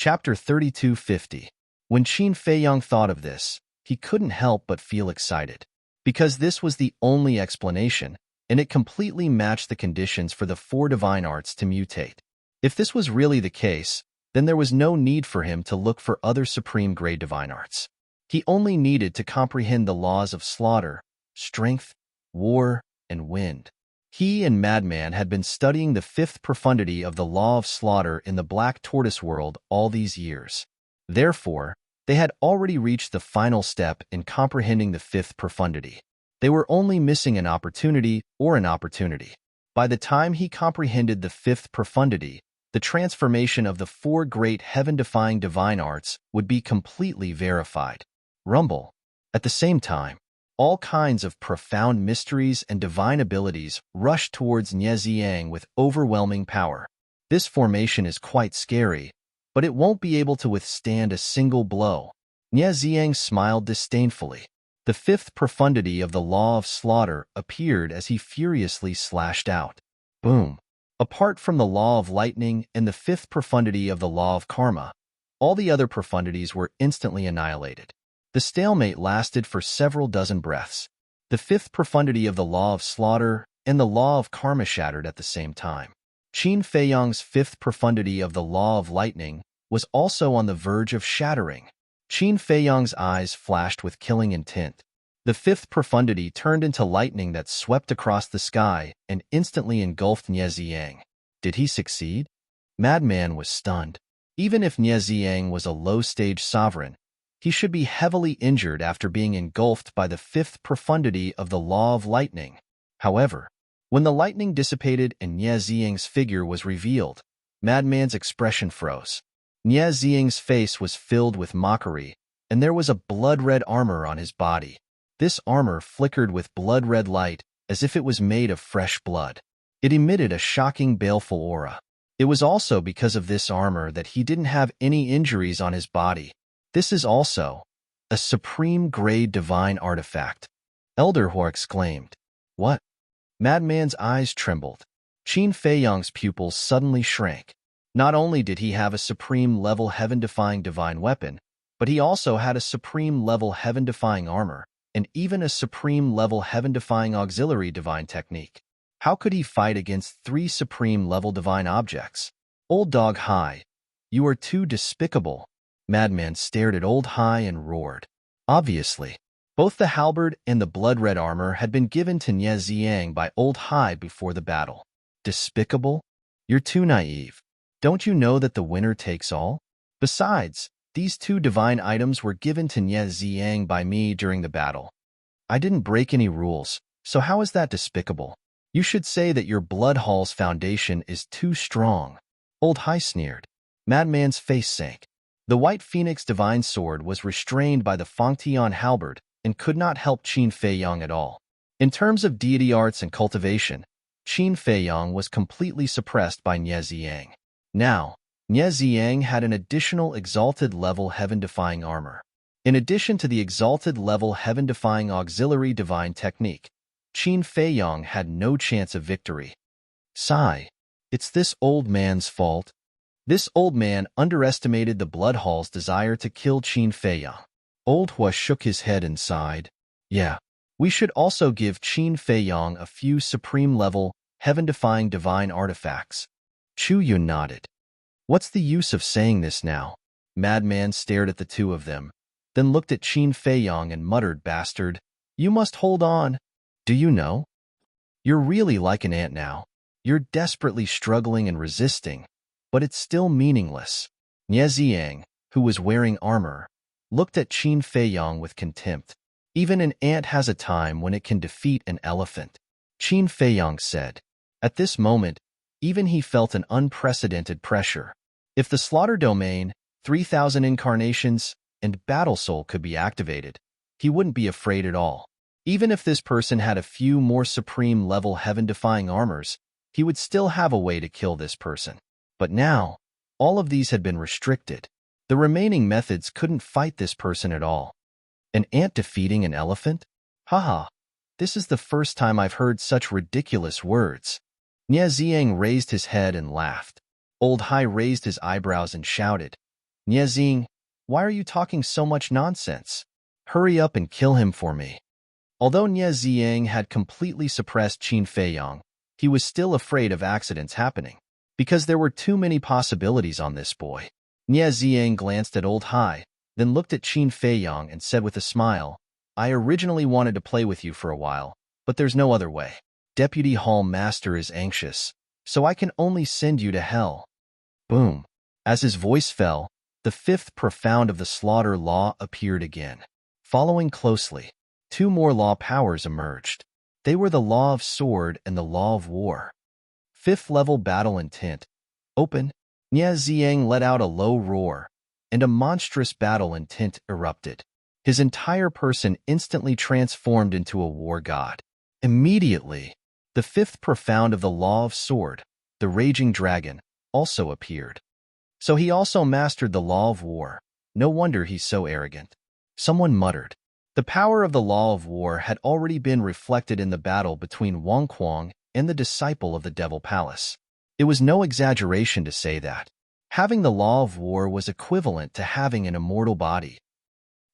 Chapter 3250. When Qin Feiyang thought of this, he couldn't help but feel excited. Because this was the only explanation, and it completely matched the conditions for the four divine arts to mutate. If this was really the case, then there was no need for him to look for other supreme-grade divine arts. He only needed to comprehend the laws of slaughter, strength, war, and wind. He and Madman had been studying the fifth profundity of the law of slaughter in the Black Tortoise world all these years. Therefore, they had already reached the final step in comprehending the fifth profundity. They were only missing an opportunity. By the time he comprehended the fifth profundity, the transformation of the four great heaven-defying divine arts would be completely verified. Rumble. At the same time, all kinds of profound mysteries and divine abilities rushed towards Nie Ziyang with overwhelming power. This formation is quite scary, but it won't be able to withstand a single blow. Nie Ziyang smiled disdainfully. The fifth profundity of the law of slaughter appeared as he furiously slashed out. Boom! Apart from the law of lightning and the fifth profundity of the law of karma, all the other profundities were instantly annihilated. The stalemate lasted for several dozen breaths. The fifth profundity of the law of slaughter and the law of karma shattered at the same time. Qin Feiyang's fifth profundity of the law of lightning was also on the verge of shattering. Qin Feiyang's eyes flashed with killing intent. The fifth profundity turned into lightning that swept across the sky and instantly engulfed Nie Ziyang. Did he succeed? Madman was stunned. Even if Nie Ziyang was a low-stage sovereign, he should be heavily injured after being engulfed by the fifth profundity of the law of lightning. However, when the lightning dissipated and Nie Ziyang's figure was revealed, Madman's expression froze. Nie Ziyang's face was filled with mockery, and there was a blood-red armor on his body. This armor flickered with blood-red light as if it was made of fresh blood. It emitted a shocking, baleful aura. It was also because of this armor that he didn't have any injuries on his body. This is also a supreme-grade divine artifact. Elder Hor exclaimed. What? Madman's eyes trembled. Qin Feiyang's pupils suddenly shrank. Not only did he have a supreme-level heaven-defying divine weapon, but he also had a supreme-level heaven-defying armor, and even a supreme-level heaven-defying auxiliary divine technique. How could he fight against three supreme-level divine objects? Old Dog Hai, you are too despicable. Madman stared at Old Hai and roared. Obviously, both the halberd and the blood-red armor had been given to Nie Ziyang by Old Hai before the battle. Despicable? You're too naive. Don't you know that the winner takes all? Besides, these two divine items were given to Nie Ziyang by me during the battle. I didn't break any rules, so how is that despicable? You should say that your blood hall's foundation is too strong. Old Hai sneered. Madman's face sank. The White Phoenix divine sword was restrained by the Fangtian halberd and could not help Qin Feiyang at all. In terms of deity arts and cultivation, Qin Feiyang was completely suppressed by Nie Ziyang. Now, Nie Ziyang had an additional exalted-level heaven-defying armor. In addition to the exalted-level heaven-defying auxiliary divine technique, Qin Feiyang had no chance of victory. Sigh. It's this old man's fault. This old man underestimated the Blood Hall's desire to kill Qin Feiyang. Old Hua shook his head and sighed. Yeah, we should also give Qin Feiyang a few supreme-level, heaven-defying divine artifacts. Chu Yun nodded. What's the use of saying this now? Madman stared at the two of them, then looked at Qin Feiyang and muttered, Bastard, you must hold on. Do you know? You're really like an ant now. You're desperately struggling and resisting, but it's still meaningless. Nie Ziyang, who was wearing armor, looked at Qin Feiyang with contempt. Even an ant has a time when it can defeat an elephant. Qin Feiyang said. At this moment, even he felt an unprecedented pressure. If the slaughter domain, 3,000 incarnations, and battle soul could be activated, he wouldn't be afraid at all. Even if this person had a few more supreme-level heaven-defying armors, he would still have a way to kill this person. But now, all of these had been restricted. The remaining methods couldn't fight this person at all. An ant defeating an elephant? Haha, this is the first time I've heard such ridiculous words. Nie Ziyang raised his head and laughed. Old Hai raised his eyebrows and shouted, Niezing, why are you talking so much nonsense? Hurry up and kill him for me. Although Nie Ziang had completely suppressed Qin Feiyang, he was still afraid of accidents happening, because there were too many possibilities on this boy. Nie Ziang glanced at Old Hai, then looked at Qin Feiyang and said with a smile, I originally wanted to play with you for a while, but there's no other way. Deputy Hall Master is anxious, so I can only send you to hell. Boom. As his voice fell, the fifth profound of the slaughter law appeared again. Following closely, two more law powers emerged. They were the law of sword and the law of war. Fifth level battle intent. Open. Nie Ziang let out a low roar, and a monstrous battle intent erupted. His entire person instantly transformed into a war god. Immediately, the fifth profound of the law of sword, the raging dragon, also appeared. So he also mastered the law of war. No wonder he's so arrogant. Someone muttered. The power of the law of war had already been reflected in the battle between Wang Kuang and the disciple of the Devil Palace. It was no exaggeration to say that having the law of war was equivalent to having an immortal body.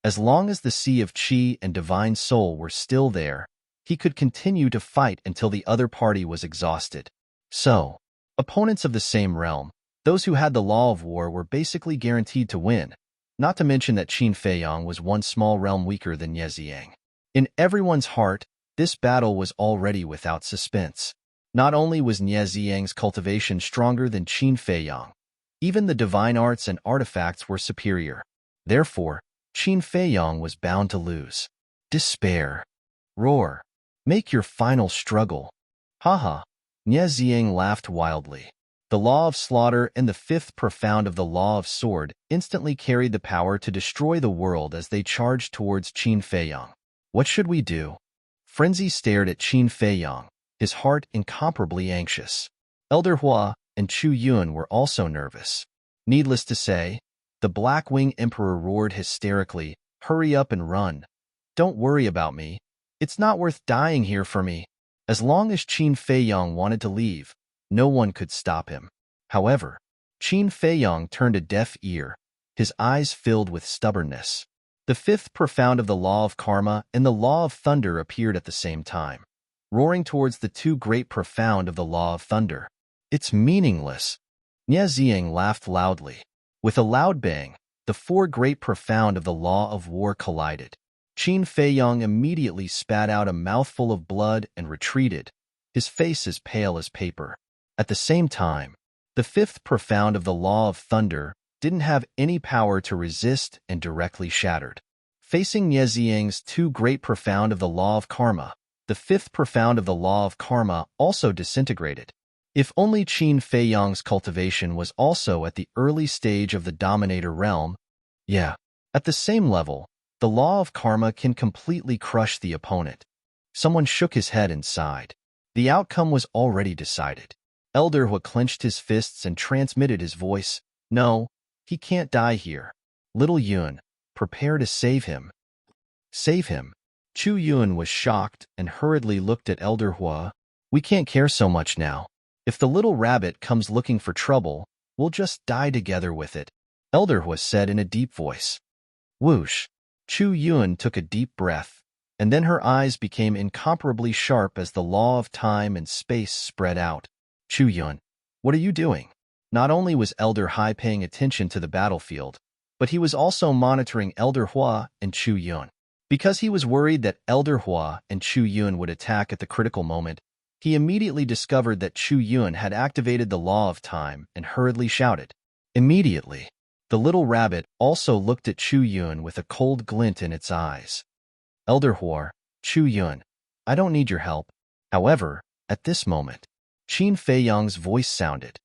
As long as the sea of Qi and divine soul were still there, he could continue to fight until the other party was exhausted. So, opponents of the same realm, those who had the law of war were basically guaranteed to win, not to mention that Qin Feiyang was one small realm weaker than Ye Ziang. In everyone's heart, this battle was already without suspense. Not only was Nie Ziang's cultivation stronger than Qin Feiyang, even the divine arts and artifacts were superior. Therefore, Qin Feiyang was bound to lose. Despair. Roar. Make your final struggle. Haha. Nie Ziang laughed wildly. The law of slaughter and the fifth profound of the law of sword instantly carried the power to destroy the world as they charged towards Qin Feiyang. What should we do? Frenzy stared at Qin Feiyang, his heart incomparably anxious. Elder Hua and Chu Yun were also nervous. Needless to say, the Black-Wing Emperor roared hysterically, hurry up and run. Don't worry about me. It's not worth dying here for me. As long as Qin Feiyang wanted to leave, no one could stop him. However, Qin Feiyang turned a deaf ear, his eyes filled with stubbornness. The fifth profound of the law of karma and the law of thunder appeared at the same time, roaring towards the two great profound of the law of thunder. It's meaningless. Nie Ziang laughed loudly. With a loud bang, the four great profound of the law of war collided. Qin Feiyang immediately spat out a mouthful of blood and retreated, his face as pale as paper. At the same time, the fifth profound of the law of thunder didn't have any power to resist and directly shattered. Facing Nie Ziang's two great profound of the law of karma, the fifth profound of the law of karma also disintegrated. If only Qin Feiyang's cultivation was also at the early stage of the Dominator realm, at the same level, the law of karma can completely crush the opponent. Someone shook his head and sighed. The outcome was already decided. Elder Hua clenched his fists and transmitted his voice. No, he can't die here. Little Yun, prepare to save him. Save him. Chu Yun was shocked and hurriedly looked at Elder Hua. We can't care so much now. If the little rabbit comes looking for trouble, we'll just die together with it, Elder Hua said in a deep voice. Whoosh. Chu Yun took a deep breath, and then her eyes became incomparably sharp as the law of time and space spread out. Chu Yun, what are you doing? Not only was Elder Hai paying attention to the battlefield, but he was also monitoring Elder Hua and Chu Yun. Because he was worried that Elder Hua and Chu Yun would attack at the critical moment, he immediately discovered that Chu Yun had activated the law of time and hurriedly shouted. Immediately, the little rabbit also looked at Chu Yun with a cold glint in its eyes. Elder Hua, Chu Yun, I don't need your help. However, at this moment, Qin Feiyang's voice sounded.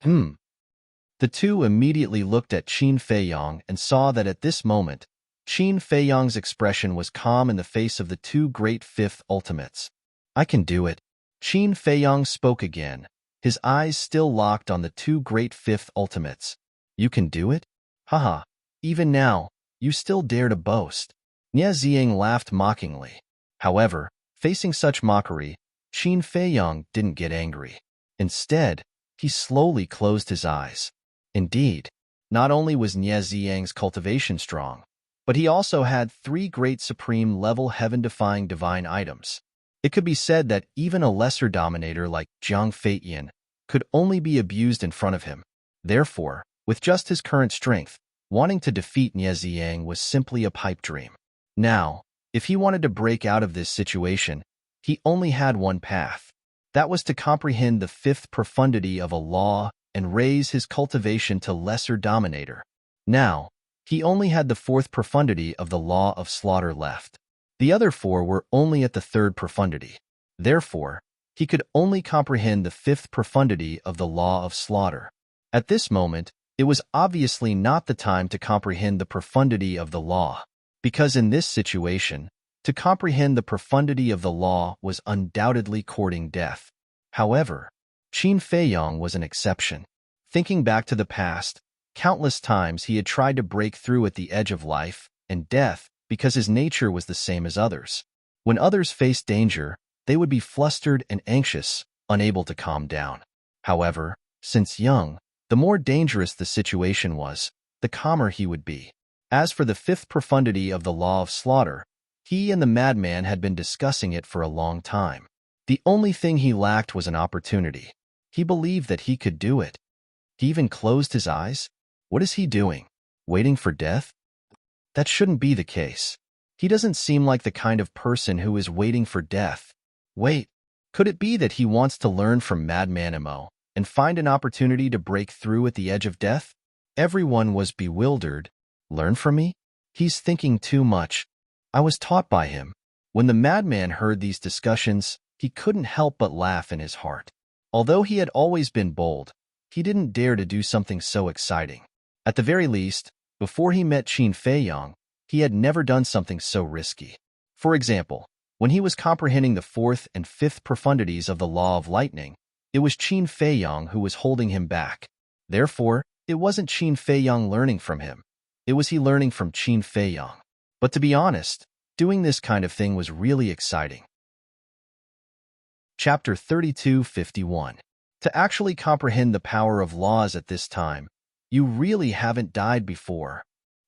The two immediately looked at Qin Feiyang and saw that at this moment, Qin Feiyang's expression was calm in the face of the two great fifth ultimates. I can do it. Qin Feiyang spoke again, his eyes still locked on the two great fifth ultimates. You can do it? Haha, even now, you still dare to boast. Nie Ziang laughed mockingly. However, facing such mockery, Qin Feiyang didn't get angry. Instead, he slowly closed his eyes. Indeed, Not only was Nie Ziyang's cultivation strong, but he also had 3 great supreme-level heaven-defying divine items. It could be said that even a lesser dominator like Jiang Feiyan could only be abused in front of him. Therefore, with just his current strength, wanting to defeat Nie Ziyang was simply a pipe dream. Now, if he wanted to break out of this situation, he only had one path. That was to comprehend the 5th profundity of a law and raise his cultivation to lesser dominator. Now, he only had the 4th profundity of the law of slaughter left. The other 4 were only at the 3rd profundity. Therefore, he could only comprehend the 5th profundity of the law of slaughter. At this moment, it was obviously not the time to comprehend the profundity of the law, because in this situation, to comprehend the profundity of the law was undoubtedly courting death. However, Qin Feiyang was an exception. Thinking back to the past, countless times he had tried to break through at the edge of life and death because his nature was the same as others. When others faced danger, they would be flustered and anxious, unable to calm down. However, since young, the more dangerous the situation was, the calmer he would be. As for the 5th profundity of the law of slaughter, he and the madman had been discussing it for a long time. The only thing he lacked was an opportunity. He believed that he could do it. He even closed his eyes. What is he doing? Waiting for death? That shouldn't be the case. He doesn't seem like the kind of person who is waiting for death. Wait, could it be that he wants to learn from Madman Emo and find an opportunity to break through at the edge of death? Everyone was bewildered. Learn from me? He's thinking too much. I was taught by him. When the madman heard these discussions, he couldn't help but laugh in his heart. Although he had always been bold, he didn't dare to do something so exciting. At the very least, before he met Qin Feiyang, he had never done something so risky. For example, when he was comprehending the 4th and 5th profundities of the law of lightning, it was Qin Feiyang who was holding him back. Therefore, it wasn't Qin Feiyang learning from him. It was he learning from Qin Feiyang. But to be honest, doing this kind of thing was really exciting. Chapter 32:51. To actually comprehend the power of laws at this time, you really haven't died before.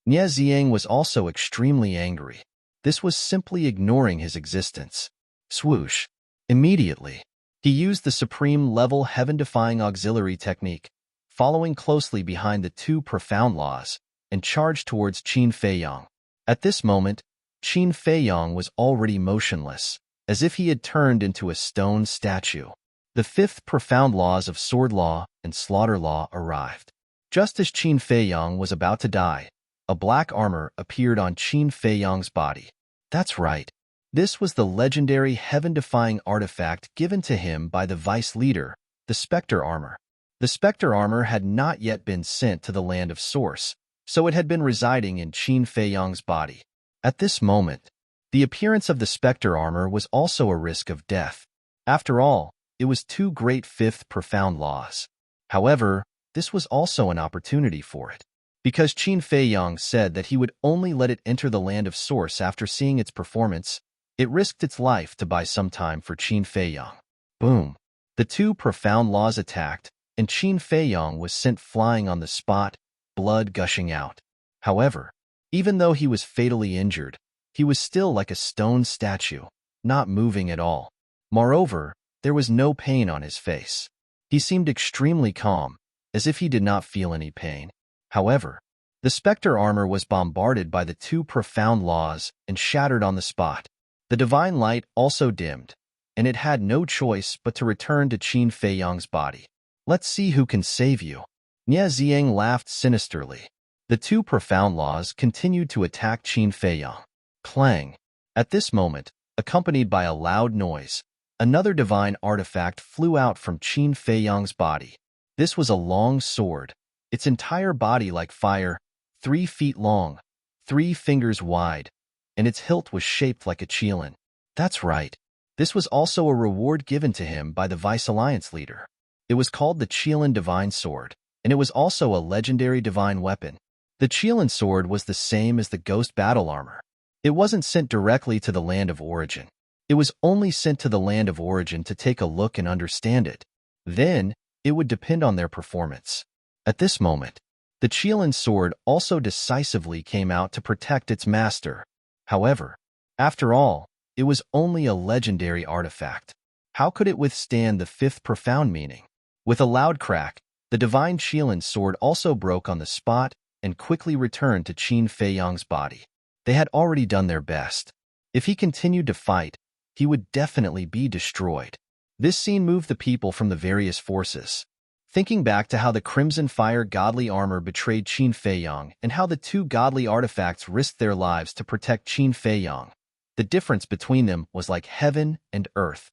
Nie Ziyang was also extremely angry. This was simply ignoring his existence. Swoosh. Immediately, he used the supreme-level heaven-defying auxiliary technique, following closely behind the 2 profound laws, and charged towards Qin Feiyang. At this moment, Qin Feiyang was already motionless, as if he had turned into a stone statue. The 5th profound laws of sword law and slaughter law arrived. Just as Qin Feiyang was about to die, a black armor appeared on Qin Feiyang's body. That's right. This was the legendary heaven-defying artifact given to him by the vice leader, the Spectre Armor. The Spectre Armor had not yet been sent to the land of Source, so it had been residing in Qin Feiyang's body. At this moment, the appearance of the Spectre Armor was also a risk of death. After all, it was 2 great 5th profound laws. However, this was also an opportunity for it. Because Qin Feiyang said that he would only let it enter the land of Source after seeing its performance, it risked its life to buy some time for Qin Feiyang. Boom! The 2 profound laws attacked, and Qin Feiyang was sent flying on the spot, blood gushing out. However, even though he was fatally injured, he was still like a stone statue, not moving at all. Moreover, there was no pain on his face. He seemed extremely calm, as if he did not feel any pain. However, the Spectre Armor was bombarded by the 2 profound laws and shattered on the spot. The divine light also dimmed, and it had no choice but to return to Qin Feiyang's body. Let's see who can save you. Nie Ziyang laughed sinisterly. The 2 profound laws continued to attack Qin Feiyang. Clang! At this moment, accompanied by a loud noise, another divine artifact flew out from Qin Feiyang's body. This was a long sword, its entire body like fire, 3 feet long, 3 fingers wide, and its hilt was shaped like a qilin. That's right. This was also a reward given to him by the Vice Alliance leader. It was called the Qilin Divine Sword, and it was also a legendary divine weapon. The Qilin Sword was the same as the Ghost Battle Armor. It wasn't sent directly to the land of origin. It was only sent to the land of origin to take a look and understand it. Then, it would depend on their performance. At this moment, The Qilin sword also decisively came out to protect its master. However, after all, it was only a legendary artifact. How could it withstand the fifth profound meaning? With a loud crack, the divine Qilin sword also broke on the spot and quickly returned to Qin Feiyang's body. They had already done their best. If he continued to fight, he would definitely be destroyed. This scene moved the people from the various forces. Thinking back to how the Crimson Fire godly armor betrayed Qin Feiyang and how the two godly artifacts risked their lives to protect Qin Feiyang, the difference between them was like heaven and earth.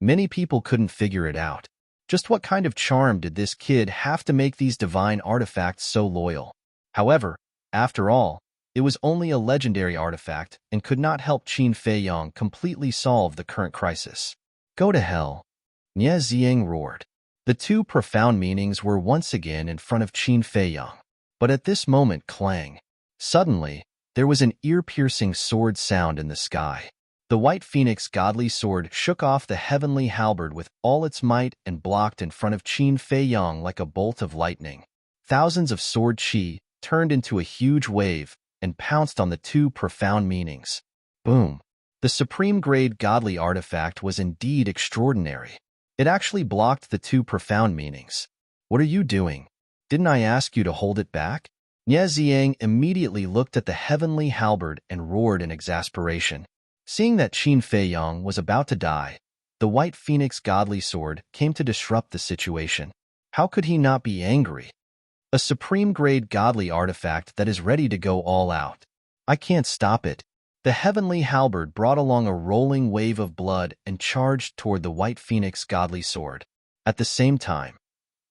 Many people couldn't figure it out. Just what kind of charm did this kid have to make these divine artifacts so loyal? However, after all, it was only a legendary artifact and could not help Qin Feiyang completely solve the current crisis. Go to hell, Nie Ziang roared. The two profound meanings were once again in front of Qin Feiyang. But at this moment, clang. Suddenly, there was an ear-piercing sword sound in the sky. The white phoenix godly sword shook off the heavenly halberd with all its might and blocked in front of Qin Feiyang like a bolt of lightning. Thousands of sword chi turned into a huge wave and pounced on the two profound meanings. Boom! The supreme-grade godly artifact was indeed extraordinary. It actually blocked the two profound meanings. What are you doing? Didn't I ask you to hold it back? Nie Ziang immediately looked at the heavenly halberd and roared in exasperation. Seeing that Qin Feiyang was about to die, the white phoenix godly sword came to disrupt the situation. How could he not be angry? A supreme-grade godly artifact that is ready to go all out. I can't stop it. The heavenly halberd brought along a rolling wave of blood and charged toward the white phoenix godly sword. At the same time,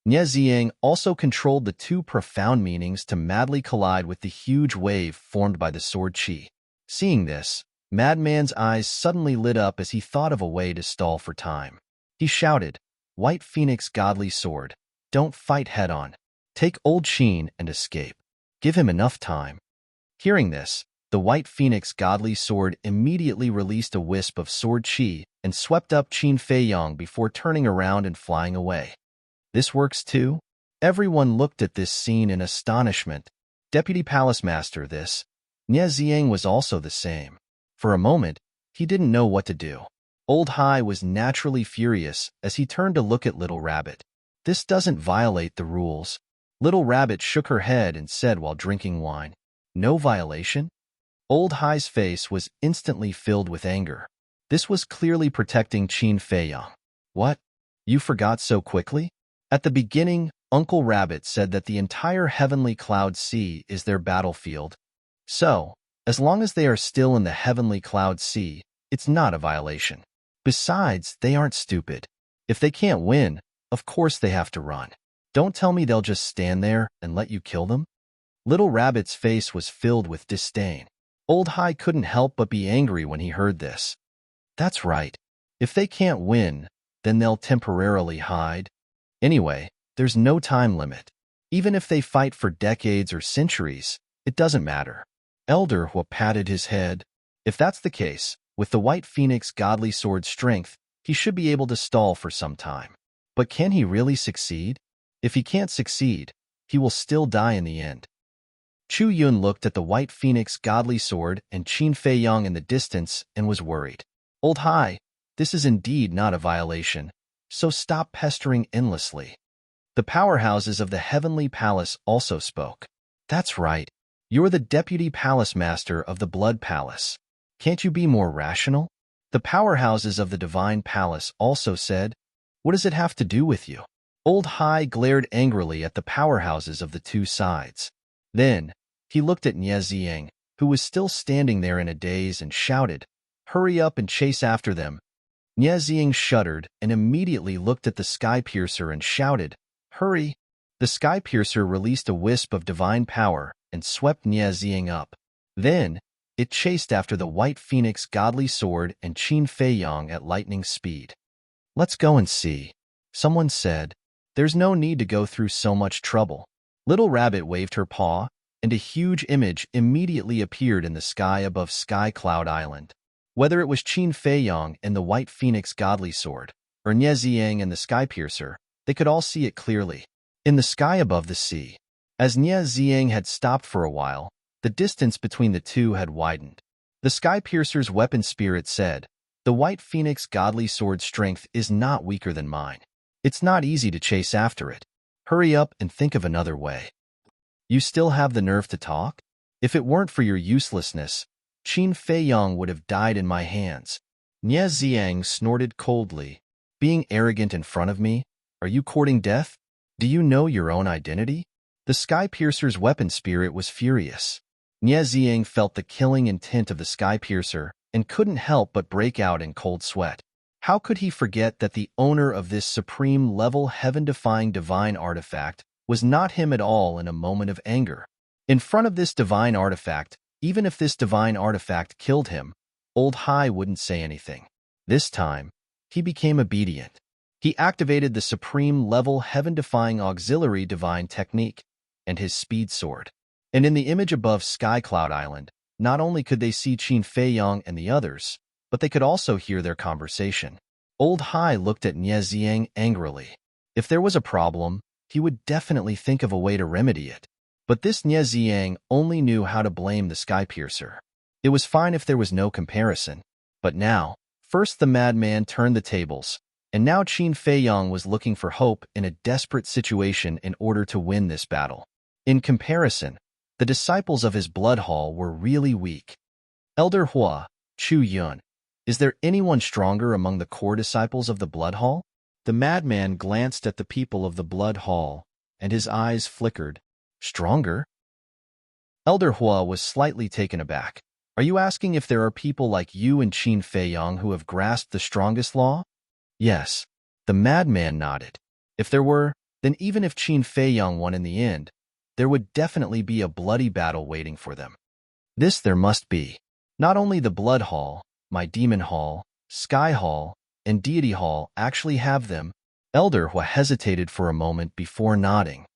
Nie Ziang also controlled the two profound meanings to madly collide with the huge wave formed by the sword chi. Seeing this, Madman's eyes suddenly lit up as he thought of a way to stall for time. He shouted, "White phoenix godly sword, don't fight head-on. Take old Qin and escape. Give him enough time." Hearing this, the white phoenix godly sword immediately released a wisp of sword chi and swept up Qin Feiyang before turning around and flying away. This works too? Everyone looked at this scene in astonishment. Deputy Palace Master, this. Nie Ziang was also the same. For a moment, he didn't know what to do. Old Hai was naturally furious as he turned to look at Little Rabbit. This doesn't violate the rules. Little Rabbit shook her head and said while drinking wine, "No violation?" Old Hai's face was instantly filled with anger. This was clearly protecting Qin Feiyang. What? You forgot so quickly? At the beginning, Uncle Rabbit said that the entire heavenly cloud sea is their battlefield. So, as long as they are still in the heavenly cloud sea, it's not a violation. Besides, they aren't stupid. If they can't win, of course they have to run. Don't tell me they'll just stand there and let you kill them? Little Rabbit's face was filled with disdain. Old Hai couldn't help but be angry when he heard this. That's right. If they can't win, then they'll temporarily hide. Anyway, there's no time limit. Even if they fight for decades or centuries, it doesn't matter. Elder Hua patted his head. If that's the case, with the white phoenix godly sword's strength, he should be able to stall for some time. But can he really succeed? If he can't succeed, he will still die in the end. Chu Yun looked at the white phoenix godly sword and Qin Feiyang in the distance and was worried. Old Hai, this is indeed not a violation, so stop pestering endlessly. The powerhouses of the heavenly palace also spoke. That's right. You're the deputy palace master of the Blood Palace. Can't you be more rational? The powerhouses of the divine palace also said, what does it have to do with you? Old Hai glared angrily at the powerhouses of the two sides. Then, he looked at Nie Ziang, who was still standing there in a daze, and shouted, "Hurry up and chase after them." Nie Ziang shuddered and immediately looked at the Sky Piercer and shouted, "Hurry!" The Sky Piercer released a wisp of divine power and swept Nie Ziang up. Then, it chased after the white phoenix godly sword and Qin Feiyang at lightning speed. "Let's go and see," someone said. "There's no need to go through so much trouble." Little Rabbit waved her paw, and a huge image immediately appeared in the sky above Sky Cloud Island. Whether it was Qin Feiyang and the white phoenix godly sword, or Nie Ziang and the Sky Piercer, they could all see it clearly. In the sky above the sea, As Nie Ziang had stopped for a while, the distance between the two had widened. The Sky Piercer's weapon spirit said, "The White Phoenix godly sword strength is not weaker than mine. It's not easy to chase after it. Hurry up and think of another way." "You still have the nerve to talk? If it weren't for your uselessness, Qin Feiyong would have died in my hands." Nie Ziang snorted coldly. "Being arrogant in front of me? Are you courting death? Do you know your own identity?" The Sky Piercer's weapon spirit was furious. Nie Ziang felt the killing intent of the Sky Piercer and couldn't help but break out in cold sweat. How could he forget that the owner of this supreme-level heaven-defying divine artifact was not him at all in a moment of anger? In front of this divine artifact, even if this divine artifact killed him, Old Hai wouldn't say anything. This time, he became obedient. He activated the supreme-level heaven-defying auxiliary divine technique and his speed sword. And in the image above Sky Cloud Island, not only could they see Qin Feiyong and the others, but they could also hear their conversation. Old Hai looked at Nie Ziang angrily. If there was a problem, he would definitely think of a way to remedy it. But this Nie Ziang only knew how to blame the Sky Piercer. It was fine if there was no comparison. But now, first the madman turned the tables, and now Qin Feiyong was looking for hope in a desperate situation in order to win this battle. In comparison, the disciples of his blood hall were really weak. Elder Hua, Chu Yun, is there anyone stronger among the core disciples of the blood hall? The madman glanced at the people of the blood hall, and his eyes flickered. Stronger? Elder Hua was slightly taken aback. Are you asking if there are people like you and Qin Feiyong who have grasped the strongest law? Yes. The madman nodded. If there were, then even if Qin Feiyong won in the end, there would definitely be a bloody battle waiting for them. This there must be. Not only the Blood Hall, my Demon Hall, Sky Hall, and Deity Hall actually have them. Elder Hua hesitated for a moment before nodding.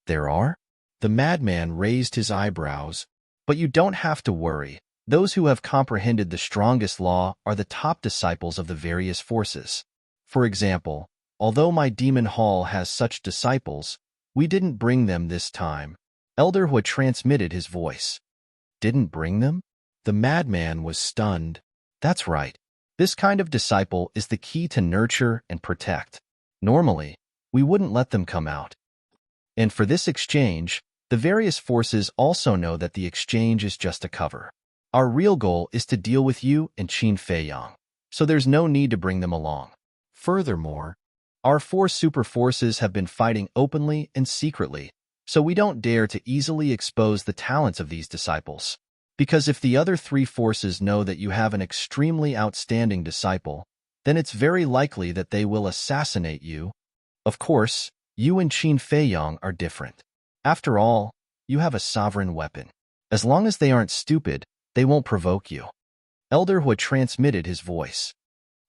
There are? The madman raised his eyebrows. But you don't have to worry. Those who have comprehended the strongest law are the top disciples of the various forces. For example, although my Demon Hall has such disciples, we didn't bring them this time. Elder Hua transmitted his voice. Didn't bring them? The madman was stunned. That's right. This kind of disciple is the key to nurture and protect. Normally, we wouldn't let them come out. And for this exchange, the various forces also know that the exchange is just a cover. Our real goal is to deal with you and Qin Feiyong, so there's no need to bring them along. Furthermore, our 4 super forces have been fighting openly and secretly, so we don't dare to easily expose the talents of these disciples. Because if the other 3 forces know that you have an extremely outstanding disciple, then it's very likely that they will assassinate you. Of course, you and Qin Feiyong are different. After all, you have a sovereign weapon. As long as they aren't stupid, they won't provoke you. Elder Hua transmitted his voice.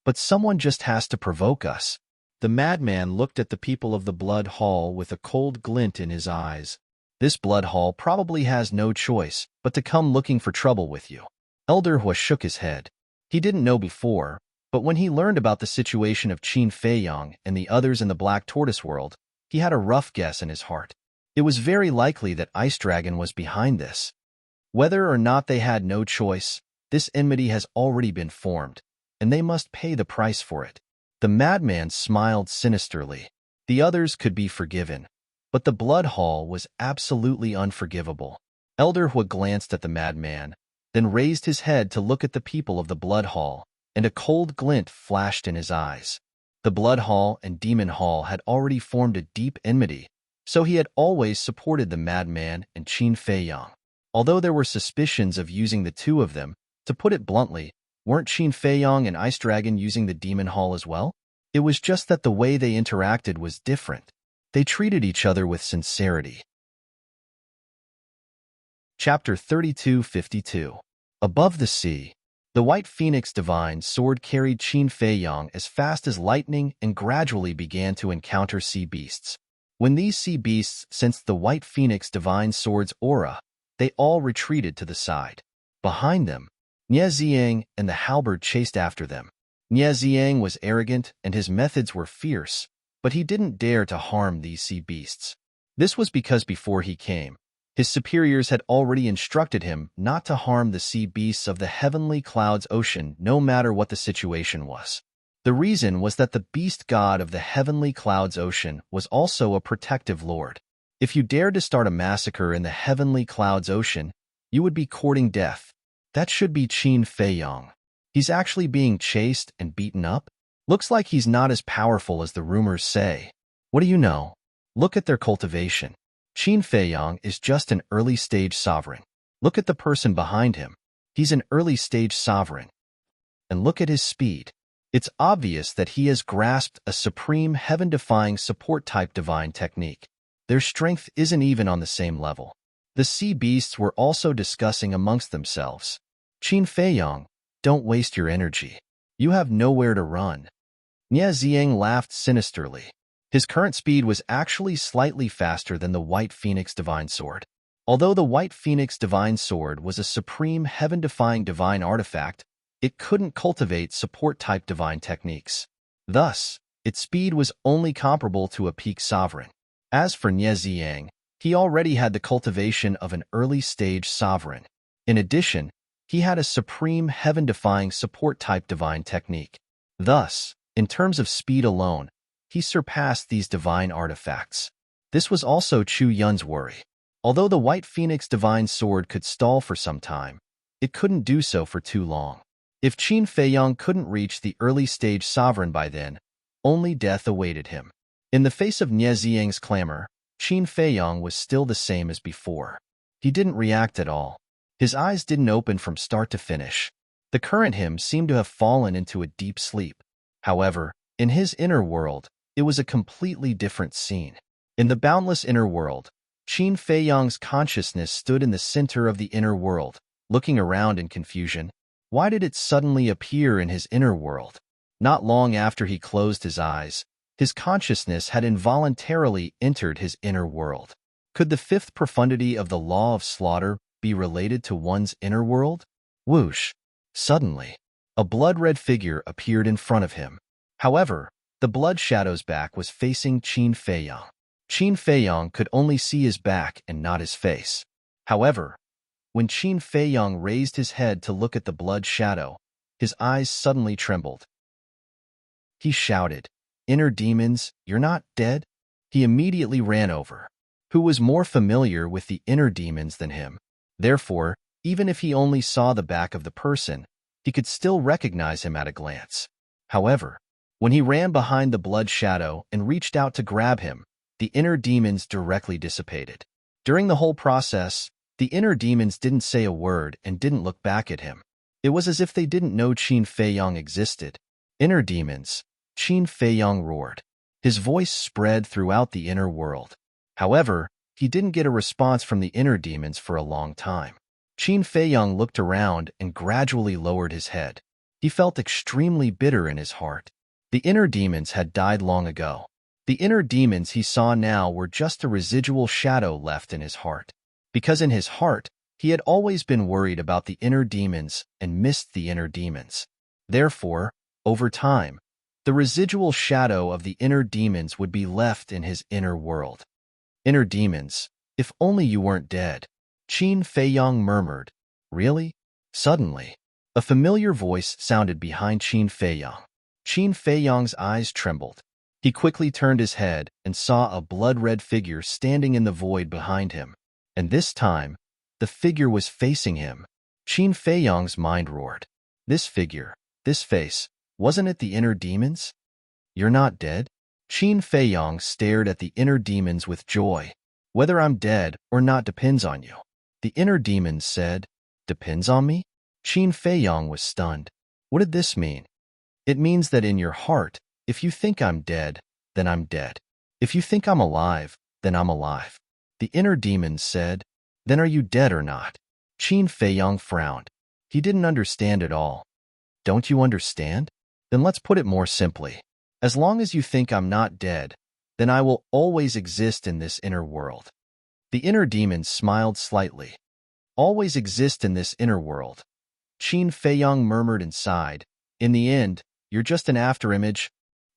But someone just has to provoke us. The madman looked at the people of the Blood Hall with a cold glint in his eyes. This Blood Hall probably has no choice but to come looking for trouble with you. Elder Hua shook his head. He didn't know before, but when he learned about the situation of Qin Feiyong and the others in the Black Tortoise world, he had a rough guess in his heart. It was very likely that Ice Dragon was behind this. Whether or not they had no choice, this enmity has already been formed, and they must pay the price for it. The madman smiled sinisterly. The others could be forgiven, but the Blood Hall was absolutely unforgivable. Elder Hua glanced at the madman, then raised his head to look at the people of the Blood Hall, and a cold glint flashed in his eyes. The Blood Hall and Demon Hall had already formed a deep enmity, so he had always supported the madman and Qin Feiyong. Although there were suspicions of using the 2 of them, to put it bluntly, weren't Qin Feiyong and Ice Dragon using the Demon Hall as well? It was just that the way they interacted was different. They treated each other with sincerity. Chapter 3252. Above the sea, the White Phoenix Divine Sword carried Qin Feiyong as fast as lightning and gradually began to encounter sea beasts. When these sea beasts sensed the White Phoenix Divine Sword's aura, they all retreated to the side. Behind them, Nie Ziang and the halberd chased after them. Nie Ziang was arrogant and his methods were fierce, but he didn't dare to harm these sea beasts. This was because before he came, his superiors had already instructed him not to harm the sea beasts of the heavenly clouds ocean no matter what the situation was. The reason was that the beast god of the heavenly clouds ocean was also a protective lord. If you dared to start a massacre in the heavenly clouds ocean, you would be courting death. That should be Qin Feiyang. He's actually being chased and beaten up? Looks like he's not as powerful as the rumors say. What do you know? Look at their cultivation. Qin Feiyang is just an early-stage sovereign. Look at the person behind him. He's an early-stage sovereign. And look at his speed. It's obvious that he has grasped a supreme heaven-defying support-type divine technique. Their strength isn't even on the same level. The sea beasts were also discussing amongst themselves. Qin Feiyang, don't waste your energy. You have nowhere to run. Nie Ziang laughed sinisterly. His current speed was actually slightly faster than the White Phoenix Divine Sword. Although the White Phoenix Divine Sword was a supreme heaven-defying divine artifact, it couldn't cultivate support-type divine techniques. Thus, its speed was only comparable to a peak sovereign. As for Nie Ziang, he already had the cultivation of an early-stage sovereign. In addition, he had a supreme heaven-defying support-type divine technique. Thus, in terms of speed alone, he surpassed these divine artifacts. This was also Chu Yun's worry. Although the White Phoenix Divine Sword could stall for some time, it couldn't do so for too long. If Qin Feiyang couldn't reach the early-stage sovereign by then, only death awaited him. In the face of Nie Ziang's clamor, Qin Feiyang was still the same as before. He didn't react at all. His eyes didn't open from start to finish. The current him seemed to have fallen into a deep sleep. However, in his inner world, it was a completely different scene. In the boundless inner world, Qin Feiyang's consciousness stood in the center of the inner world, looking around in confusion. Why did it suddenly appear in his inner world? Not long after he closed his eyes, his consciousness had involuntarily entered his inner world. Could the fifth profundity of the law of slaughter be related to one's inner world? Whoosh! Suddenly, a blood-red figure appeared in front of him. However, the blood shadow's back was facing Qin Feiyang. Qin Feiyang could only see his back and not his face. However, when Qin Feiyang raised his head to look at the blood shadow, his eyes suddenly trembled. He shouted, "Inner demons, you're not dead?" He immediately ran over. Who was more familiar with the inner demons than him? Therefore, even if he only saw the back of the person, he could still recognize him at a glance. However, when he ran behind the blood shadow and reached out to grab him, the inner demons directly dissipated. During the whole process, the inner demons didn't say a word and didn't look back at him. It was as if they didn't know Qin Feiyang existed. Inner demons, Qin Feiyang roared. His voice spread throughout the inner world. However, he didn't get a response from the inner demons for a long time. Qin Feiyang looked around and gradually lowered his head. He felt extremely bitter in his heart. The inner demons had died long ago. The inner demons he saw now were just a residual shadow left in his heart. Because in his heart, he had always been worried about the inner demons and missed the inner demons. Therefore, over time, the residual shadow of the inner demons would be left in his inner world. Inner demons, if only you weren't dead, Qin Feiyang murmured. Really? Suddenly, a familiar voice sounded behind Qin Feiyang. Qin Feiyang's eyes trembled. He quickly turned his head and saw a blood-red figure standing in the void behind him. And this time, the figure was facing him. Qin Feiyang's mind roared. This figure, this face, wasn't it the inner demons? You're not dead? Qin Feiyang stared at the inner demons with joy. Whether I'm dead or not depends on you. The inner demons said, Depends on me? Qin Feiyang was stunned. What did this mean? It means that in your heart, if you think I'm dead, then I'm dead. If you think I'm alive, then I'm alive. The inner demons said, Then are you dead or not? Qin Feiyang frowned. He didn't understand at all. Don't you understand? Then let's put it more simply. As long as you think I'm not dead, then I will always exist in this inner world. The inner demons smiled slightly. Always exist in this inner world. Qin Feiyang murmured and sighed. In the end, you're just an afterimage.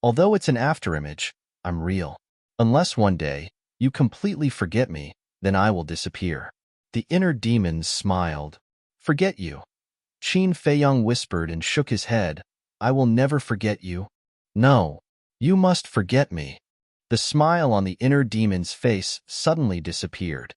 Although it's an afterimage, I'm real. Unless one day, You completely forget me, then I will disappear. The inner demons smiled. Forget you? Qin Feiyang whispered and shook his head. I will never forget you. No, you must forget me. The smile on the inner demon's face suddenly disappeared.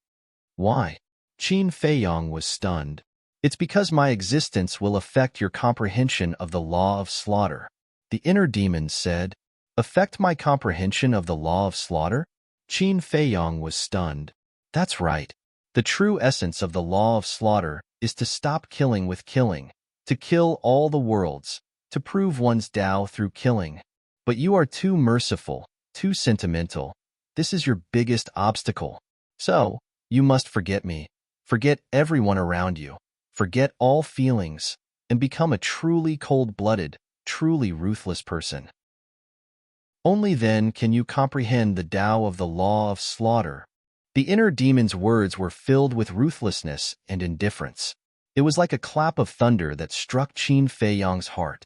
Why? Qin Feiyang was stunned. It's because my existence will affect your comprehension of the law of slaughter. The inner demon said. Affect my comprehension of the law of slaughter? Qin Feiyang was stunned. That's right. The true essence of the law of slaughter is to stop killing with killing, to kill all the worlds, to prove one's Tao through killing. But you are too merciful, too sentimental. This is your biggest obstacle. So, you must forget me. Forget everyone around you. Forget all feelings, and become a truly cold-blooded, truly ruthless person. Only then can you comprehend the Tao of the law of slaughter. The inner demon's words were filled with ruthlessness and indifference. It was like a clap of thunder that struck Qin Feiyang's heart.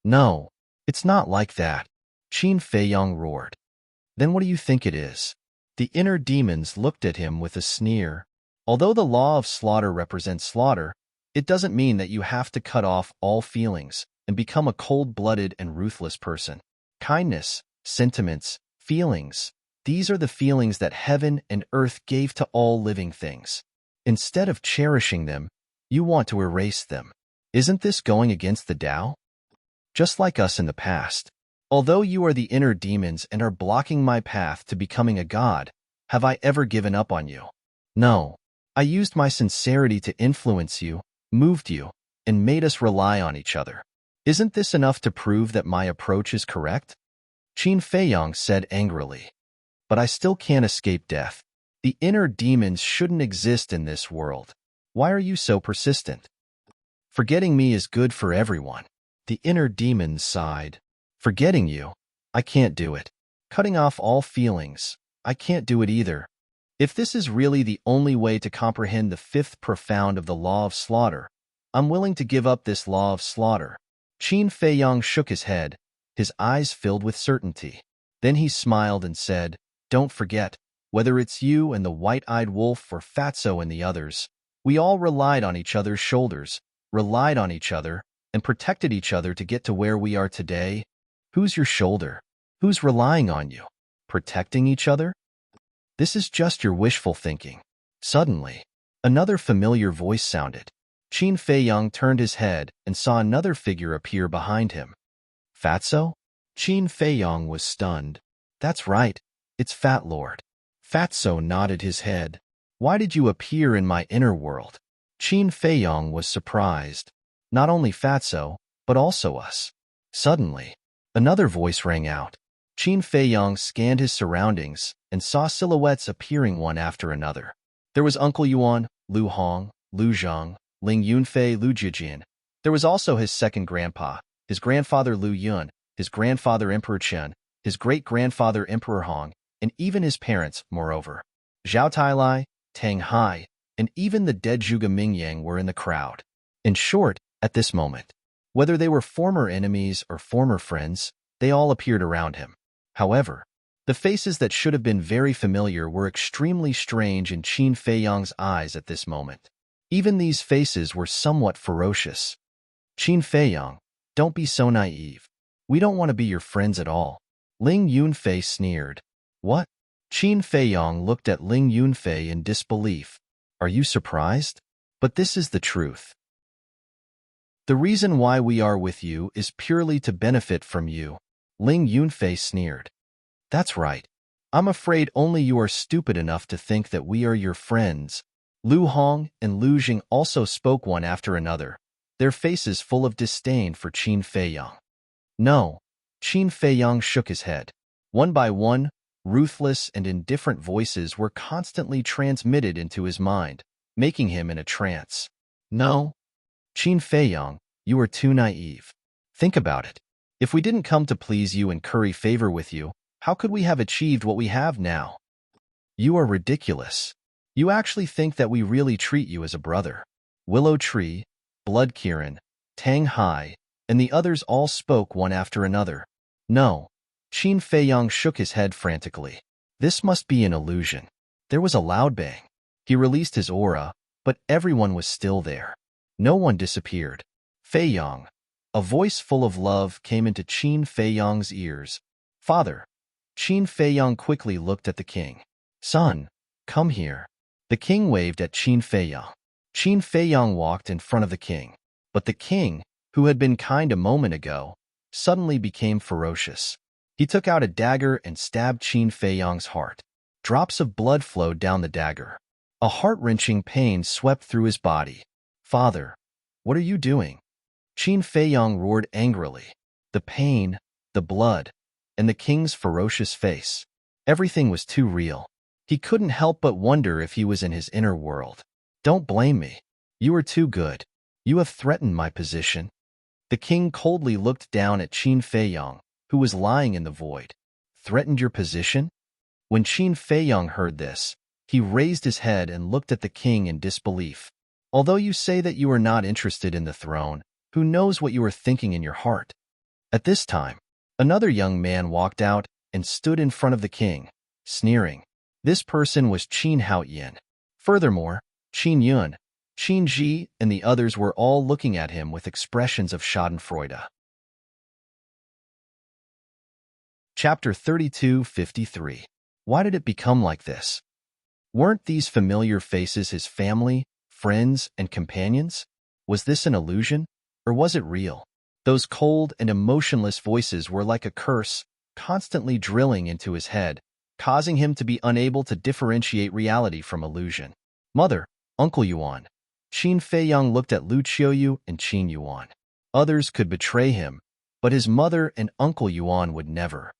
No, it's not like that, Qin Feiyang roared. Then what do you think it is? The inner demons looked at him with a sneer. Although the law of slaughter represents slaughter, it doesn't mean that you have to cut off all feelings and become a cold-blooded and ruthless person. Kindness, sentiments, feelings, these are the feelings that heaven and earth gave to all living things. Instead of cherishing them, you want to erase them. Isn't this going against the Tao? Just like us in the past. Although you are the inner demons and are blocking my path to becoming a god, have I ever given up on you? No. I used my sincerity to influence you, moved you, and made us rely on each other. Isn't this enough to prove that my approach is correct? Qin Feiyang said angrily. But I still can't escape death. The inner demons shouldn't exist in this world. Why are you so persistent? Forgetting me is good for everyone. The inner demons sighed. Forgetting you? I can't do it. Cutting off all feelings? I can't do it either. If this is really the only way to comprehend the fifth profound of the law of slaughter, I'm willing to give up this law of slaughter. Qin Feiyang shook his head, his eyes filled with certainty. Then he smiled and said, Don't forget, whether it's you and the white-eyed wolf or Fatso and the others, we all relied on each other's shoulders, relied on each other, and protected each other to get to where we are today. Who's your shoulder? Who's relying on you? Protecting each other? This is just your wishful thinking. Suddenly, another familiar voice sounded. Qin Feiyang turned his head and saw another figure appear behind him. Fatso? Qin Feiyang was stunned. That's right, it's Fat Lord. Fatso nodded his head. Why did you appear in my inner world? Qin Feiyang was surprised. Not only Fatso, but also us. Suddenly, another voice rang out. Qin Feiyang scanned his surroundings and saw silhouettes appearing one after another. There was Uncle Yuan, Lu Hong, Lu Zhang, Ling Yunfei, Lu Jijian. There was also his second grandpa, his grandfather Lu Yun, his grandfather Emperor Chen, his great-grandfather Emperor Hong, and even his parents, moreover. Zhao Tailai, Tang Hai, and even the dead Zhuge Mingyang were in the crowd. In short, at this moment, whether they were former enemies or former friends, they all appeared around him. However, the faces that should have been very familiar were extremely strange in Qin Feiyang's eyes at this moment. Even these faces were somewhat ferocious. Qin Feiyang, don't be so naive. We don't want to be your friends at all. Ling Yunfei sneered. What? Qin Feiyang looked at Ling Yunfei in disbelief. Are you surprised? But this is the truth. The reason why we are with you is purely to benefit from you. Ling Yunfei sneered. That's right. I'm afraid only you are stupid enough to think that we are your friends. Lu Hong and Lu Jing also spoke one after another, their faces full of disdain for Qin Feiyang. No, Qin Feiyang shook his head. One by one, ruthless and indifferent voices were constantly transmitted into his mind, making him in a trance. No, Qin Feiyang, you are too naive. Think about it. If we didn't come to please you and curry favor with you, how could we have achieved what we have now? You are ridiculous. You actually think that we really treat you as a brother. Willow Tree, Blood Kirin, Tang Hai, and the others all spoke one after another. No. Qin Feiyang shook his head frantically. This must be an illusion. There was a loud bang. He released his aura, but everyone was still there. No one disappeared. Fei Yong. A voice full of love came into Qin Fei Yong's ears. Father. Qin Fei Yong quickly looked at the king. Son, come here. The king waved at Qin Fei Yong. Qin Fei Yong walked in front of the king. But the king, who had been kind a moment ago, suddenly became ferocious. He took out a dagger and stabbed Qin Fei Yong's heart. Drops of blood flowed down the dagger. A heart-wrenching pain swept through his body. Father, what are you doing? Qin Fei Yong roared angrily. The pain, the blood, and the king's ferocious face. Everything was too real. He couldn't help but wonder if he was in his inner world. Don't blame me. You are too good. You have threatened my position. The king coldly looked down at Qin Fei Yong, who was lying in the void. Threatened your position? When Qin Fei Yong heard this, he raised his head and looked at the king in disbelief. Although you say that you are not interested in the throne, who knows what you are thinking in your heart? At this time, another young man walked out and stood in front of the king, sneering. This person was Qin Haoyan. Furthermore, Qin Yun, Qin Ji, and the others were all looking at him with expressions of schadenfreude. Chapter 32:53. Why did it become like this? Weren't these familiar faces his family, friends, and companions? Was this an illusion, or was it real? Those cold and emotionless voices were like a curse, constantly drilling into his head, causing him to be unable to differentiate reality from illusion. Mother, Uncle Yuan. Qin Fei Yong looked at Lu Qiuyu and Qin Yuan. Others could betray him, but his mother and Uncle Yuan would never.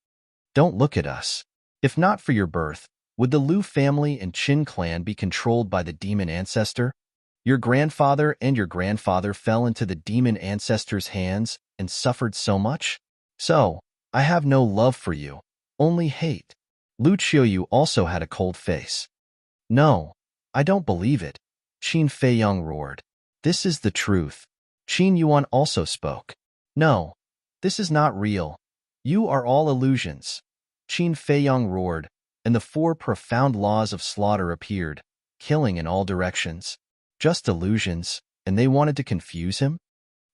Don't look at us. If not for your birth, would the Lu family and Qin clan be controlled by the demon ancestor? Your grandfather and your grandfather fell into the demon ancestor's hands and suffered so much? So, I have no love for you, only hate. Lu Qiuyu also had a cold face. No, I don't believe it, Qin Fei Yong roared. This is the truth. Qin Yuan also spoke. No, this is not real. You are all illusions. Qin Fei Yong roared, and the four profound laws of slaughter appeared, killing in all directions. Just illusions, and they wanted to confuse him?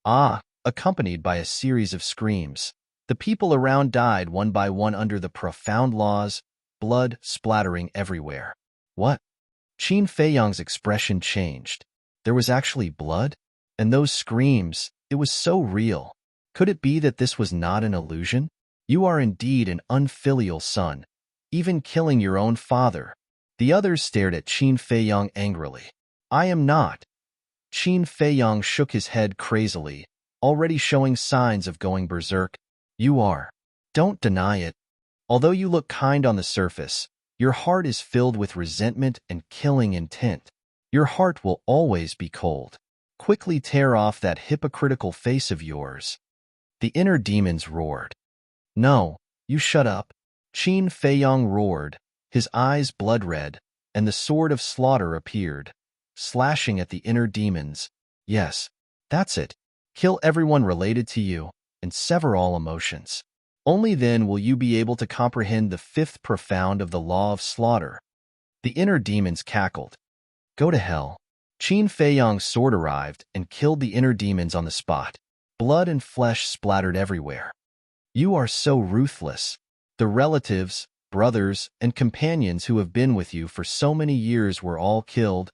Ah, accompanied by a series of screams. The people around died one by one under the profound laws, blood splattering everywhere. What? Qin Fei Yong's expression changed. There was actually blood? And those screams, it was so real. Could it be that this was not an illusion? You are indeed an unfilial son, even killing your own father. The others stared at Qin Fei Yong angrily. I am not. Qin Fei Yong shook his head crazily, already showing signs of going berserk. You are. Don't deny it. Although you look kind on the surface, your heart is filled with resentment and killing intent. Your heart will always be cold. Quickly tear off that hypocritical face of yours. The inner demons roared. No, you shut up. Qin Fei Yong roared, his eyes blood red, and the sword of slaughter appeared, slashing at the inner demons. Yes, that's it. Kill everyone related to you, and sever all emotions. Only then will you be able to comprehend the fifth profound of the law of slaughter. The inner demons cackled. Go to hell. Qin Fei Yong's sword arrived and killed the inner demons on the spot. Blood and flesh splattered everywhere. You are so ruthless. The relatives, brothers, and companions who have been with you for so many years were all killed.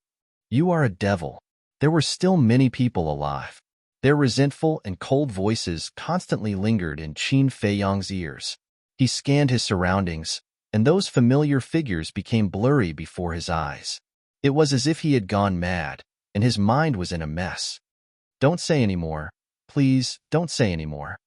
You are a devil. There were still many people alive. Their resentful and cold voices constantly lingered in Qin Fei Yong's ears. He scanned his surroundings, and those familiar figures became blurry before his eyes. It was as if he had gone mad, and his mind was in a mess. Don't say any more. Please, don't say any more.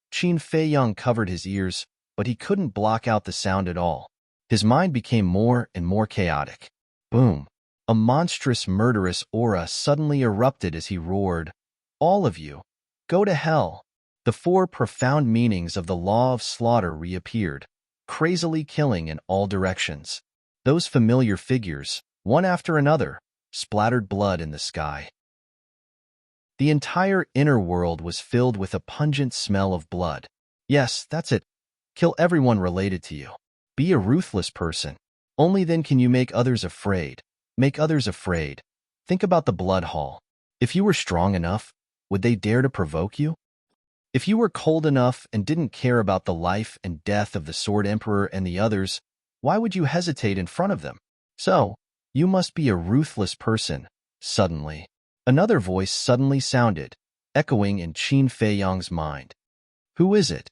Qin Fei Yong covered his ears, but he couldn't block out the sound at all. His mind became more and more chaotic. Boom! A monstrous, murderous aura suddenly erupted as he roared, all of you, go to hell. The four profound meanings of the law of slaughter reappeared, crazily killing in all directions. Those familiar figures, one after another, splattered blood in the sky. The entire inner world was filled with a pungent smell of blood. Yes, that's it. Kill everyone related to you. Be a ruthless person. Only then can you make others afraid. Make others afraid. Think about the blood hall. If you were strong enough, would they dare to provoke you? If you were cold enough and didn't care about the life and death of the Sword Emperor and the others, why would you hesitate in front of them? So, you must be a ruthless person. Suddenly, another voice suddenly sounded, echoing in Qin Feiyang's mind. Who is it?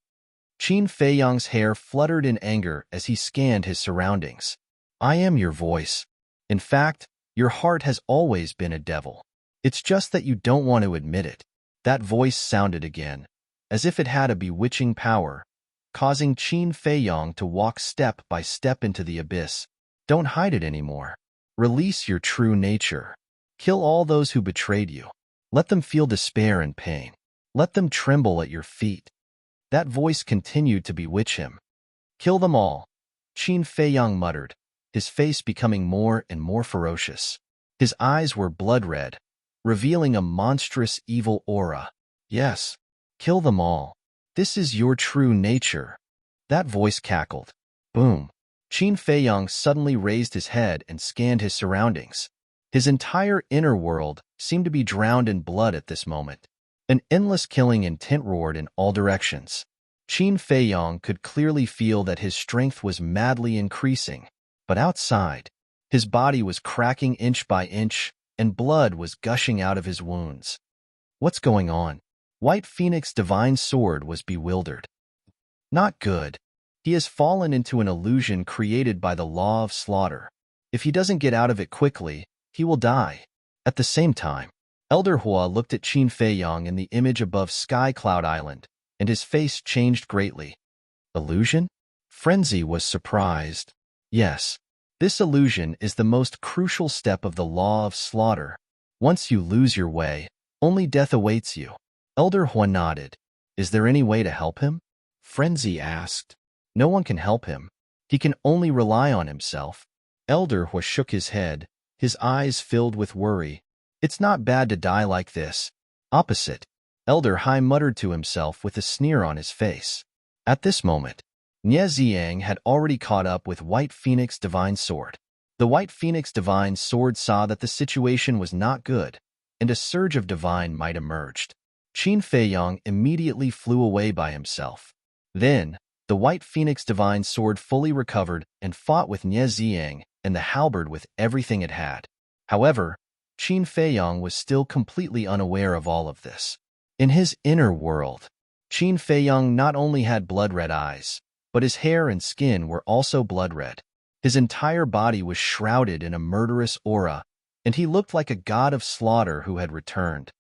Qin Feiyang's hair fluttered in anger as he scanned his surroundings. I am your voice. In fact, your heart has always been a devil. It's just that you don't want to admit it. That voice sounded again, as if it had a bewitching power, causing Qin Feiyang to walk step by step into the abyss. Don't hide it anymore. Release your true nature. Kill all those who betrayed you. Let them feel despair and pain. Let them tremble at your feet. That voice continued to bewitch him. Kill them all, Qin Feiyang muttered, his face becoming more and more ferocious. His eyes were blood-red, revealing a monstrous evil aura. Yes, kill them all. This is your true nature. That voice cackled. Boom. Qin Feiyang suddenly raised his head and scanned his surroundings. His entire inner world seemed to be drowned in blood at this moment. An endless killing intent roared in all directions. Qin Feiyang could clearly feel that his strength was madly increasing, but outside, his body was cracking inch by inch, and blood was gushing out of his wounds. What's going on? White Phoenix's divine sword was bewildered. Not good. He has fallen into an illusion created by the law of slaughter. If he doesn't get out of it quickly, he will die. At the same time, Elder Hua looked at Qin Feiyang in the image above Sky Cloud Island, and his face changed greatly. Illusion? Frenzy was surprised. Yes, this illusion is the most crucial step of the law of slaughter. Once you lose your way, only death awaits you. Elder Hua nodded. Is there any way to help him? Frenzy asked. No one can help him. He can only rely on himself. Elder Hua shook his head, his eyes filled with worry. It's not bad to die like this. Opposite. Elder Hai muttered to himself with a sneer on his face. At this moment, Nie Ziang had already caught up with White Phoenix's divine sword. The White Phoenix divine sword saw that the situation was not good, and a surge of divine might emerged. Qin Feiyang immediately flew away by himself. Then, the White Phoenix divine sword fully recovered and fought with Nie Ziang and the halberd with everything it had. However, Qin Feiyang was still completely unaware of all of this. In his inner world, Qin Feiyang not only had blood-red eyes, but his hair and skin were also blood-red. His entire body was shrouded in a murderous aura, and he looked like a god of slaughter who had returned.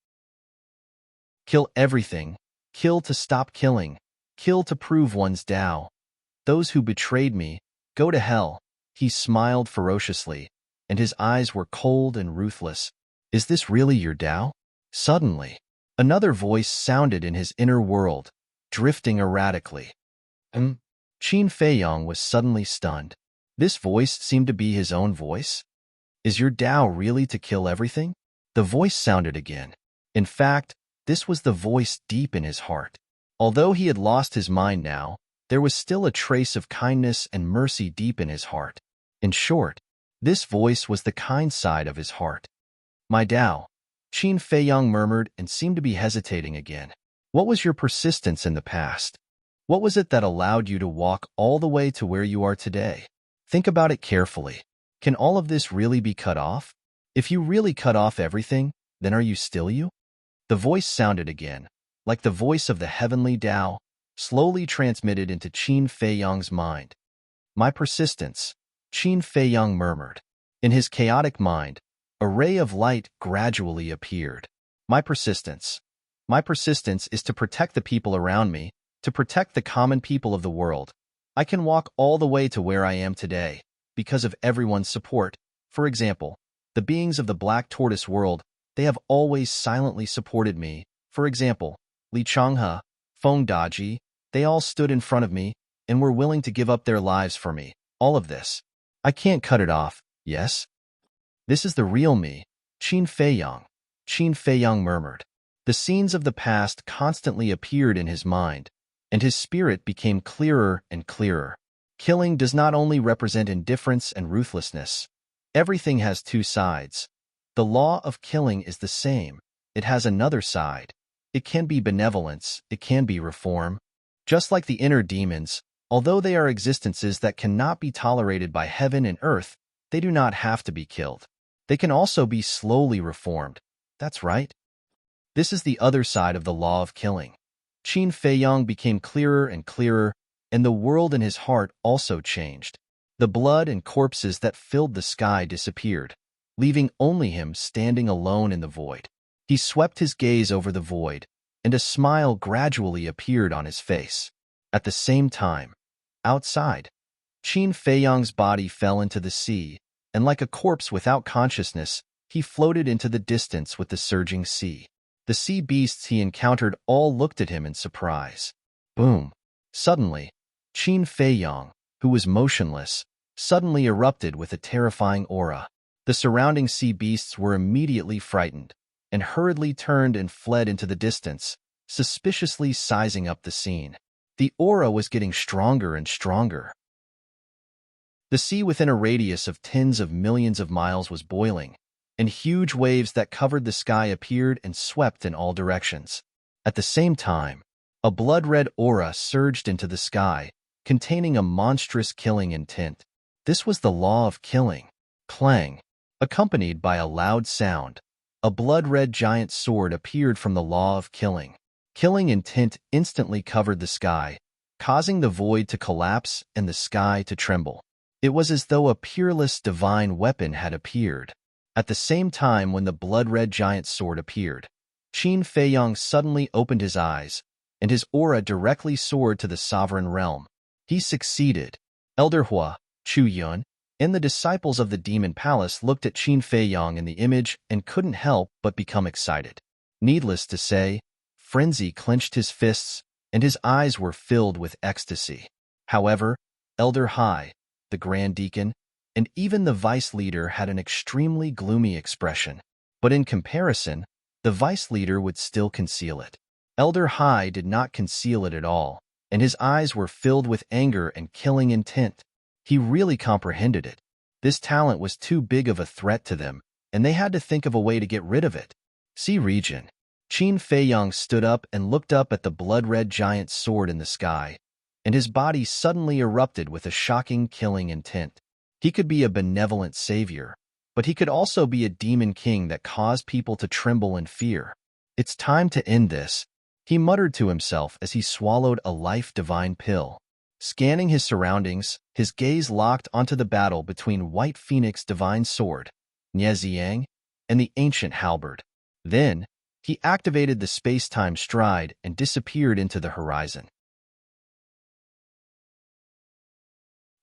Kill everything. Kill to stop killing. Kill to prove one's Tao. Those who betrayed me, go to hell. He smiled ferociously, and his eyes were cold and ruthless. Is this really your Tao? Suddenly, another voice sounded in his inner world, drifting erratically. Qin Feiyang was suddenly stunned. This voice seemed to be his own voice. Is your Tao really to kill everything? The voice sounded again. In fact, this was the voice deep in his heart. Although he had lost his mind now, there was still a trace of kindness and mercy deep in his heart. In short, this voice was the kind side of his heart. My Tao, Qin Feiyang murmured and seemed to be hesitating again. What was your persistence in the past? What was it that allowed you to walk all the way to where you are today? Think about it carefully. Can all of this really be cut off? If you really cut off everything, then are you still you? The voice sounded again, like the voice of the heavenly Tao, slowly transmitted into Qin Feiyang's mind. My persistence, Qin Feiyang murmured. In his chaotic mind, a ray of light gradually appeared. My persistence is to protect the people around me, to protect the common people of the world. I can walk all the way to where I am today, because of everyone's support. For example, the beings of the Black Tortoise world, they have always silently supported me. For example, Li Changhe, Feng Daji, they all stood in front of me and were willing to give up their lives for me. All of this. I can't cut it off, yes? This is the real me, Qin Feiyang murmured. The scenes of the past constantly appeared in his mind, and his spirit became clearer and clearer. Killing does not only represent indifference and ruthlessness. Everything has two sides. The law of killing is the same. It has another side. It can be benevolence, it can be reform. Just like the inner demons, although they are existences that cannot be tolerated by heaven and earth, they do not have to be killed. They can also be slowly reformed. That's right. This is the other side of the law of killing. Qin Feiyang became clearer and clearer, and the world in his heart also changed. The blood and corpses that filled the sky disappeared, leaving only him standing alone in the void. He swept his gaze over the void, and a smile gradually appeared on his face. At the same time, outside, Qin Feiyang's body fell into the sea, and like a corpse without consciousness, he floated into the distance with the surging sea. The sea beasts he encountered all looked at him in surprise. Boom! Suddenly, Qin Feiyang, who was motionless, suddenly erupted with a terrifying aura. The surrounding sea beasts were immediately frightened, and hurriedly turned and fled into the distance, suspiciously sizing up the scene. The aura was getting stronger and stronger. The sea within a radius of tens of millions of miles was boiling, and huge waves that covered the sky appeared and swept in all directions. At the same time, a blood-red aura surged into the sky, containing a monstrous killing intent. This was the law of killing. Clang! Accompanied by a loud sound, a blood-red giant sword appeared from the law of killing. Killing intent instantly covered the sky, causing the void to collapse and the sky to tremble. It was as though a peerless divine weapon had appeared. At the same time when the blood-red giant sword appeared, Qin Feiyang suddenly opened his eyes, and his aura directly soared to the sovereign realm. He succeeded. Elder Hua, Chu Yun, and the disciples of the demon palace looked at Qin Feiyang in the image and couldn't help but become excited. Needless to say, frenzy clenched his fists, and his eyes were filled with ecstasy. However, Elder Hai, the Grand Deacon, and even the vice leader had an extremely gloomy expression. But in comparison, the vice leader would still conceal it. Elder Hai did not conceal it at all, and his eyes were filled with anger and killing intent. He really comprehended it. This talent was too big of a threat to them, and they had to think of a way to get rid of it. Sea region. Qin Feiyang stood up and looked up at the blood-red giant sword in the sky, and his body suddenly erupted with a shocking killing intent. He could be a benevolent savior, but he could also be a demon king that caused people to tremble in fear. It's time to end this, he muttered to himself as he swallowed a life-divine pill. Scanning his surroundings, his gaze locked onto the battle between White Phoenix Divine Sword, Nieziang, and the ancient halberd. Then, he activated the space-time stride and disappeared into the horizon.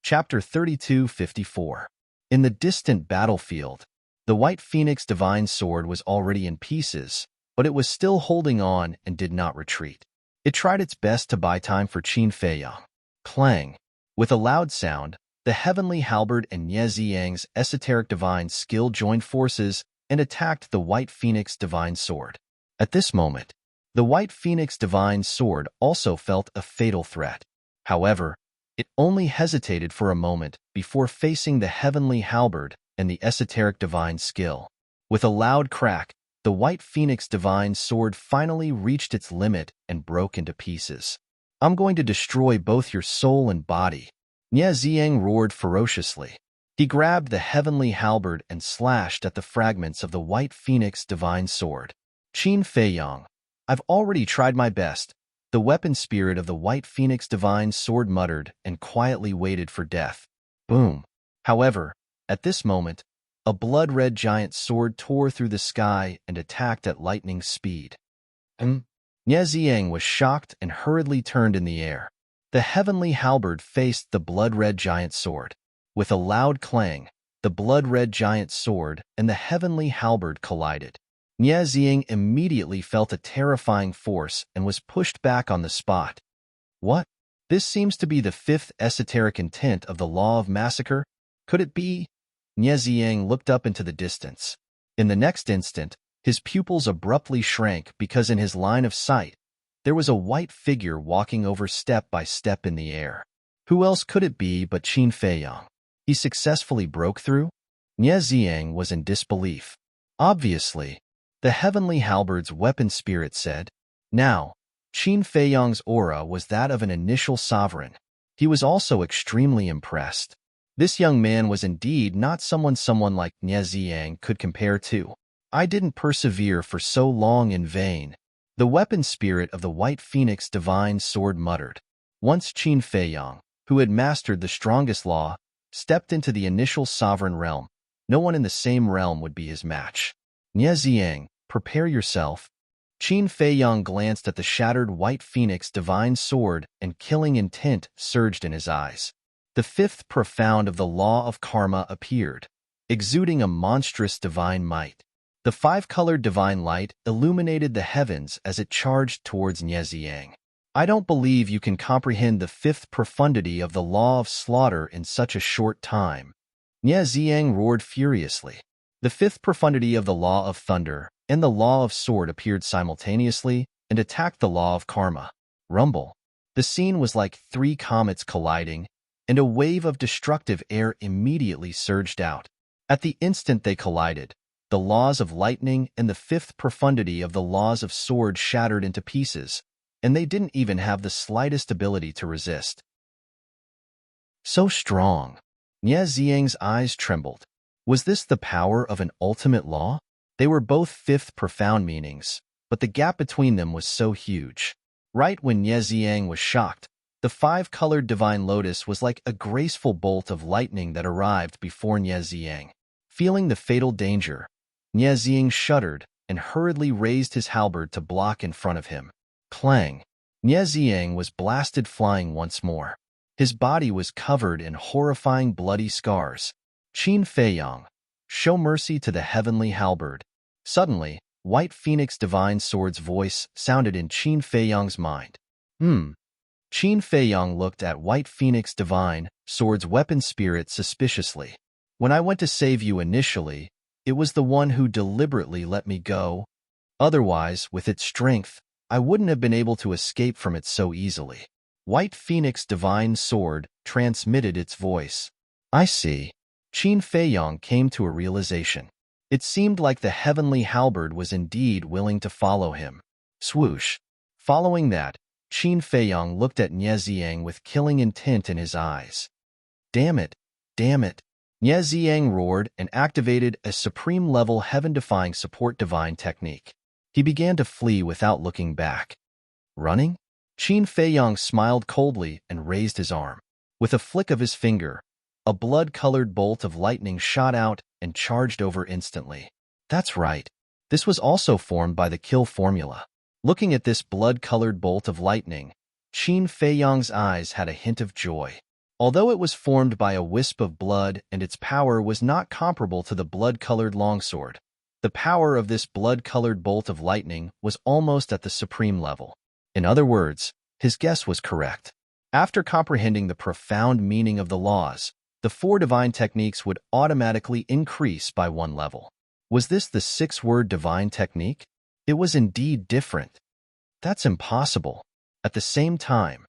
Chapter 3254. In the distant battlefield, the White Phoenix Divine Sword was already in pieces, but it was still holding on and did not retreat. It tried its best to buy time for Qin Feiyang. Clang! With a loud sound, the Heavenly Halberd and Nye Ziyang's esoteric divine skill joined forces and attacked the White Phoenix Divine Sword. At this moment, the White Phoenix Divine Sword also felt a fatal threat. However, it only hesitated for a moment before facing the Heavenly Halberd and the esoteric divine skill. With a loud crack, the White Phoenix Divine Sword finally reached its limit and broke into pieces. I'm going to destroy both your soul and body. Nye Ziyang roared ferociously. He grabbed the Heavenly Halberd and slashed at the fragments of the White Phoenix Divine Sword. Qin Feiyang, I've already tried my best. The weapon spirit of the White Phoenix Divine Sword muttered and quietly waited for death. Boom! However, at this moment, a blood-red giant sword tore through the sky and attacked at lightning speed. Nye Ziyang was shocked and hurriedly turned in the air. The Heavenly Halberd faced the blood-red giant sword. With a loud clang, the blood-red giant sword and the Heavenly Halberd collided. Nye Ziyang immediately felt a terrifying force and was pushed back on the spot. What? This seems to be the fifth esoteric intent of the Law of Massacre? Could it be? Nye Ziyang looked up into the distance. In the next instant, his pupils abruptly shrank because in his line of sight, there was a white figure walking over step by step in the air. Who else could it be but Qin Feiyang? He successfully broke through? Nie Ziang was in disbelief. Obviously, the heavenly halberd's weapon spirit said. Now, Qin Feiyang's aura was that of an initial sovereign. He was also extremely impressed. This young man was indeed not someone like Nie Ziang could compare to. I didn't persevere for so long in vain. The weapon spirit of the White Phoenix divine sword muttered. Once Qin Feiyang, who had mastered the strongest law, stepped into the initial sovereign realm, no one in the same realm would be his match. Nie Ziang, prepare yourself. Qin Feiyang glanced at the shattered White Phoenix divine sword, and killing intent surged in his eyes. The fifth profound of the law of karma appeared, exuding a monstrous divine might. The five-colored divine light illuminated the heavens as it charged towards Nie Ziang. I don't believe you can comprehend the fifth profundity of the law of slaughter in such a short time. Nie Ziang roared furiously. The fifth profundity of the law of thunder and the law of sword appeared simultaneously and attacked the law of karma. Rumble. The scene was like three comets colliding, and a wave of destructive air immediately surged out. At the instant they collided, the laws of lightning and the fifth profundity of the laws of sword shattered into pieces, and they didn't even have the slightest ability to resist. So strong. Nie Ziang's eyes trembled. Was this the power of an ultimate law? They were both fifth profound meanings, but the gap between them was so huge. Right when Nie Ziang was shocked, the five-colored divine lotus was like a graceful bolt of lightning that arrived before Nie Ziang. Feeling the fatal danger, Nie Ziang shuddered and hurriedly raised his halberd to block in front of him. Clang! Nie Ziang was blasted flying once more. His body was covered in horrifying bloody scars. Qin Feiyang, show mercy to the heavenly halberd. Suddenly, White Phoenix divine sword's voice sounded in Qin Feiyang's mind. Qin Feiyang looked at White Phoenix divine sword's weapon spirit suspiciously. When I went to save you initially, it was the one who deliberately let me go. Otherwise, with its strength, I wouldn't have been able to escape from it so easily. White Phoenix divine sword transmitted its voice. I see. Qin Feiyang came to a realization. It seemed like the heavenly halberd was indeed willing to follow him. Swoosh. Following that, Qin Feiyang looked at Nie Ziang with killing intent in his eyes. Damn it! Damn it! Nie Ziang roared and activated a supreme-level heaven-defying support divine technique. He began to flee without looking back. Running? Qin Feiyang smiled coldly and raised his arm. With a flick of his finger, a blood-colored bolt of lightning shot out and charged over instantly. That's right. This was also formed by the kill formula. Looking at this blood-colored bolt of lightning, Qin Feiyang's eyes had a hint of joy. Although it was formed by a wisp of blood and its power was not comparable to the blood-colored longsword, the power of this blood-colored bolt of lightning was almost at the supreme level. In other words, his guess was correct. After comprehending the profound meaning of the laws, the four divine techniques would automatically increase by one level. Was this the six-word divine technique? It was indeed different. That's impossible. At the same time,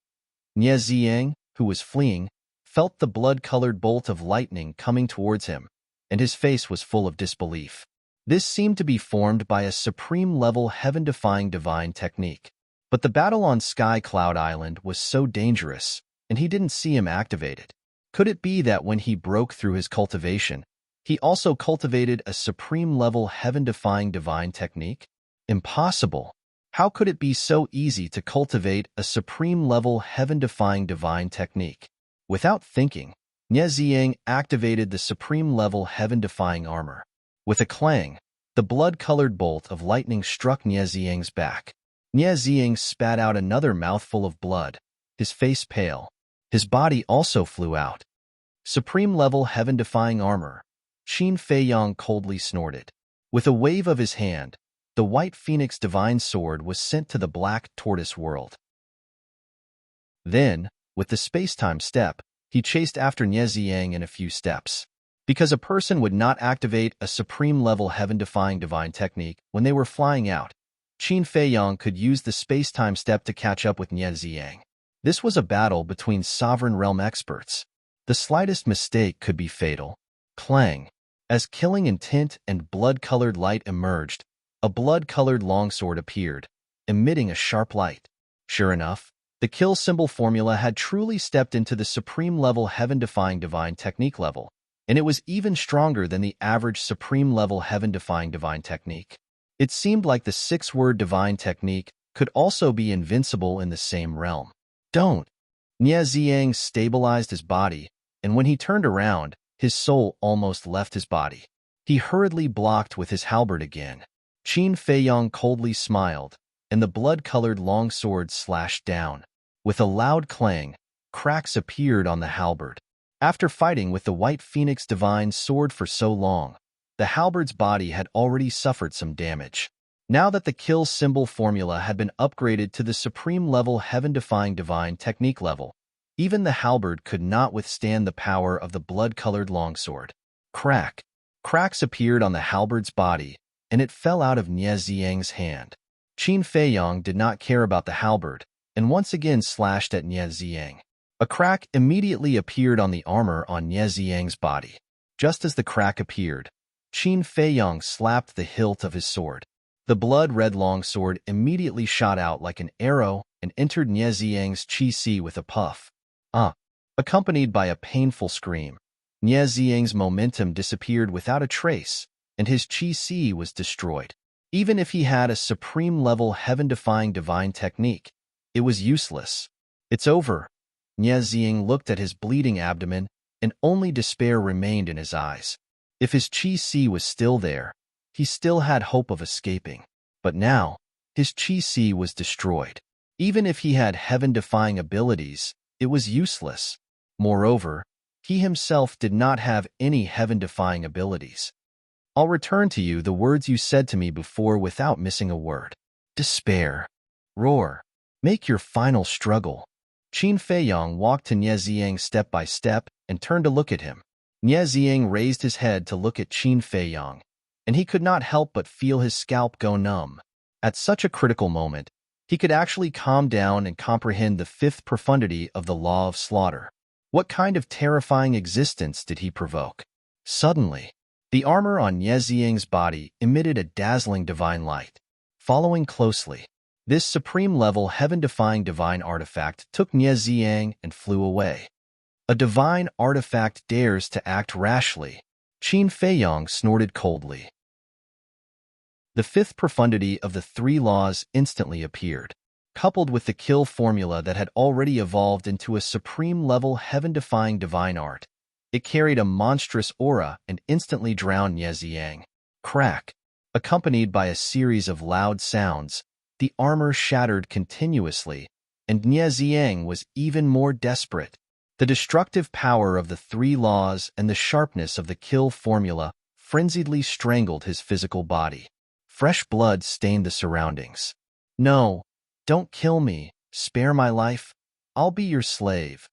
Nie Ziang, who was fleeing, felt the blood-colored bolt of lightning coming towards him, and his face was full of disbelief. This seemed to be formed by a supreme-level heaven-defying divine technique. But the battle on Sky Cloud Island was so dangerous, and he didn't see him activated. Could it be that when he broke through his cultivation, he also cultivated a supreme-level heaven-defying divine technique? Impossible. How could it be so easy to cultivate a supreme-level heaven-defying divine technique? Without thinking, Nie Ziang activated the supreme-level heaven-defying armor. With a clang, the blood-colored bolt of lightning struck Nie Ziang's back. Nie Ziang spat out another mouthful of blood, his face pale. His body also flew out. Supreme-level heaven-defying armor. Qin Feiyang coldly snorted. With a wave of his hand, the White Phoenix divine sword was sent to the Black Tortoise world. Then, with the space-time step, he chased after Nie Ziang in a few steps. Because a person would not activate a supreme-level heaven-defying divine technique when they were flying out, Qin Feiyang could use the space-time step to catch up with Nie Ziang. This was a battle between sovereign realm experts. The slightest mistake could be fatal. Clang. As killing intent and blood-colored light emerged, a blood-colored longsword appeared, emitting a sharp light. Sure enough, the kill symbol formula had truly stepped into the supreme level heaven-defying divine technique level, and it was even stronger than the average supreme level heaven-defying divine technique. It seemed like the six-word divine technique could also be invincible in the same realm. Don't. Nie Ziyang stabilized his body, and when he turned around, his soul almost left his body. He hurriedly blocked with his halberd again. Qin Feiyong coldly smiled, and the blood-colored longsword slashed down. With a loud clang, cracks appeared on the halberd. After fighting with the White Phoenix Divine Sword for so long, the halberd's body had already suffered some damage. Now that the kill symbol formula had been upgraded to the supreme level heaven-defying divine technique level, even the halberd could not withstand the power of the blood-colored longsword. Crack. Cracks appeared on the halberd's body, and it fell out of Nie Ziyang's hand. Qin Feiyong did not care about the halberd, and once again slashed at Nie Ziyang. A crack immediately appeared on the armor on Nie Ziyang's body. Just as the crack appeared, Qin Feiyong slapped the hilt of his sword. The blood-red longsword immediately shot out like an arrow and entered Nie Ziyang's chi-si with a puff. Accompanied by a painful scream, Nie Ziyang's momentum disappeared without a trace, and his chi-si was destroyed. Even if he had a supreme-level heaven-defying divine technique, it was useless. It's over. Nie Ziyang looked at his bleeding abdomen, and only despair remained in his eyes. If his chi-si was still there, he still had hope of escaping. But now, his chi-si was destroyed. Even if he had heaven-defying abilities, it was useless. Moreover, he himself did not have any heaven-defying abilities. I'll return to you the words you said to me before without missing a word. Despair. Roar. Make your final struggle. Qin Feiyong walked to Nie Ziyang step by step and turned to look at him. Nie Ziyang raised his head to look at Qin Feiyong, and he could not help but feel his scalp go numb. At such a critical moment, he could actually calm down and comprehend the fifth profundity of the law of slaughter. What kind of terrifying existence did he provoke? Suddenly, the armor on Nie Ziyang's body emitted a dazzling divine light. Following closely, this supreme-level heaven-defying divine artifact took Nie Ziyang and flew away. A divine artifact dares to act rashly. Qin Feiyong snorted coldly. The fifth profundity of the three laws instantly appeared, coupled with the kill formula that had already evolved into a supreme-level heaven-defying divine art. It carried a monstrous aura and instantly drowned Nie Ziyang. Crack. Accompanied by a series of loud sounds, the armor shattered continuously, and Nie Ziyang was even more desperate. The destructive power of the three laws and the sharpness of the kill formula frenziedly strangled his physical body. Fresh blood stained the surroundings. No, don't kill me. Spare my life. I'll be your slave.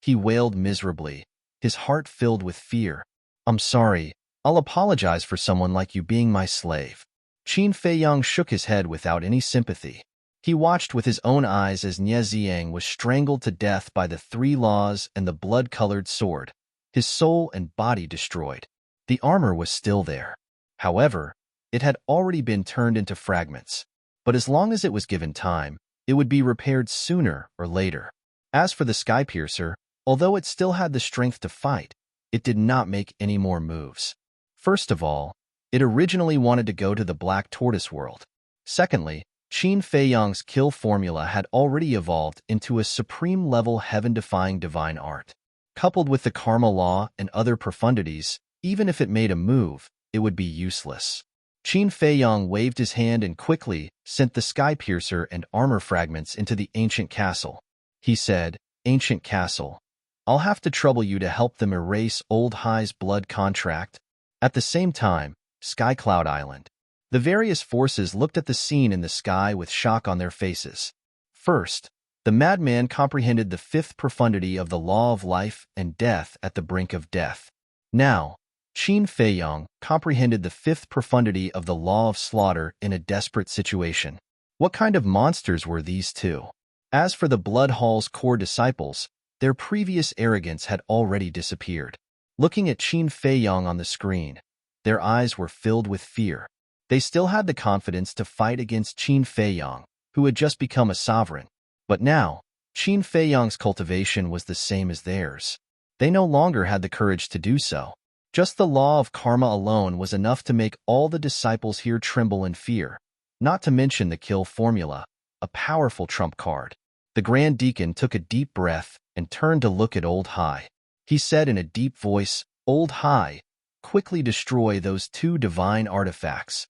He wailed miserably, his heart filled with fear. I'm sorry. I'll apologize for someone like you being my slave. Qin Feiyong shook his head without any sympathy. He watched with his own eyes as Nie Ziyang was strangled to death by the three laws and the blood-colored sword, his soul and body destroyed. The armor was still there. However, it had already been turned into fragments. But as long as it was given time, it would be repaired sooner or later. As for the Skypiercer, although it still had the strength to fight, it did not make any more moves. First of all, it originally wanted to go to the Black Tortoise world. Secondly, Qin Feiyong's kill formula had already evolved into a supreme-level heaven-defying divine art. Coupled with the karma law and other profundities, even if it made a move, it would be useless. Qin Feiyong waved his hand and quickly sent the Skypiercer and armor fragments into the ancient castle. He said, "Ancient castle, I'll have to trouble you to help them erase Old High's blood contract." At the same time, Sky Cloud Island. The various forces looked at the scene in the sky with shock on their faces. First, the madman comprehended the fifth profundity of the law of life and death at the brink of death. Now, Qin Feiyong comprehended the fifth profundity of the law of slaughter in a desperate situation. What kind of monsters were these two? As for the Blood Hall's core disciples, their previous arrogance had already disappeared. Looking at Qin Feiyong on the screen, their eyes were filled with fear. They still had the confidence to fight against Qin Feiyong, who had just become a sovereign. But now, Qin Feiyong's cultivation was the same as theirs. They no longer had the courage to do so. Just the law of karma alone was enough to make all the disciples here tremble in fear, not to mention the kill formula, a powerful trump card. The Grand Deacon took a deep breath and turned to look at Old Hai. He said in a deep voice, "Old Hai, quickly destroy those 2 divine artifacts."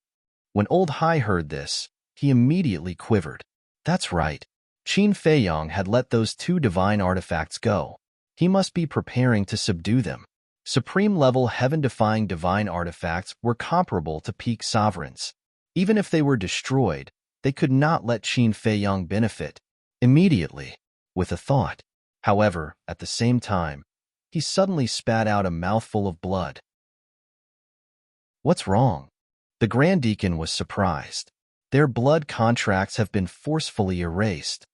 When Old Hai heard this, he immediately quivered. That's right. Qin Feiyong had let those 2 divine artifacts go. He must be preparing to subdue them. Supreme-level heaven-defying divine artifacts were comparable to peak sovereigns. Even if they were destroyed, they could not let Qin Feiyong benefit immediately, with a thought. However, at the same time, he suddenly spat out a mouthful of blood. What's wrong? The Grand Deacon was surprised. Their blood contracts have been forcefully erased.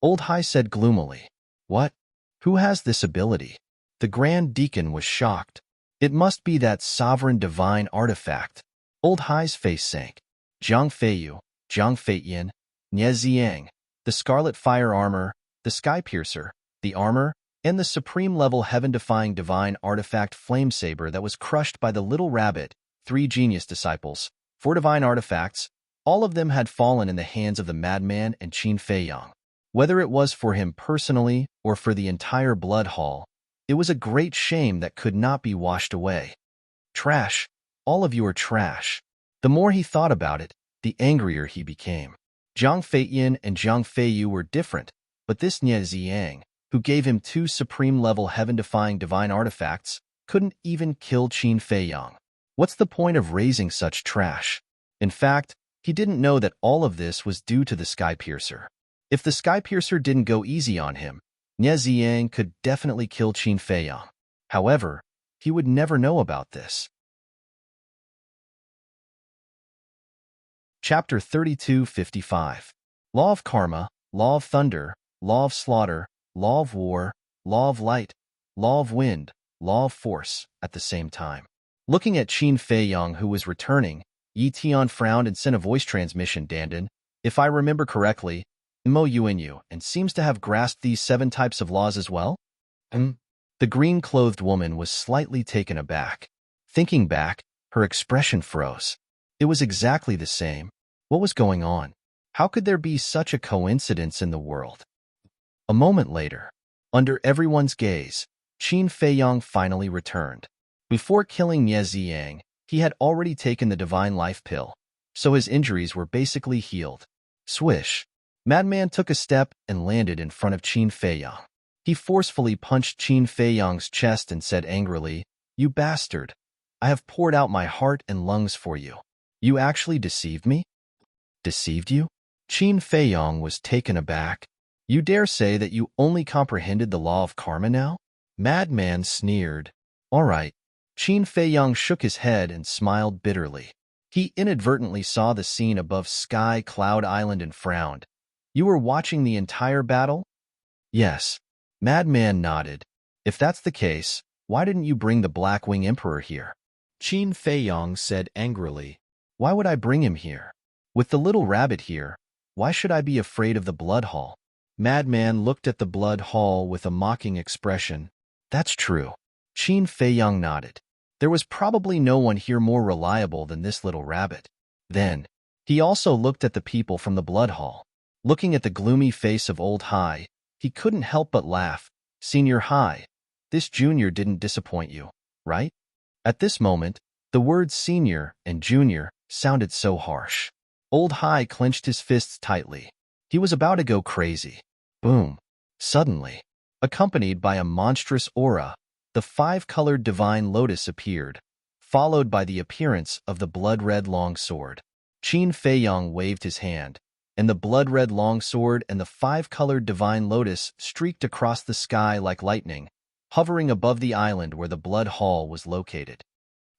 Old Hai said gloomily. What? Who has this ability? The Grand Deacon was shocked. It must be that sovereign divine artifact. Old Hai's face sank. Zhang Feiyu, Zhang Feiyin, Nie Ziang, the Scarlet Fire Armor, the Sky Piercer, the armor, and the supreme-level heaven-defying divine artifact Flame Saber that was crushed by the Little Rabbit, 3 genius disciples, 4 divine artifacts, all of them had fallen in the hands of the madman and Qin Feiyong. Whether it was for him personally or for the entire Blood Hall, it was a great shame that could not be washed away. Trash. All of you are trash. The more he thought about it, the angrier he became. Zhang Feiyin and Zhang Feiyu were different, but this Nie Ziang, who gave him 2 supreme-level heaven-defying divine artifacts, couldn't even kill Qin Feiyong. What's the point of raising such trash? In fact, he didn't know that all of this was due to the Sky Piercer. If the Sky Piercer didn't go easy on him, Nie Ziang could definitely kill Qin Feiyong. However, he would never know about this. Chapter 3255. Law of Karma, Law of Thunder, Law of Slaughter, Law of War, Law of Light, Law of Wind, Law of Force, at the same time. Looking at Qin Feiyong, who was returning, Yi Tian frowned and sent a voice transmission. Dandan, if I remember correctly, Mo Yuanyu, and seems to have grasped these 7 types of laws as well? The green-clothed woman was slightly taken aback. Thinking back, her expression froze. It was exactly the same. What was going on? How could there be such a coincidence in the world? A moment later, under everyone's gaze, Qin Feiyong finally returned. Before killing Nie Ziang, he had already taken the divine life pill, so his injuries were basically healed. Swish. Madman took a step and landed in front of Qin Feiyong. He forcefully punched Qin Feiyong's chest and said angrily, "You bastard! I have poured out my heart and lungs for you. You actually deceived me?" Deceived you? Qin Feiyong was taken aback. You dare say that you only comprehended the law of karma now? Madman sneered. All right. Qin Feiyong shook his head and smiled bitterly. He inadvertently saw the scene above Sky Cloud Island and frowned. You were watching the entire battle? Yes. Madman nodded. If that's the case, why didn't you bring the Blackwing Emperor here? Qin Feiyong said angrily. Why would I bring him here? With the little rabbit here, why should I be afraid of the Blood Hall? Madman looked at the Blood Hall with a mocking expression. That's true. Qin Feiyong nodded. There was probably no one here more reliable than this little rabbit. Then, he also looked at the people from the Blood Hall. Looking at the gloomy face of Old Hai, he couldn't help but laugh. Senior Hai, this junior didn't disappoint you, right? At this moment, the words senior and junior sounded so harsh. Old Hai clenched his fists tightly. He was about to go crazy. Boom. Suddenly, accompanied by a monstrous aura, the 5-colored divine lotus appeared, followed by the appearance of the blood-red longsword. Qin Feiyong waved his hand, and the blood-red longsword and the 5-colored divine lotus streaked across the sky like lightning, hovering above the island where the Blood Hall was located.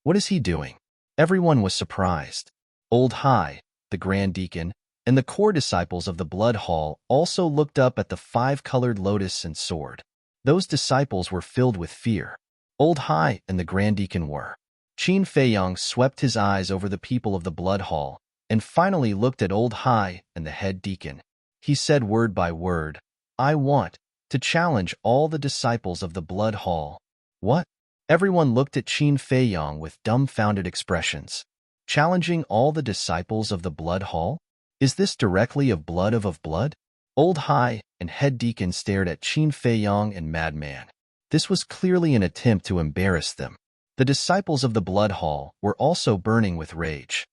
What is he doing? Everyone was surprised. Old Hai, the Grand Deacon, and the core disciples of the Blood Hall also looked up at the five-colored lotus and sword. Those disciples were filled with fear. Old Hai and the Grand Deacon were. Qin Feiyang swept his eyes over the people of the Blood Hall and finally looked at Old Hai and the head deacon. He said word by word, "I want to challenge all the disciples of the Blood Hall." What? Everyone looked at Qin Feiyang with dumbfounded expressions. Challenging all the disciples of the Blood Hall? Is this directly of blood? Old Hai and head deacon stared at Qin Feiyang and Madman. This was clearly an attempt to embarrass them. The disciples of the Blood Hall were also burning with rage.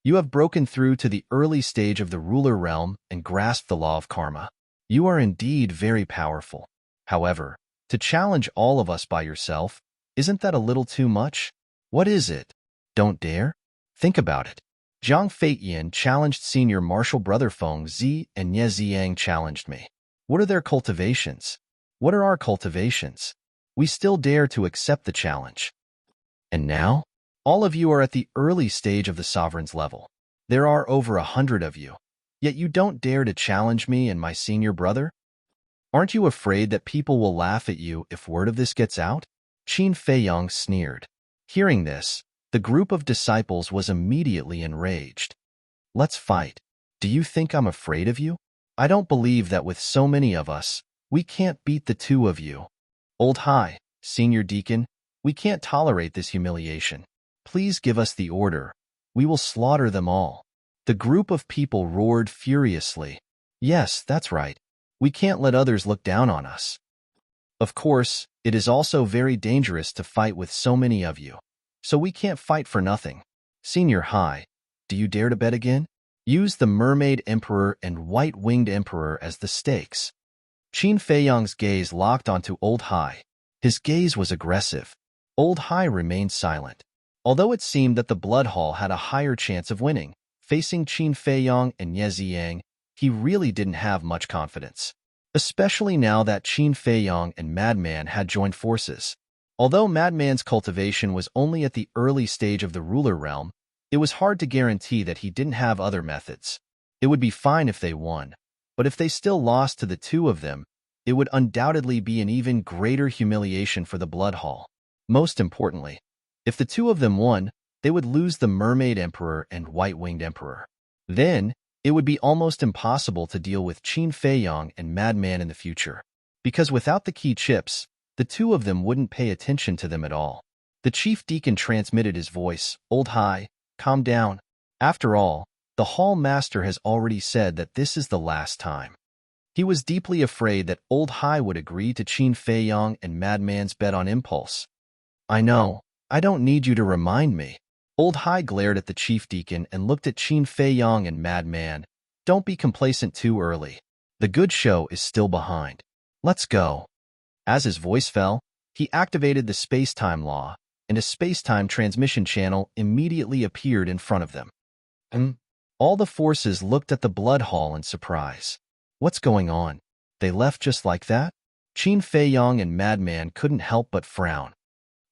You have broken through to the early stage of the ruler realm and grasped the law of karma. You are indeed very powerful. However, to challenge all of us by yourself, isn't that a little too much? What is it? Don't dare? Think about it. Zhang Feiyan challenged senior martial brother Feng Zi, and Ye Ziyang challenged me. What are their cultivations? What are our cultivations? We still dare to accept the challenge. And now? All of you are at the early stage of the sovereign's level. There are over 100 of you. Yet you don't dare to challenge me and my senior brother? Aren't you afraid that people will laugh at you if word of this gets out? Qin Feiyang sneered. Hearing this, the group of disciples was immediately enraged. Let's fight. Do you think I'm afraid of you? I don't believe that with so many of us, we can't beat the two of you. Old Hai, senior deacon, we can't tolerate this humiliation. Please give us the order. We will slaughter them all. The group of people roared furiously. Yes, that's right. We can't let others look down on us. Of course, it is also very dangerous to fight with so many of you. So we can't fight for nothing. Senior Hai, do you dare to bet again? Use the Mermaid Emperor and White-Winged Emperor as the stakes. Qin Feiyang's gaze locked onto Old Hai. His gaze was aggressive. Old Hai remained silent. Although it seemed that the Blood Hall had a higher chance of winning, facing Qin Feiyang and Ye Ziyang, he really didn't have much confidence. Especially now that Qin Feiyang and Madman had joined forces. Although Madman's cultivation was only at the early stage of the ruler realm, it was hard to guarantee that he didn't have other methods. It would be fine if they won, but if they still lost to the two of them, it would undoubtedly be an even greater humiliation for the Blood Hall. Most importantly, if the two of them won, they would lose the Mermaid Emperor and White-Winged Emperor. Then, it would be almost impossible to deal with Qin Feiyang and Madman in the future, because without the key chips, the two of them wouldn't pay attention to them at all. The chief deacon transmitted his voice, "Old Hai, calm down. After all, the hall master has already said that this is the last time." He was deeply afraid that Old Hai would agree to Qin Feiyang and Madman's bet on impulse. I know. I don't need you to remind me. Old Hai glared at the chief deacon and looked at Qin Feiyang and Madman. Don't be complacent too early. The good show is still behind. Let's go. As his voice fell, he activated the space-time law, and a space-time transmission channel immediately appeared in front of them. All the forces looked at the Blood Hall in surprise. What's going on? They left just like that? Qin Feiyang and Madman couldn't help but frown.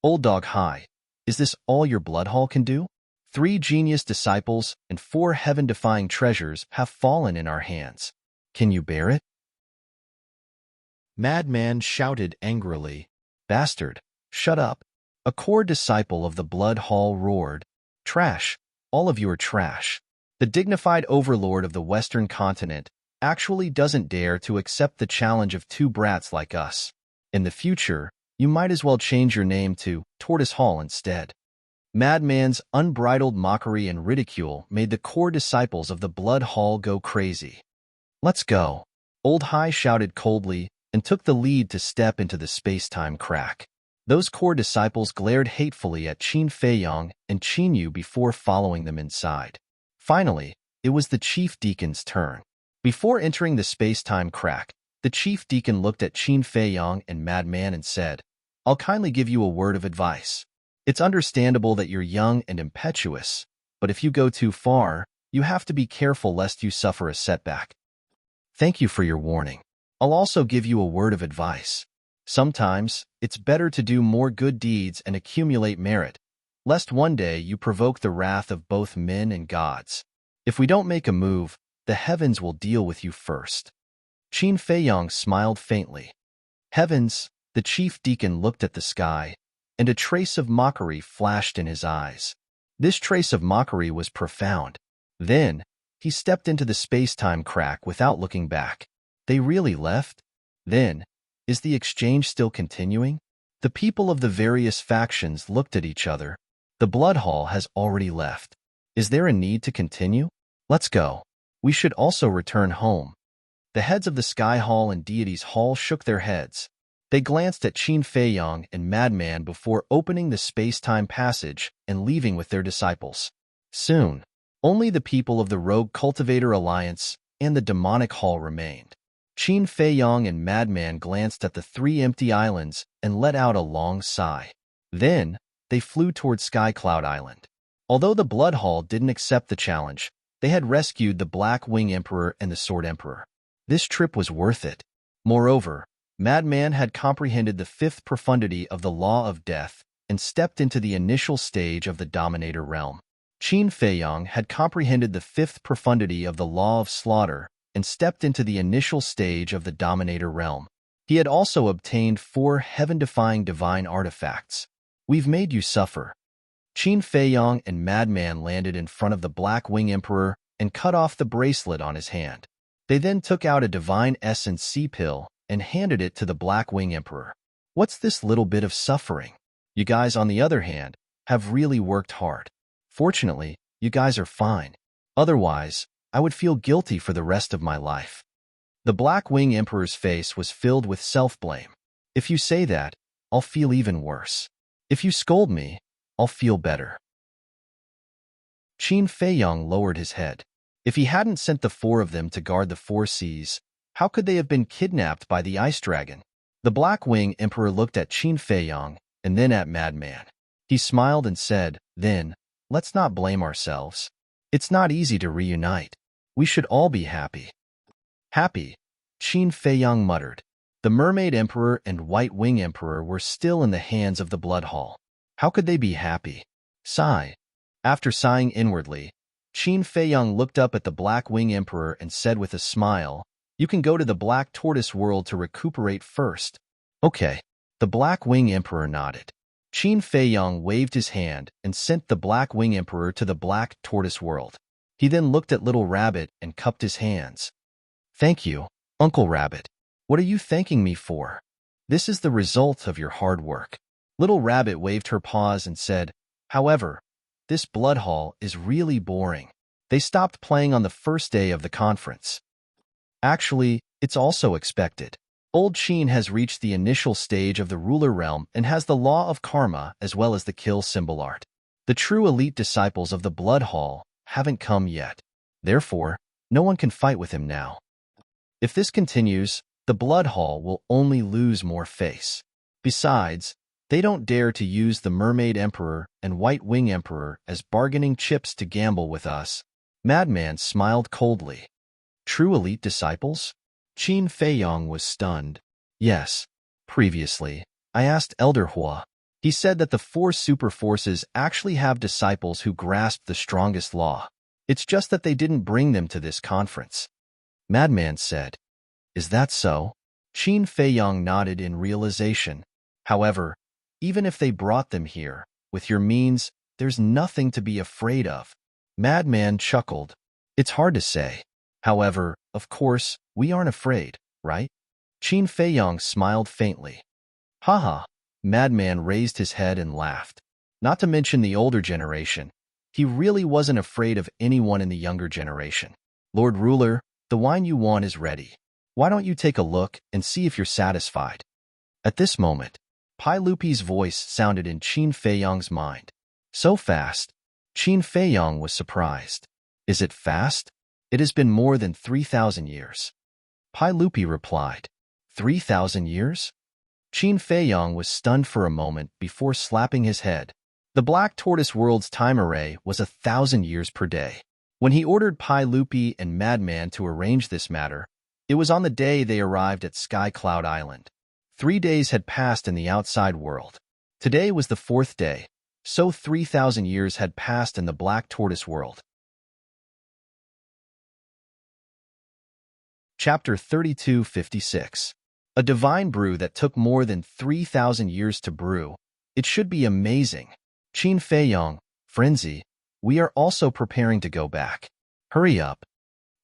Old Dog Hai, is this all your Blood Hall can do? 3 genius disciples and 4 heaven-defying treasures have fallen in our hands. Can you bear it? Madman shouted angrily. Bastard, shut up. A core disciple of the Blood Hall roared. Trash. All of you are trash. The dignified overlord of the Western continent actually doesn't dare to accept the challenge of 2 brats like us. In the future, you might as well change your name to Tortoise Hall instead. Madman's unbridled mockery and ridicule made the core disciples of the Blood Hall go crazy. Let's go. Old Hai shouted coldly and took the lead to step into the space-time crack. Those core disciples glared hatefully at Qin Feiyang and Qin Yu before following them inside. Finally, it was the chief deacon's turn. Before entering the space-time crack, the chief deacon looked at Qin Feiyang and Madman and said, I'll kindly give you a word of advice. It's understandable that you're young and impetuous, but if you go too far, you have to be careful lest you suffer a setback. Thank you for your warning. I'll also give you a word of advice. Sometimes, it's better to do more good deeds and accumulate merit, lest one day you provoke the wrath of both men and gods. If we don't make a move, the heavens will deal with you first. Qin Feiyang smiled faintly. Heavens, the chief deacon looked at the sky, and a trace of mockery flashed in his eyes. This trace of mockery was profound. Then, he stepped into the space-time crack without looking back. They really left? Then, is the exchange still continuing? The people of the various factions looked at each other. The Blood Hall has already left. Is there a need to continue? Let's go. We should also return home. The heads of the Sky Hall and Deities Hall shook their heads. They glanced at Qin Feiyang and Madman before opening the space-time passage and leaving with their disciples. Soon, only the people of the Rogue Cultivator Alliance and the Demonic Hall remained. Qin Feiyang and Madman glanced at the three empty islands and let out a long sigh. Then, they flew toward Sky Cloud Island. Although the Blood Hall didn't accept the challenge, they had rescued the Black Wing Emperor and the Sword Emperor. This trip was worth it. Moreover, Madman had comprehended the fifth profundity of the Law of Death and stepped into the initial stage of the Dominator realm. Qin Feiyang had comprehended the fifth profundity of the Law of Slaughter and stepped into the initial stage of the Dominator realm. He had also obtained 4 heaven-defying divine artifacts. We've made you suffer. Qin Feiyang and Madman landed in front of the Black Wing Emperor and cut off the bracelet on his hand. They then took out a Divine Essence sea pill and handed it to the Black Wing Emperor. What's this little bit of suffering? You guys, on the other hand, have really worked hard. Fortunately, you guys are fine. Otherwise, I would feel guilty for the rest of my life. The Black Wing Emperor's face was filled with self-blame. If you say that, I'll feel even worse. If you scold me, I'll feel better. Qin Feiyang lowered his head. If he hadn't sent the 4 of them to guard the 4 seas, how could they have been kidnapped by the Ice Dragon? The Black Wing Emperor looked at Qin Feiyang and then at Madman. He smiled and said, then, let's not blame ourselves. It's not easy to reunite. We should all be happy. Happy, Qin Feiyang muttered. The Mermaid Emperor and White Wing Emperor were still in the hands of the Blood Hall. How could they be happy? Sigh. After sighing inwardly, Qin Feiyang looked up at the Black Wing Emperor and said with a smile, you can go to the Black Tortoise world to recuperate first. Okay. The Black Wing Emperor nodded. Qin Feiyang waved his hand and sent the Black Wing Emperor to the Black Tortoise world. He then looked at Little Rabbit and cupped his hands. Thank you, Uncle Rabbit. What are you thanking me for? This is the result of your hard work. Little Rabbit waved her paws and said, however, this Blood Hall is really boring. They stopped playing on the first day of the conference. Actually, it's also expected. Old Qin has reached the initial stage of the ruler realm and has the law of karma as well as the kill symbol art. The true elite disciples of the Blood Hall haven't come yet. Therefore, no one can fight with him now. If this continues, the Blood Hall will only lose more face. Besides, they don't dare to use the Mermaid Emperor and White Wing Emperor as bargaining chips to gamble with us. Madman smiled coldly. True elite disciples? Qin Feiyang was stunned. Yes. Previously, I asked Elder Hua. He said that the 4 super forces actually have disciples who grasp the strongest law. It's just that they didn't bring them to this conference. Madman said. Is that so? Qin Feiyang nodded in realization. However, even if they brought them here, with your means, there's nothing to be afraid of. Madman chuckled. It's hard to say. However, of course, we aren't afraid, right? Qin Feiyang smiled faintly. Haha. Madman raised his head and laughed. Not to mention the older generation. He really wasn't afraid of anyone in the younger generation. Lord Ruler, the wine you want is ready. Why don't you take a look and see if you're satisfied? At this moment, Pai Lupi's voice sounded in Qin Feiyang's mind. So fast. Qin Feiyang was surprised. Is it fast? It has been more than 3,000 years. Pai Lupi replied. 3,000 years? Qin Feiyang was stunned for a moment before slapping his head. The Black Tortoise World's time array was 1,000 years per day. When he ordered Pai Lupi and Madman to arrange this matter, it was on the day they arrived at Sky Cloud Island. 3 days had passed in the outside world. Today was the 4th day, so 3,000 years had passed in the Black Tortoise World. Chapter 3256. A divine brew that took more than 3,000 years to brew. It should be amazing. Qin Feiyong, Frenzy, we are also preparing to go back. Hurry up.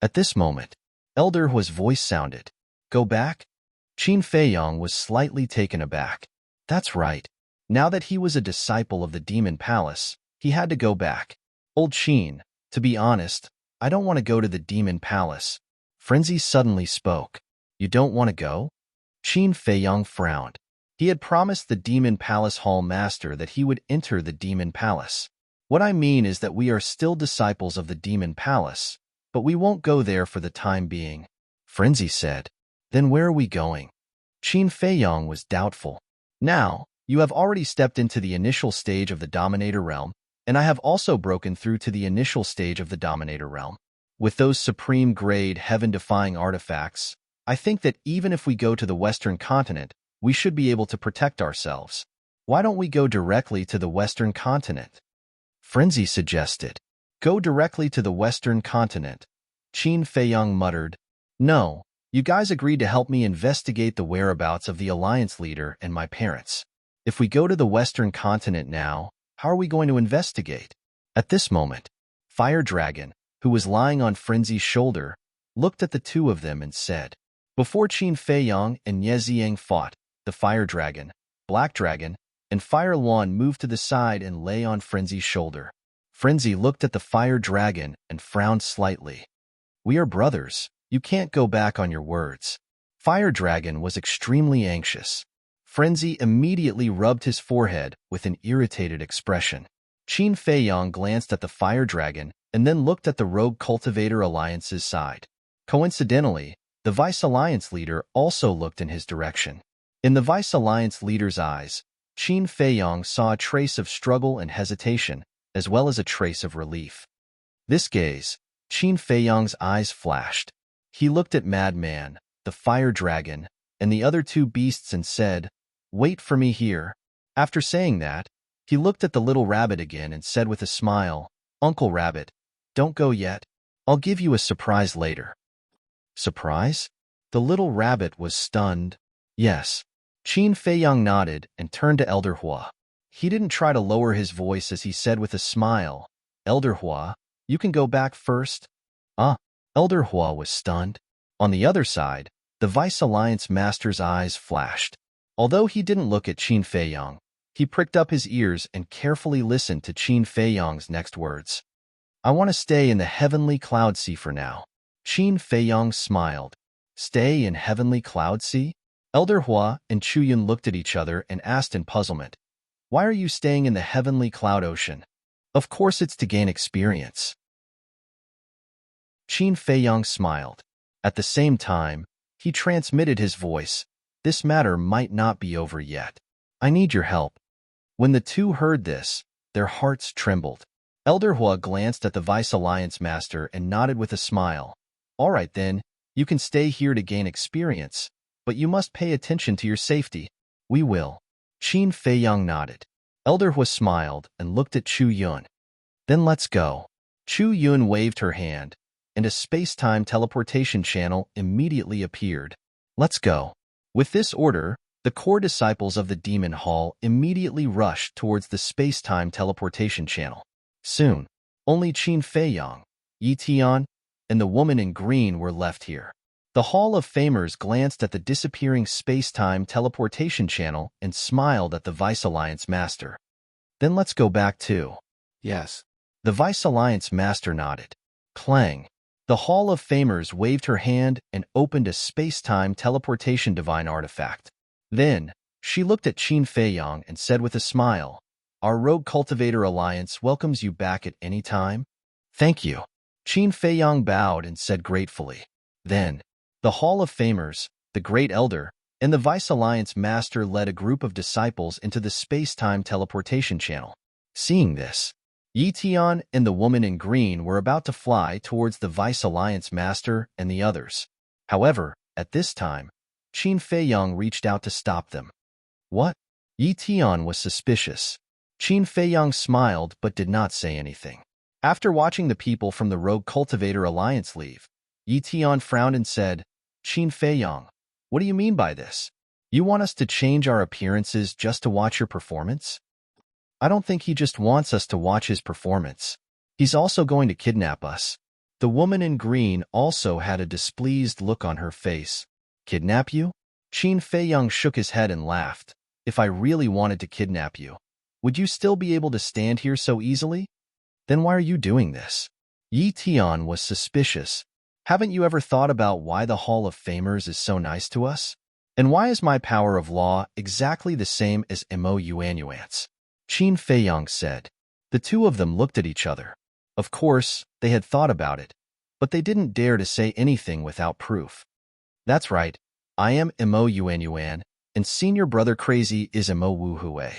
At this moment, Elder Hua's voice sounded. Go back? Qin Feiyong was slightly taken aback. That's right. Now that he was a disciple of the Demon Palace, he had to go back. Old Qin, to be honest, I don't want to go to the Demon Palace. Frenzy suddenly spoke. You don't want to go? Qin Feiyong frowned. He had promised the Demon Palace Hall Master that he would enter the Demon Palace. What I mean is that we are still disciples of the Demon Palace, but we won't go there for the time being. Frenzy said. Then where are we going? Qin Feiyong was doubtful. Now, you have already stepped into the initial stage of the Dominator Realm, and I have also broken through to the initial stage of the Dominator Realm. With those supreme-grade, heaven-defying artifacts, I think that even if we go to the Western continent, we should be able to protect ourselves. Why don't we go directly to the Western continent? Frenzy suggested. Go directly to the Western continent. Qin Feiyong muttered. No, you guys agreed to help me investigate the whereabouts of the Alliance leader and my parents. If we go to the Western continent now, how are we going to investigate? At this moment, Fire Dragon, who was lying on Frenzy's shoulder, looked at the two of them and said, before Qin Feiyong and Ye Ziyang fought, the Fire Dragon, Black Dragon, and Fire Luan moved to the side and lay on Frenzy's shoulder. Frenzy looked at the Fire Dragon and frowned slightly. We are brothers. You can't go back on your words. Fire Dragon was extremely anxious. Frenzy immediately rubbed his forehead with an irritated expression. Qin Feiyong glanced at the Fire Dragon and then looked at the Rogue Cultivator Alliance's side. Coincidentally, the Vice Alliance leader also looked in his direction. In the Vice Alliance leader's eyes, Qin Feiyong saw a trace of struggle and hesitation, as well as a trace of relief. This gaze, Qin Feiyong's eyes flashed. He looked at Madman, the Fire Dragon, and the other two beasts and said, Wait for me here. After saying that, he looked at the little rabbit again and said with a smile, Uncle Rabbit, don't go yet. I'll give you a surprise later. Surprise? The little rabbit was stunned. Yes. Qin Feiyong nodded and turned to Elder Hua. He didn't try to lower his voice as he said with a smile, Elder Hua, you can go back first. Elder Hua was stunned. On the other side, the Vice Alliance Master's eyes flashed. Although he didn't look at Qin Feiyong, he pricked up his ears and carefully listened to Qin Feiyong's next words. I want to stay in the Heavenly Cloud Sea for now. Qin Feiyong smiled. Stay in Heavenly Cloud Sea? Elder Hua and Chu Yun looked at each other and asked in puzzlement, Why are you staying in the Heavenly Cloud Ocean? Of course it's to gain experience. Qin Feiyong smiled. At the same time, he transmitted his voice. This matter might not be over yet. I need your help. When the two heard this, their hearts trembled. Elder Hua glanced at the Vice Alliance Master and nodded with a smile. All right then, you can stay here to gain experience, but you must pay attention to your safety. We will. Qin Feiyong nodded. Elder Hua smiled and looked at Chu Yun. Then let's go. Chu Yun waved her hand, and a space-time teleportation channel immediately appeared. Let's go. With this order, the core disciples of the Demon Hall immediately rushed towards the space-time teleportation channel. Soon, only Qin Feiyong, Yi Tian, and the woman in green were left here. The Hall of Famers glanced at the disappearing space-time teleportation channel and smiled at the Vice Alliance Master. Then let's go back too. Yes. The Vice Alliance Master nodded. Clang. The Hall of Famers waved her hand and opened a space-time teleportation divine artifact. Then, she looked at Qin Feiyong and said with a smile, Our Rogue Cultivator Alliance welcomes you back at any time. Thank you. Qin Feiyong bowed and said gratefully. Then, the Hall of Famers, the Great Elder, and the Vice Alliance Master led a group of disciples into the space-time teleportation channel. Seeing this, Yi Tian and the woman in green were about to fly towards the Vice Alliance Master and the others. However, at this time, Qin Feiyong reached out to stop them. What? Yi Tian was suspicious. Qin Feiyong smiled but did not say anything. After watching the people from the Rogue Cultivator Alliance leave, Yi Tian frowned and said, Qin Feiyang, what do you mean by this? You want us to change our appearances just to watch your performance? I don't think he just wants us to watch his performance. He's also going to kidnap us. The woman in green also had a displeased look on her face. Kidnap you? Qin Feiyang shook his head and laughed. If I really wanted to kidnap you, would you still be able to stand here so easily? Then why are you doing this? Yi Tian was suspicious. Haven't you ever thought about why the Hall of Famers is so nice to us? And why is my power of law exactly the same as Mo Yuanyuan's? Qin Feiyang said. The two of them looked at each other. Of course, they had thought about it, but they didn't dare to say anything without proof. That's right, I am Mo Yuanyuan, and senior brother crazy is Mo Wuhue.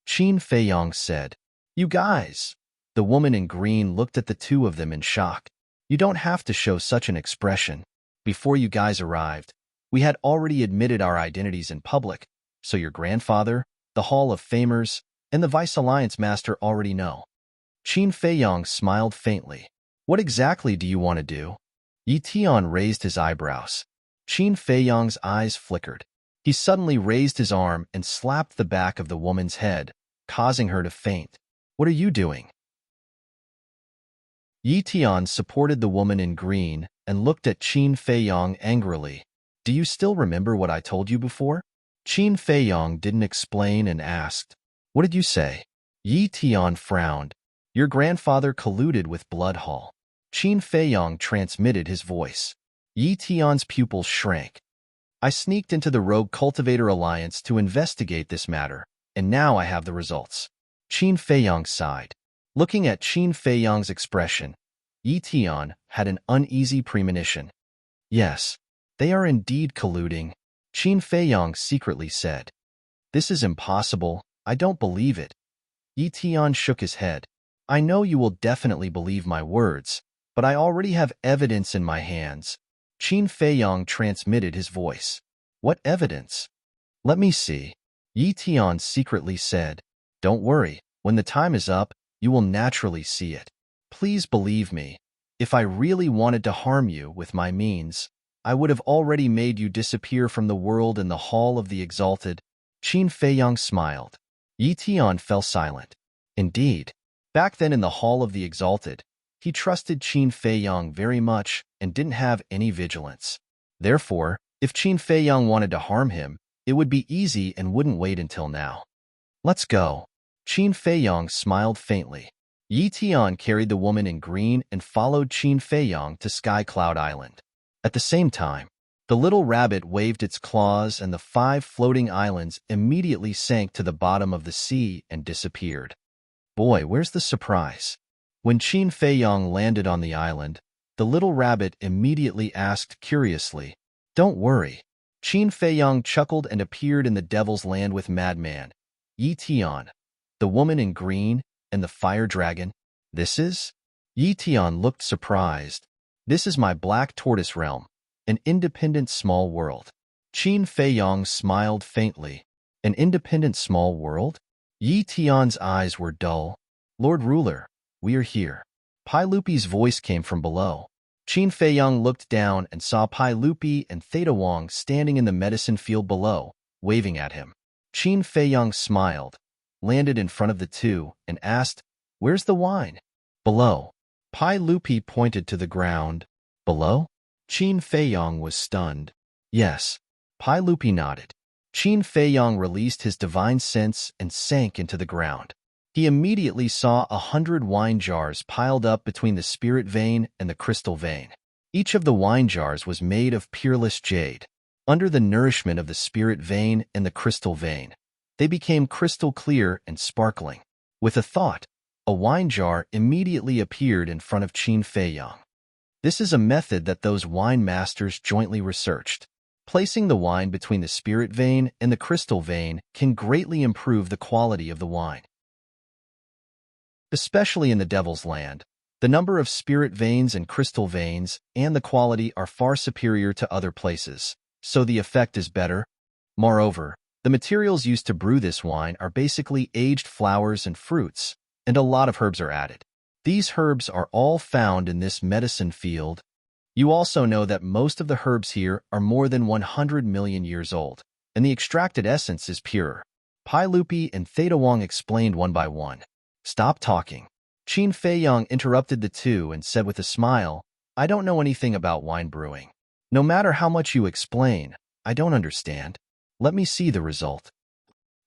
Qin Feiyang said. You guys. The woman in green looked at the two of them in shock. You don't have to show such an expression. Before you guys arrived, we had already admitted our identities in public, so your grandfather, the Hall of Famers, and the Vice Alliance Master already know. Qin Feiyang smiled faintly. What exactly do you want to do? Yi Tian raised his eyebrows. Qin Feiyang's eyes flickered. He suddenly raised his arm and slapped the back of the woman's head, causing her to faint. What are you doing? Yi Tian supported the woman in green and looked at Qin Feiyang angrily. Do you still remember what I told you before? Qin Feiyang didn't explain and asked, What did you say? Yi Tian frowned. Your grandfather colluded with Blood Hall. Qin Feiyang transmitted his voice. Yi Tian's pupils shrank. I sneaked into the Rogue Cultivator Alliance to investigate this matter, and now I have the results. Qin Feiyang sighed. Looking at Qin Feiyang's expression, Yi Tian had an uneasy premonition. Yes, they are indeed colluding, Qin Feiyang secretly said. This is impossible, I don't believe it. Yi Tian shook his head. I know you will definitely believe my words, but I already have evidence in my hands. Qin Feiyang transmitted his voice. What evidence? Let me see. Yi Tian secretly said. Don't worry, when the time is up, you will naturally see it. Please believe me. If I really wanted to harm you with my means, I would have already made you disappear from the world in the Hall of the Exalted. Qin Feiyang smiled. Yi Tian fell silent. Indeed, back then in the Hall of the Exalted, he trusted Qin Feiyang very much and didn't have any vigilance. Therefore, if Qin Feiyang wanted to harm him, it would be easy and wouldn't wait until now. Let's go. Qin Feiyang smiled faintly. Yi Tian carried the woman in green and followed Qin Feiyang to Sky Cloud Island. At the same time, the little rabbit waved its claws and the 5 floating islands immediately sank to the bottom of the sea and disappeared. Boy, where's the surprise? When Qin Feiyang landed on the island, the little rabbit immediately asked curiously, Don't worry. Qin Feiyang chuckled and appeared in the Devil's Land with Madman, Yi Tian, the woman in green, and the fire dragon. This is? Yi Tian looked surprised. This is my Black Tortoise realm, an independent small world. Qin Feiyang smiled faintly. An independent small world? Yi Tian's eyes were dull. Lord Ruler, we are here. Pai Lupi's voice came from below. Qin Feiyang looked down and saw Pai Lupi and Theta Wong standing in the medicine field below, waving at him. Qin Feiyang smiled, landed in front of the two, and asked, Where's the wine? Below. Pai Lupi pointed to the ground. Below? Qin Feiyang was stunned. Yes. Pai Lupi nodded. Qin Feiyang released his divine sense and sank into the ground. He immediately saw 100 wine jars piled up between the spirit vein and the crystal vein. Each of the wine jars was made of peerless jade. Under the nourishment of the spirit vein and the crystal vein, they became crystal clear and sparkling. With a thought, a wine jar immediately appeared in front of Qin Feiyang. This is a method that those wine masters jointly researched. Placing the wine between the spirit vein and the crystal vein can greatly improve the quality of the wine. Especially in the Devil's Land, the number of spirit veins and crystal veins and the quality are far superior to other places, so the effect is better. Moreover, the materials used to brew this wine are basically aged flowers and fruits, and a lot of herbs are added. These herbs are all found in this medicine field. You also know that most of the herbs here are more than 100 million years old, and the extracted essence is pure. Pai Lupi and Theta Wang explained one by one. Stop talking. Qin Feiyang interrupted the two and said with a smile, I don't know anything about wine brewing. No matter how much you explain, I don't understand. Let me see the result.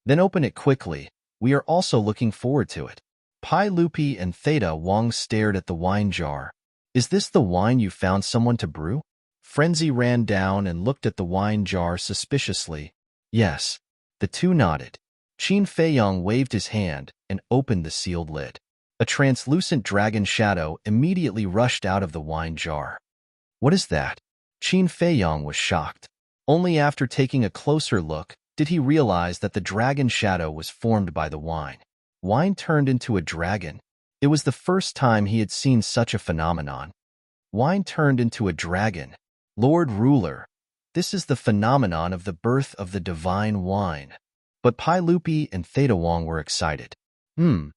Then open it quickly. We are also looking forward to it. Pai Lupi and Theta Wang stared at the wine jar. Is this the wine you found someone to brew? Frenzy ran down and looked at the wine jar suspiciously. Yes. The two nodded. Qin Feiyang waved his hand and opened the sealed lid. A translucent dragon shadow immediately rushed out of the wine jar. What is that? Qin Feiyang was shocked. Only after taking a closer look did he realize that the dragon shadow was formed by the wine. Wine turned into a dragon. It was the first time he had seen such a phenomenon. Wine turned into a dragon. Lord Ruler, this is the phenomenon of the birth of the divine wine. But Pai Lupi and Theta Wang were excited. Qin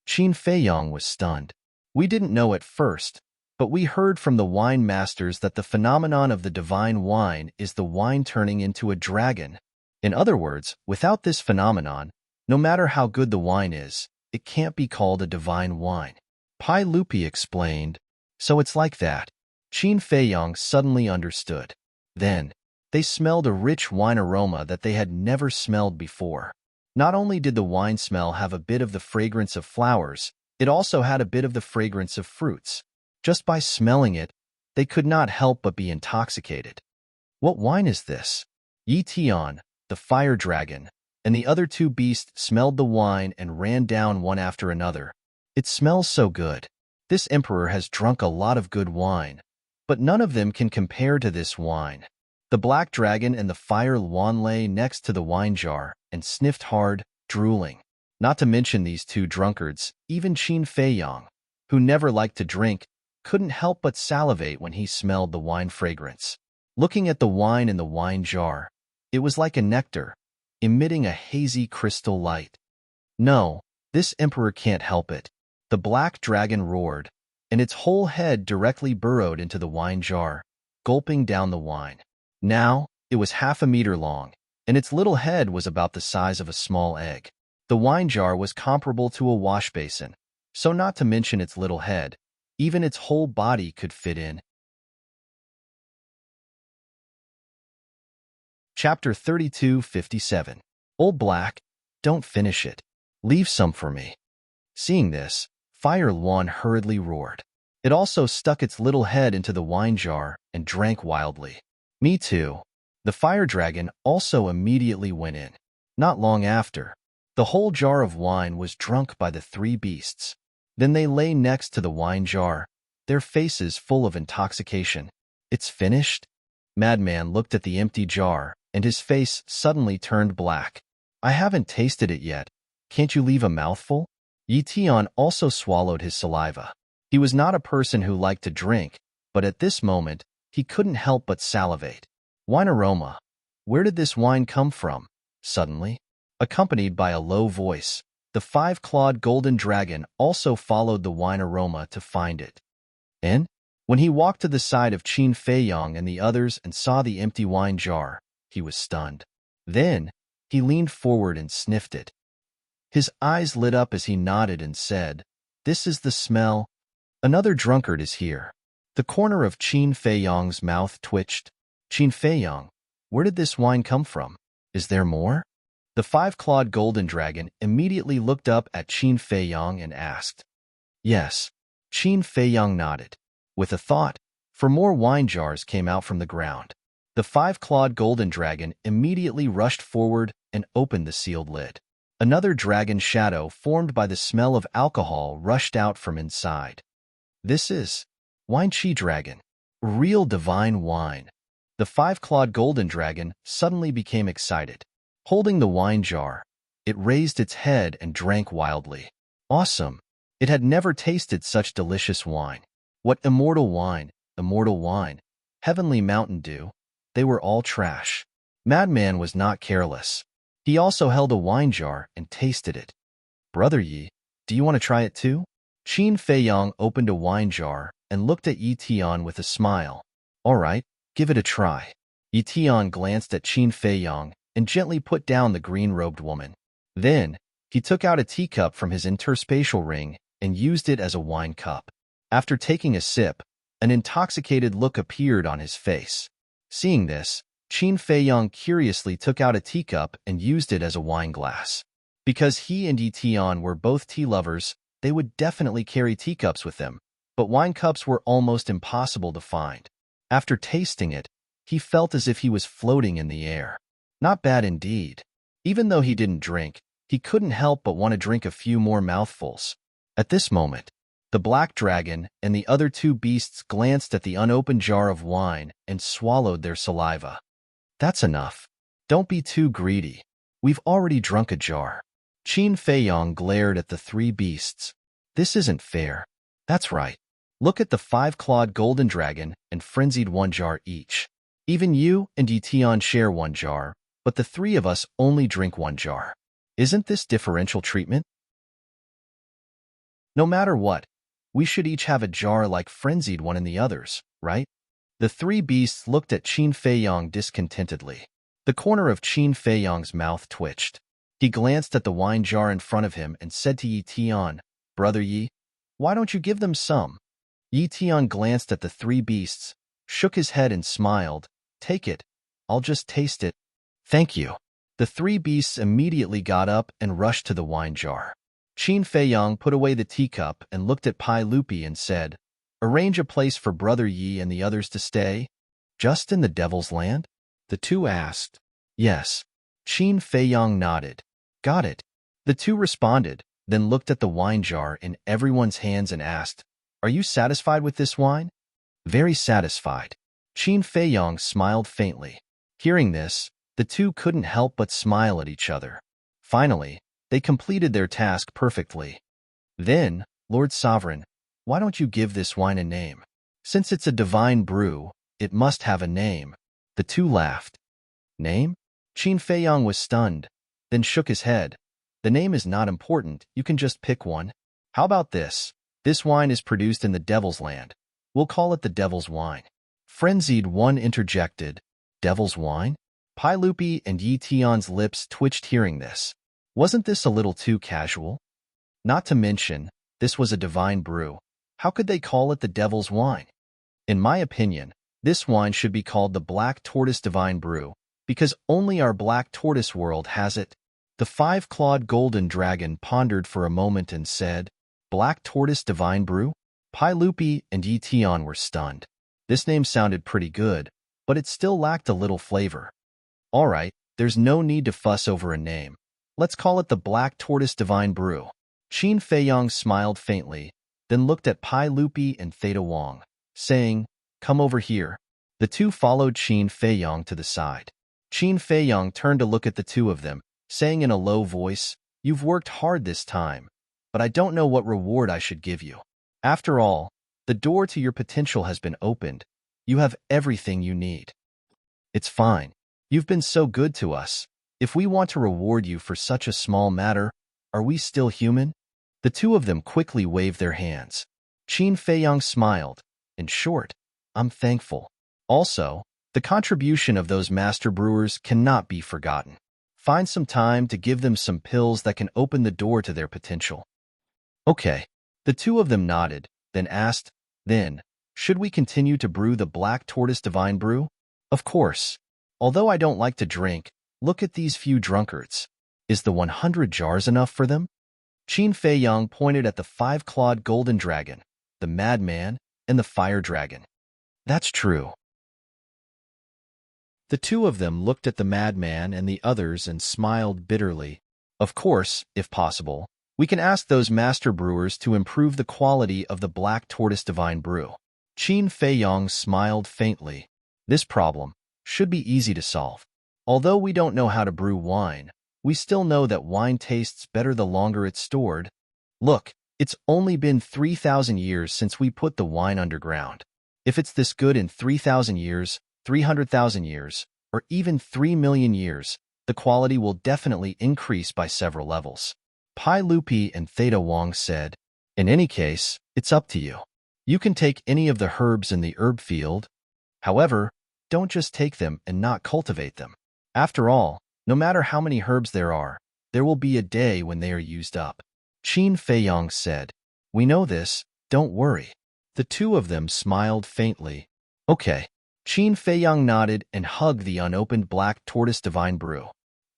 Feiyang was stunned. We didn't know at first, but we heard from the wine masters that the phenomenon of the divine wine is the wine turning into a dragon. In other words, without this phenomenon, no matter how good the wine is, it can't be called a divine wine. Pai Lupi explained, so it's like that. Qin Feiyang suddenly understood. Then, they smelled a rich wine aroma that they had never smelled before. Not only did the wine smell have a bit of the fragrance of flowers, it also had a bit of the fragrance of fruits. Just by smelling it, they could not help but be intoxicated. What wine is this? Yi Tian, the fire dragon, and the other two beasts smelled the wine and ran down one after another. It smells so good. This emperor has drunk a lot of good wine, but none of them can compare to this wine. The black dragon and the fire Luan lay next to the wine jar and sniffed hard, drooling. Not to mention these two drunkards, even Qin Feiyang, who never liked to drink, couldn't help but salivate when he smelled the wine fragrance. Looking at the wine in the wine jar, it was like a nectar, emitting a hazy crystal light. No, this emperor can't help it. The black dragon roared, and its whole head directly burrowed into the wine jar, gulping down the wine. Now, it was 1/2 meter long, and its little head was about the size of a small egg. The wine jar was comparable to a wash basin, so not to mention its little head, even its whole body could fit in. Chapter 32:57. Old Black, don't finish it. Leave some for me. Seeing this, Fire Luan hurriedly roared. It also stuck its little head into the wine jar and drank wildly. Me too. The fire dragon also immediately went in. Not long after, the whole jar of wine was drunk by the three beasts. Then they lay next to the wine jar, their faces full of intoxication. It's finished? Madman looked at the empty jar, and his face suddenly turned black. I haven't tasted it yet. Can't you leave a mouthful? Yi Tian also swallowed his saliva. He was not a person who liked to drink, but at this moment, he couldn't help but salivate. Wine aroma. Where did this wine come from? Suddenly, accompanied by a low voice, the five-clawed golden dragon also followed the wine aroma to find it. And, when he walked to the side of Qin Feiyang and the others and saw the empty wine jar, he was stunned. Then, he leaned forward and sniffed it. His eyes lit up as he nodded and said, "This is the smell. Another drunkard is here." The corner of Qin Feiyang's mouth twitched. Qin Feiyang, where did this wine come from? Is there more? The five-clawed golden dragon immediately looked up at Qin Feiyang and asked. Yes. Qin Feiyang nodded. With a thought, for more wine jars came out from the ground. The five-clawed golden dragon immediately rushed forward and opened the sealed lid. Another dragon shadow formed by the smell of alcohol rushed out from inside. This is Wine Chi Dragon. Real divine wine. The five-clawed golden dragon suddenly became excited. Holding the wine jar, it raised its head and drank wildly. Awesome. It had never tasted such delicious wine. What immortal wine, heavenly mountain dew. They were all trash. Madman was not careless. He also held a wine jar and tasted it. Brother Yi, do you want to try it too? Qin Feiyang opened a wine jar and looked at Yi Tian with a smile. All right, give it a try. Yi Tian glanced at Qin Feiyang and gently put down the green-robed woman. Then, he took out a teacup from his interspatial ring and used it as a wine cup. After taking a sip, an intoxicated look appeared on his face. Seeing this, Qin Feiyang curiously took out a teacup and used it as a wine glass. Because he and Yi Tian were both tea lovers, they would definitely carry teacups with them, but wine cups were almost impossible to find. After tasting it, he felt as if he was floating in the air. Not bad indeed. Even though he didn't drink, he couldn't help but want to drink a few more mouthfuls. At this moment, the black dragon and the other two beasts glanced at the unopened jar of wine and swallowed their saliva. That's enough. Don't be too greedy. We've already drunk a jar. Qin Feiyang glared at the three beasts. This isn't fair. That's right. Look at the five-clawed golden dragon and frenzied one jar each. Even you and Yi Tian share one jar, but the three of us only drink one jar. Isn't this differential treatment? No matter what, we should each have a jar like frenzied one and the others, right? The three beasts looked at Qin Feiyang discontentedly. The corner of Qin Feiyang's mouth twitched. He glanced at the wine jar in front of him and said to Yi Tian, "Brother Yi, why don't you give them some?" Yi Tian glanced at the three beasts, shook his head and smiled. "Take it. I'll just taste it." "Thank you." The three beasts immediately got up and rushed to the wine jar. Qin Feiyang put away the teacup and looked at Pai Lupi and said, "Arrange a place for Brother Yi and the others to stay? Just in the Devil's Land?" The two asked. "Yes." Qin Feiyang nodded. "Got it." The two responded, then looked at the wine jar in everyone's hands and asked, "Are you satisfied with this wine?" "Very satisfied." Qin Feiyang smiled faintly. Hearing this, the two couldn't help but smile at each other. Finally, they completed their task perfectly. "Then, Lord Sovereign, why don't you give this wine a name? Since it's a divine brew, it must have a name." The two laughed. "Name?" Qin Feiyang was stunned, then shook his head. "The name is not important, you can just pick one. How about this? This wine is produced in the Devil's Land. We'll call it the Devil's Wine." Frenzied one interjected, "Devil's Wine?" Pai Lupi and Yi Tian's lips twitched hearing this. Wasn't this a little too casual? Not to mention, this was a divine brew. How could they call it the Devil's Wine? In my opinion, this wine should be called the Black Tortoise Divine Brew, because only our Black Tortoise world has it. The five-clawed golden dragon pondered for a moment and said, "Black Tortoise Divine Brew?" Pai Lupi and Yi Tian were stunned. This name sounded pretty good, but it still lacked a little flavor. All right, there's no need to fuss over a name. Let's call it the Black Tortoise Divine Brew. Qin Feiyang smiled faintly, then looked at Pai Lupi and Theta Wang, saying, "Come over here." The two followed Qin Feiyang to the side. Qin Feiyang turned to look at the two of them, saying in a low voice, "You've worked hard this time, but I don't know what reward I should give you. After all, the door to your potential has been opened. You have everything you need. It's fine. You've been so good to us. If we want to reward you for such a small matter, are we still human?" The two of them quickly waved their hands. Qin Feiyang smiled. "In short, I'm thankful. Also, the contribution of those master brewers cannot be forgotten. Find some time to give them some pills that can open the door to their potential." "Okay." The two of them nodded, then asked, "Then, should we continue to brew the Black Tortoise Divine Brew?" "Of course. Although I don't like to drink, look at these few drunkards. Is the 100 jars enough for them?" Qin Feiyang pointed at the five-clawed golden dragon, the madman, and the fire dragon. "That's true." The two of them looked at the madman and the others and smiled bitterly. "Of course, if possible, we can ask those master brewers to improve the quality of the Black Tortoise Divine Brew." Qin Feiyang smiled faintly. This problem should be easy to solve. Although we don't know how to brew wine, we still know that wine tastes better the longer it's stored. Look, it's only been 3,000 years since we put the wine underground. If it's this good in 3,000 years, 300,000 years, or even 3 million years, the quality will definitely increase by several levels. Pai Lupi and Theta Wang said, "In any case, it's up to you. You can take any of the herbs in the herb field." However, don't just take them and not cultivate them. After all, no matter how many herbs there will be a day when they are used up. Qin Feiyong said, "We know this, don't worry." The two of them smiled faintly. Okay. Qin Feiyong nodded and hugged the unopened black tortoise divine brew.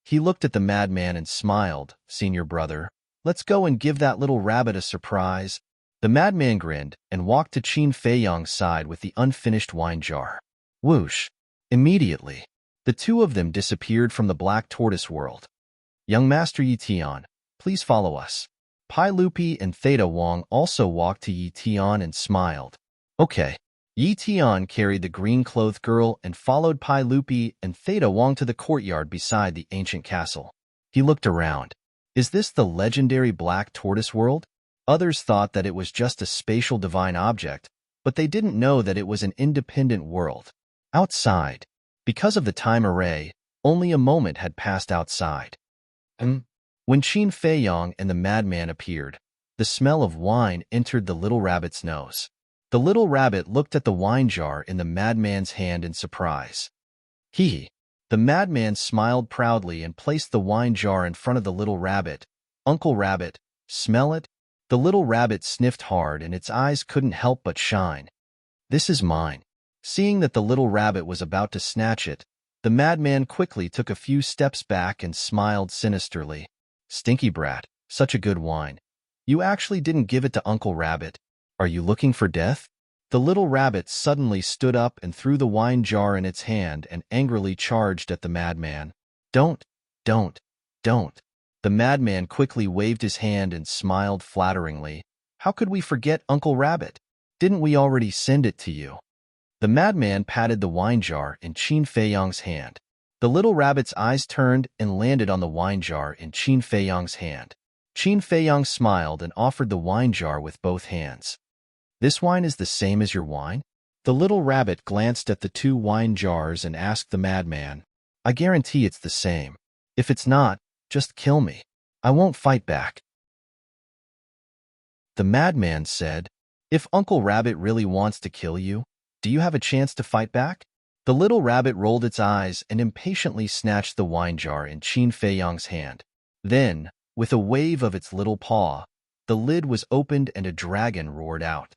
He looked at the madman and smiled, "Senior brother, let's go and give that little rabbit a surprise." The madman grinned and walked to Qin Feiyong's side with the unfinished wine jar. Whoosh! Immediately, the two of them disappeared from the black tortoise world. "Young Master Yi Tian, please follow us." Pai Lupi and Theta Wong also walked to Yi Tian and smiled. Okay. Yi Tian carried the green-clothed girl and followed Pai Lupi and Theta Wong to the courtyard beside the ancient castle. He looked around. Is this the legendary black tortoise world? Others thought that it was just a spatial divine object, but they didn't know that it was an independent world. Outside, because of the time array, only a moment had passed outside. When Qin Feiyong and the madman appeared, the smell of wine entered the little rabbit's nose. The little rabbit looked at the wine jar in the madman's hand in surprise. The madman smiled proudly and placed the wine jar in front of the little rabbit. "Uncle Rabbit, smell it?" The little rabbit sniffed hard and its eyes couldn't help but shine. "This is mine." Seeing that the little rabbit was about to snatch it, the madman quickly took a few steps back and smiled sinisterly. "Stinky brat, such a good wine. You actually didn't give it to Uncle Rabbit. Are you looking for death?" The little rabbit suddenly stood up and threw the wine jar in its hand and angrily charged at the madman. Don't. The madman quickly waved his hand and smiled flatteringly. "How could we forget Uncle Rabbit? Didn't we already send it to you?" The madman patted the wine jar in Qin Feiyong's hand. The little rabbit's eyes turned and landed on the wine jar in Qin Feiyong's hand. Qin Feiyong smiled and offered the wine jar with both hands. "This wine is the same as your wine?" The little rabbit glanced at the two wine jars and asked the madman. "I guarantee it's the same. If it's not, just kill me. I won't fight back." The madman said, "If Uncle Rabbit really wants to kill you, do you have a chance to fight back?" The little rabbit rolled its eyes and impatiently snatched the wine jar in Qin Feiyong's hand. Then, with a wave of its little paw, the lid was opened and a dragon roared out.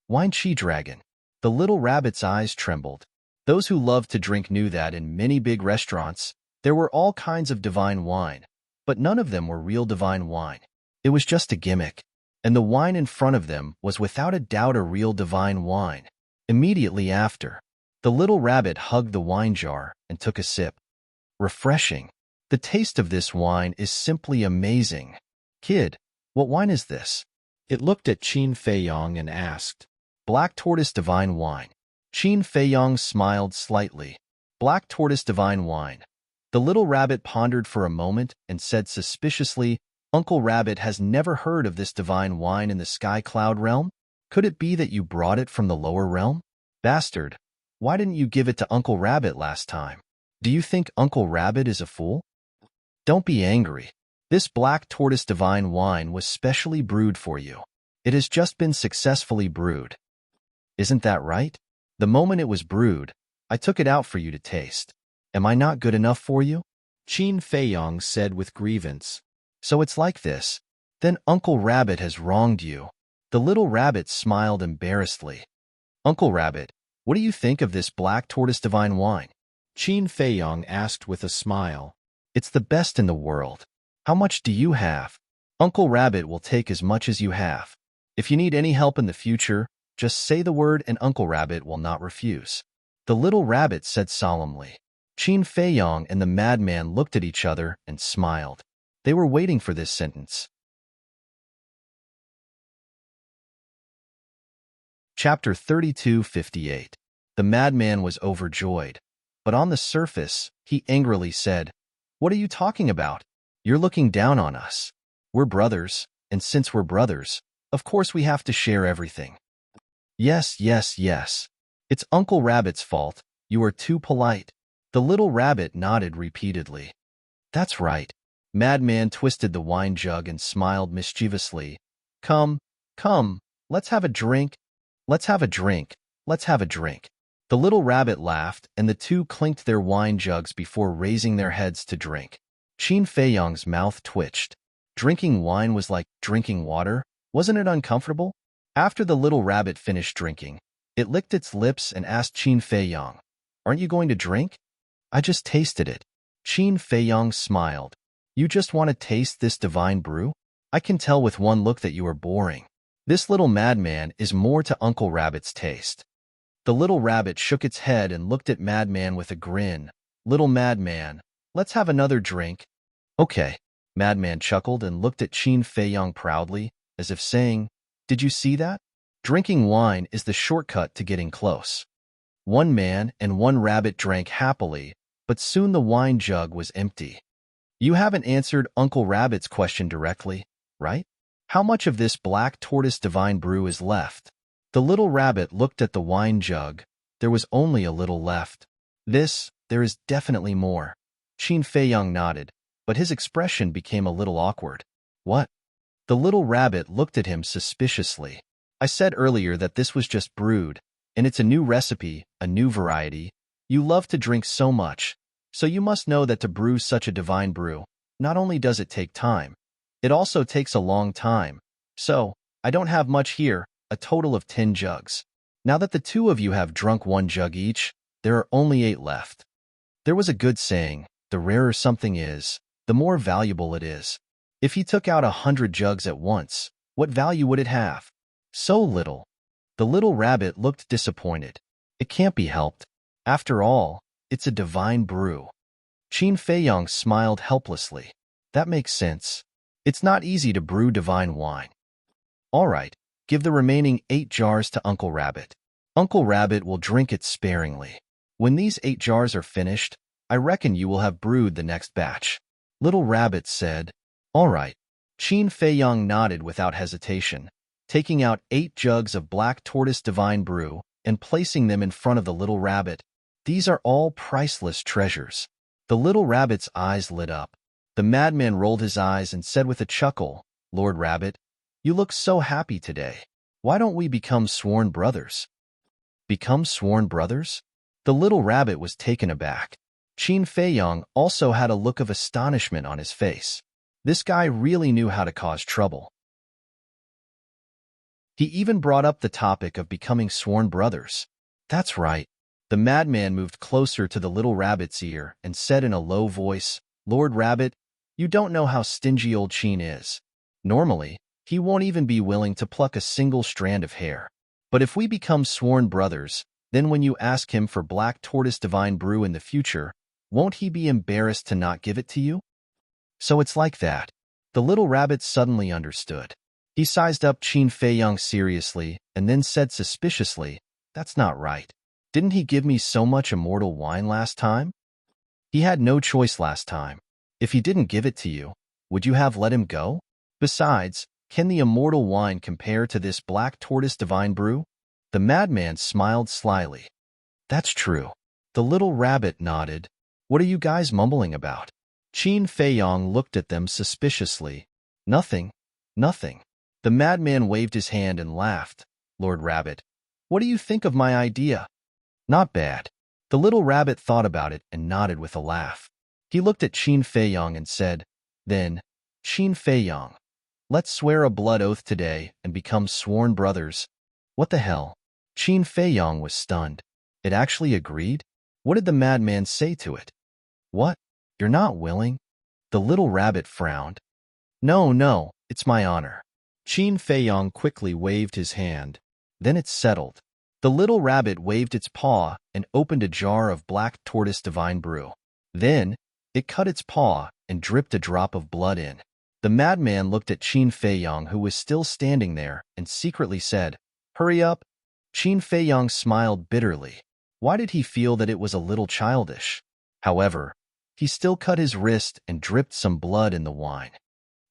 "Wine Chi Dragon." The little rabbit's eyes trembled. Those who loved to drink knew that in many big restaurants, there were all kinds of divine wine, but none of them were real divine wine. It was just a gimmick, and the wine in front of them was without a doubt a real divine wine. Immediately after, the little rabbit hugged the wine jar and took a sip. Refreshing. The taste of this wine is simply amazing. "Kid, what wine is this?" It looked at Qin Feiyong and asked. "Black Tortoise Divine Wine." Qin Feiyong smiled slightly. "Black Tortoise Divine Wine." The little rabbit pondered for a moment and said suspiciously, "Uncle Rabbit has never heard of this divine wine in the Sky Cloud realm? Could it be that you brought it from the lower realm? Bastard, why didn't you give it to Uncle Rabbit last time? Do you think Uncle Rabbit is a fool?" "Don't be angry. This Black Tortoise Divine Wine was specially brewed for you. It has just been successfully brewed. Isn't that right? The moment it was brewed, I took it out for you to taste. Am I not good enough for you?" Qin Feiyong said with grievance. "So it's like this. Then Uncle Rabbit has wronged you." The little rabbit smiled embarrassedly. "Uncle Rabbit, what do you think of this Black Tortoise Divine Wine?" Qin Feiyong asked with a smile. "It's the best in the world. How much do you have?" "Uncle Rabbit will take as much as you have. If you need any help in the future, just say the word and Uncle Rabbit will not refuse." The little rabbit said solemnly. Qin Feiyong and the madman looked at each other and smiled. They were waiting for this sentence. Chapter 3258. The madman was overjoyed, but on the surface, he angrily said, "What are you talking about? You're looking down on us. We're brothers, and since we're brothers, of course we have to share everything." Yes. It's Uncle Rabbit's fault. You are too polite." The little rabbit nodded repeatedly. "That's right." Madman twisted the wine jug and smiled mischievously. Come, let's have a drink. Let's have a drink. Let's have a drink." The The little rabbit laughed, and the two clinked their wine jugs before raising their heads to drink. Qin Feiyang's mouth twitched. Drinking wine was like drinking water. Wasn't it uncomfortable? After the little rabbit finished drinking, it licked its lips and asked Qin Feiyang, "Aren't you going to drink?" "I just tasted it." Qin Feiyang smiled. "You just want to taste this divine brew? I can tell with one look that you are boring. This little madman is more to Uncle Rabbit's taste." The little rabbit shook its head and looked at Madman with a grin. "Little Madman, let's have another drink." "Okay." Madman chuckled and looked at Qin Feiyang proudly, as if saying, "Did you see that? Drinking wine is the shortcut to getting close." One man and one rabbit drank happily, but soon the wine jug was empty. "You haven't answered Uncle Rabbit's question directly, right? How much of this black tortoise divine brew is left?" The little rabbit looked at the wine jug. There was only a little left. There is definitely more." Qin Feiyang nodded, but his expression became a little awkward. "What?" The little rabbit looked at him suspiciously. "I said earlier that this was just brewed, and it's a new recipe, a new variety. You love to drink so much, so you must know that to brew such a divine brew, not only does it take time, it also takes a long time. So, I don't have much here, a total of 10 jugs. Now that the two of you have drunk 1 jug each, there are only 8 left." There was a good saying, the rarer something is, the more valuable it is. If he took out 100 jugs at once, what value would it have? So little. The little rabbit looked disappointed. It can't be helped. After all, it's a divine brew. Qin Feiyang smiled helplessly. That makes sense. It's not easy to brew divine wine. All right, give the remaining 8 jars to Uncle Rabbit. Uncle Rabbit will drink it sparingly. When these 8 jars are finished, I reckon you will have brewed the next batch. Little Rabbit said, "All right." Qin Feiyang nodded without hesitation, taking out 8 jugs of black tortoise divine brew and placing them in front of the little rabbit. "These are all priceless treasures." The little rabbit's eyes lit up. The madman rolled his eyes and said with a chuckle, "Lord Rabbit, you look so happy today. Why don't we become sworn brothers?" Become sworn brothers? The little rabbit was taken aback. Qin Feiyang also had a look of astonishment on his face. This guy really knew how to cause trouble. He even brought up the topic of becoming sworn brothers. That's right. The madman moved closer to the little rabbit's ear and said in a low voice, "Lord Rabbit, you don't know how stingy old Qin is. Normally, he won't even be willing to pluck a single strand of hair. But if we become sworn brothers, then when you ask him for black tortoise divine brew in the future, won't he be embarrassed to not give it to you?" So it's like that. The little rabbit suddenly understood. He sized up Qin Feiyang seriously and then said suspiciously, "That's not right. Didn't he give me so much immortal wine last time?" "He had no choice last time. If he didn't give it to you, would you have let him go? Besides, can the immortal wine compare to this black tortoise divine brew?" The madman smiled slyly. "That's true." The little rabbit nodded. "What are you guys mumbling about?" Qin Feiyang looked at them suspiciously. "Nothing, nothing." The madman waved his hand and laughed. "Lord Rabbit, what do you think of my idea?" "Not bad." The little rabbit thought about it and nodded with a laugh. He looked at Qin Feiyang and said, "Then, Qin Feiyang, let's swear a blood oath today and become sworn brothers." "What the hell?" Qin Feiyang was stunned. It actually agreed? What did the madman say to it? "What? You're not willing?" The little rabbit frowned. No, it's my honor." Qin Feiyang quickly waved his hand. Then it settled. The little rabbit waved its paw and opened a jar of black tortoise divine brew. Then, it cut its paw and dripped a drop of blood in. The madman looked at Qin Feiyang, who was still standing there, and secretly said, "Hurry up." Qin Feiyang smiled bitterly. Why did he feel that it was a little childish? However, he still cut his wrist and dripped some blood in the wine.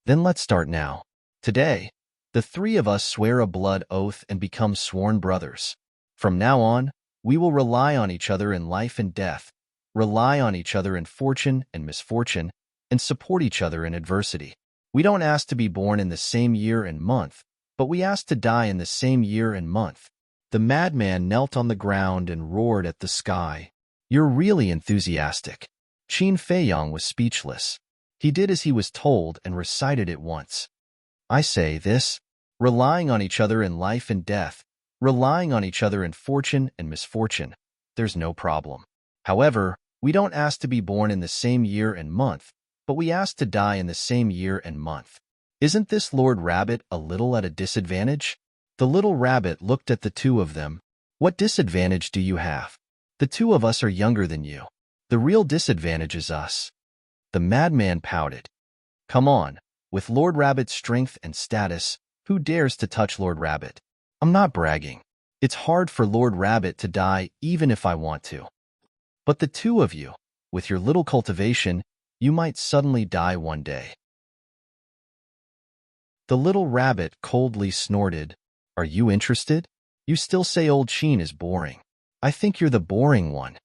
"Then let's start now. Today, the 3 of us swear a blood oath and become sworn brothers. From now on, we will rely on each other in life and death, rely on each other in fortune and misfortune, and support each other in adversity. We don't ask to be born in the same year and month, but we ask to die in the same year and month." The madman knelt on the ground and roared at the sky. You're really enthusiastic. Qin Feiyong was speechless. He did as he was told and recited it once. I say this, relying on each other in life and death, relying on each other in fortune and misfortune, there's no problem. However, we don't ask to be born in the same year and month, but we ask to die in the same year and month. Isn't this Lord Rabbit a little at a disadvantage? The little rabbit looked at the two of them. What disadvantage do you have? The two of us are younger than you. The real disadvantage is us. The madman pouted. Come on, with Lord Rabbit's strength and status, who dares to touch Lord Rabbit? I'm not bragging. It's hard for Lord Rabbit to die even if I want to. But the two of you, with your little cultivation, you might suddenly die one day. The little rabbit coldly snorted. Are you interested? You still say old Qin is boring. I think you're the boring one.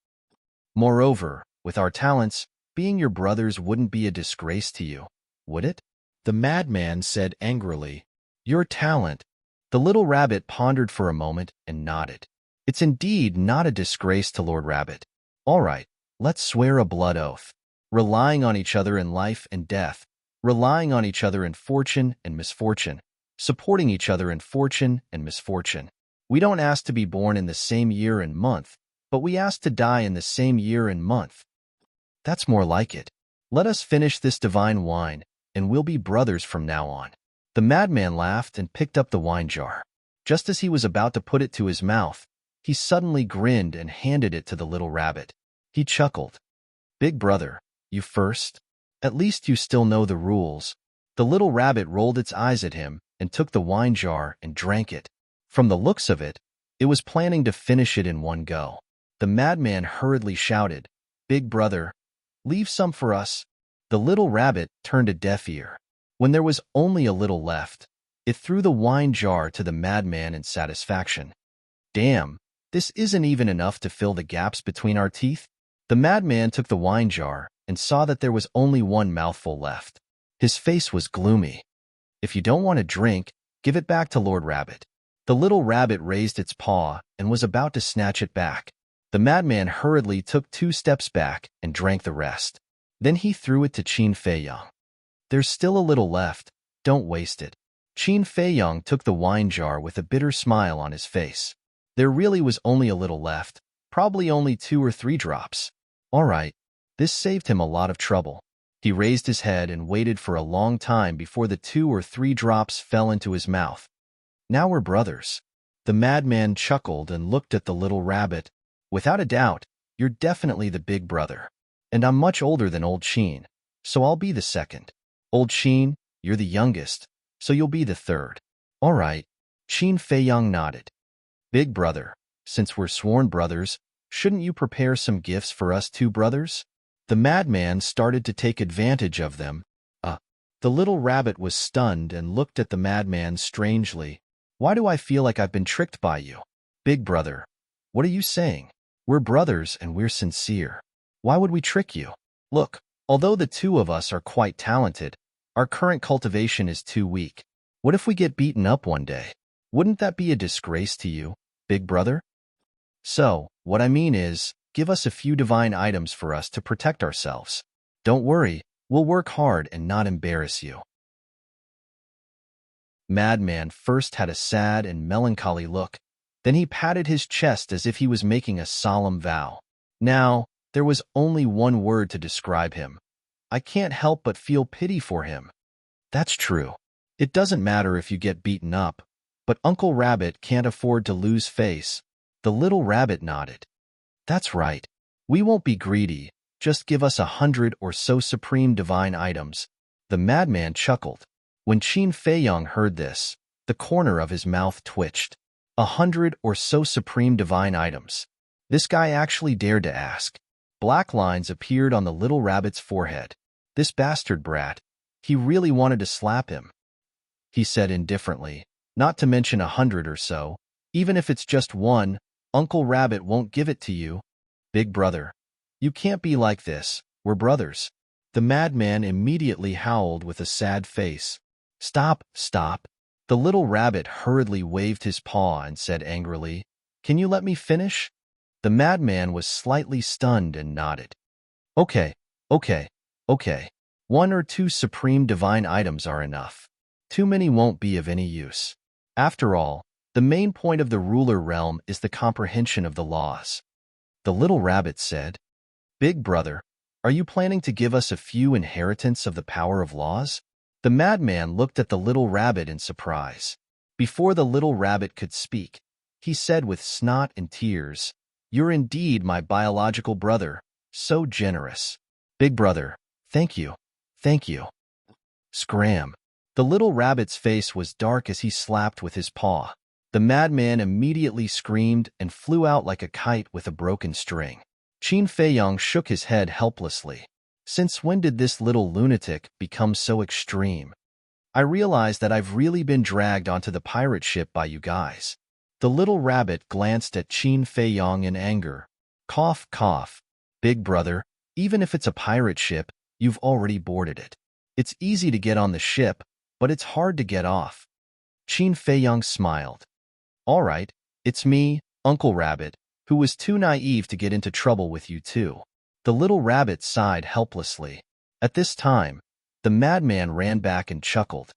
Moreover, with our talents, being your brothers wouldn't be a disgrace to you, would it? The madman said angrily. Your talent. The little rabbit pondered for a moment and nodded. It's indeed not a disgrace to Lord Rabbit. All right, let's swear a blood oath. Relying on each other in life and death, relying on each other in fortune and misfortune, supporting each other in fortune and misfortune. We don't ask to be born in the same year and month, but we ask to die in the same year and month. That's more like it. Let us finish this divine wine, and we'll be brothers from now on. The madman laughed and picked up the wine jar. Just as he was about to put it to his mouth, he suddenly grinned and handed it to the little rabbit. He chuckled. Big brother, you first? At least you still know the rules. The little rabbit rolled its eyes at him and took the wine jar and drank it. From the looks of it, it was planning to finish it in one go. The madman hurriedly shouted, Big brother, leave some for us. The little rabbit turned a deaf ear. When there was only a little left, it threw the wine jar to the madman in satisfaction. Damn, this isn't even enough to fill the gaps between our teeth. The madman took the wine jar and saw that there was only one mouthful left. His face was gloomy. If you don't want to drink, give it back to Lord Rabbit. The little rabbit raised its paw and was about to snatch it back. The madman hurriedly took 2 steps back and drank the rest. Then he threw it to Qin Feiyong. There's still a little left. Don't waste it. Qin Feiyong took the wine jar with a bitter smile on his face. There really was only a little left, probably only 2 or 3 drops. All right, this saved him a lot of trouble. He raised his head and waited for a long time before the 2 or 3 drops fell into his mouth. Now we're brothers. The madman chuckled and looked at the little rabbit. Without a doubt, you're definitely the big brother. And I'm much older than old Qin, so I'll be the second. Old Qin, you're the youngest, so you'll be the third. All right. Qin Feiyong nodded. Big brother, since we're sworn brothers, shouldn't you prepare some gifts for us 2 brothers? The madman started to take advantage of them. The little rabbit was stunned and looked at the madman strangely. Why do I feel like I've been tricked by you? Big brother, what are you saying? We're brothers and we're sincere. Why would we trick you? Look, although the 2 of us are quite talented, our current cultivation is too weak. What if we get beaten up one day? Wouldn't that be a disgrace to you, big brother? So, what I mean is, give us a few divine items for us to protect ourselves. Don't worry, we'll work hard and not embarrass you. Madman first had a sad and melancholy look. Then he patted his chest as if he was making a solemn vow. Now, there was only one word to describe him. I can't help but feel pity for him. That's true. It doesn't matter if you get beaten up, but Uncle Rabbit can't afford to lose face. The little rabbit nodded. That's right. We won't be greedy. Just give us 100 or so supreme divine items. The madman chuckled. When Qin Feiyong heard this, the corner of his mouth twitched. 100 or so supreme divine items. This guy actually dared to ask. Black lines appeared on the little rabbit's forehead. This bastard brat. He really wanted to slap him. He said indifferently, not to mention 100 or so. Even if it's just one, Uncle Rabbit won't give it to you. Big brother, you can't be like this. We're brothers. The madman immediately howled with a sad face. Stop, stop. The little rabbit hurriedly waved his paw and said angrily, Can you let me finish? The madman was slightly stunned and nodded. Okay, okay, okay. 1 or 2 supreme divine items are enough. Too many won't be of any use. After all, the main point of the ruler realm is the comprehension of the laws. The little rabbit said, Big brother, are you planning to give us a few inheritance of the power of laws? The madman looked at the little rabbit in surprise. Before the little rabbit could speak, he said with snot and tears, You're indeed my biological brother, so generous. Big brother, thank you, thank you. Scram. The little rabbit's face was dark as he slapped with his paw. The madman immediately screamed and flew out like a kite with a broken string. Qin Feiyong shook his head helplessly. Since when did this little lunatic become so extreme? I realize that I've really been dragged onto the pirate ship by you guys. The little rabbit glanced at Qin Feiyong in anger. Cough, cough. Big brother, even if it's a pirate ship, you've already boarded it. It's easy to get on the ship, but it's hard to get off. Qin Feiyong smiled. All right, it's me, Uncle Rabbit, who was too naive to get into trouble with you too. The little rabbit sighed helplessly. At this time, the madman ran back and chuckled.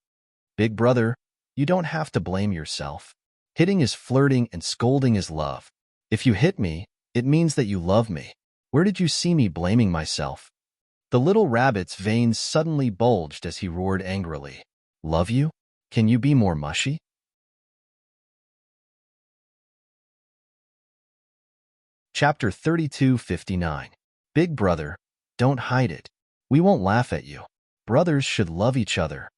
Big brother, you don't have to blame yourself. Hitting is flirting and scolding is love. If you hit me, it means that you love me. Where did you see me blaming myself? The little rabbit's veins suddenly bulged as he roared angrily. Love you? Can you be more mushy? Chapter 32:59. Big brother, don't hide it. We won't laugh at you. Brothers should love each other.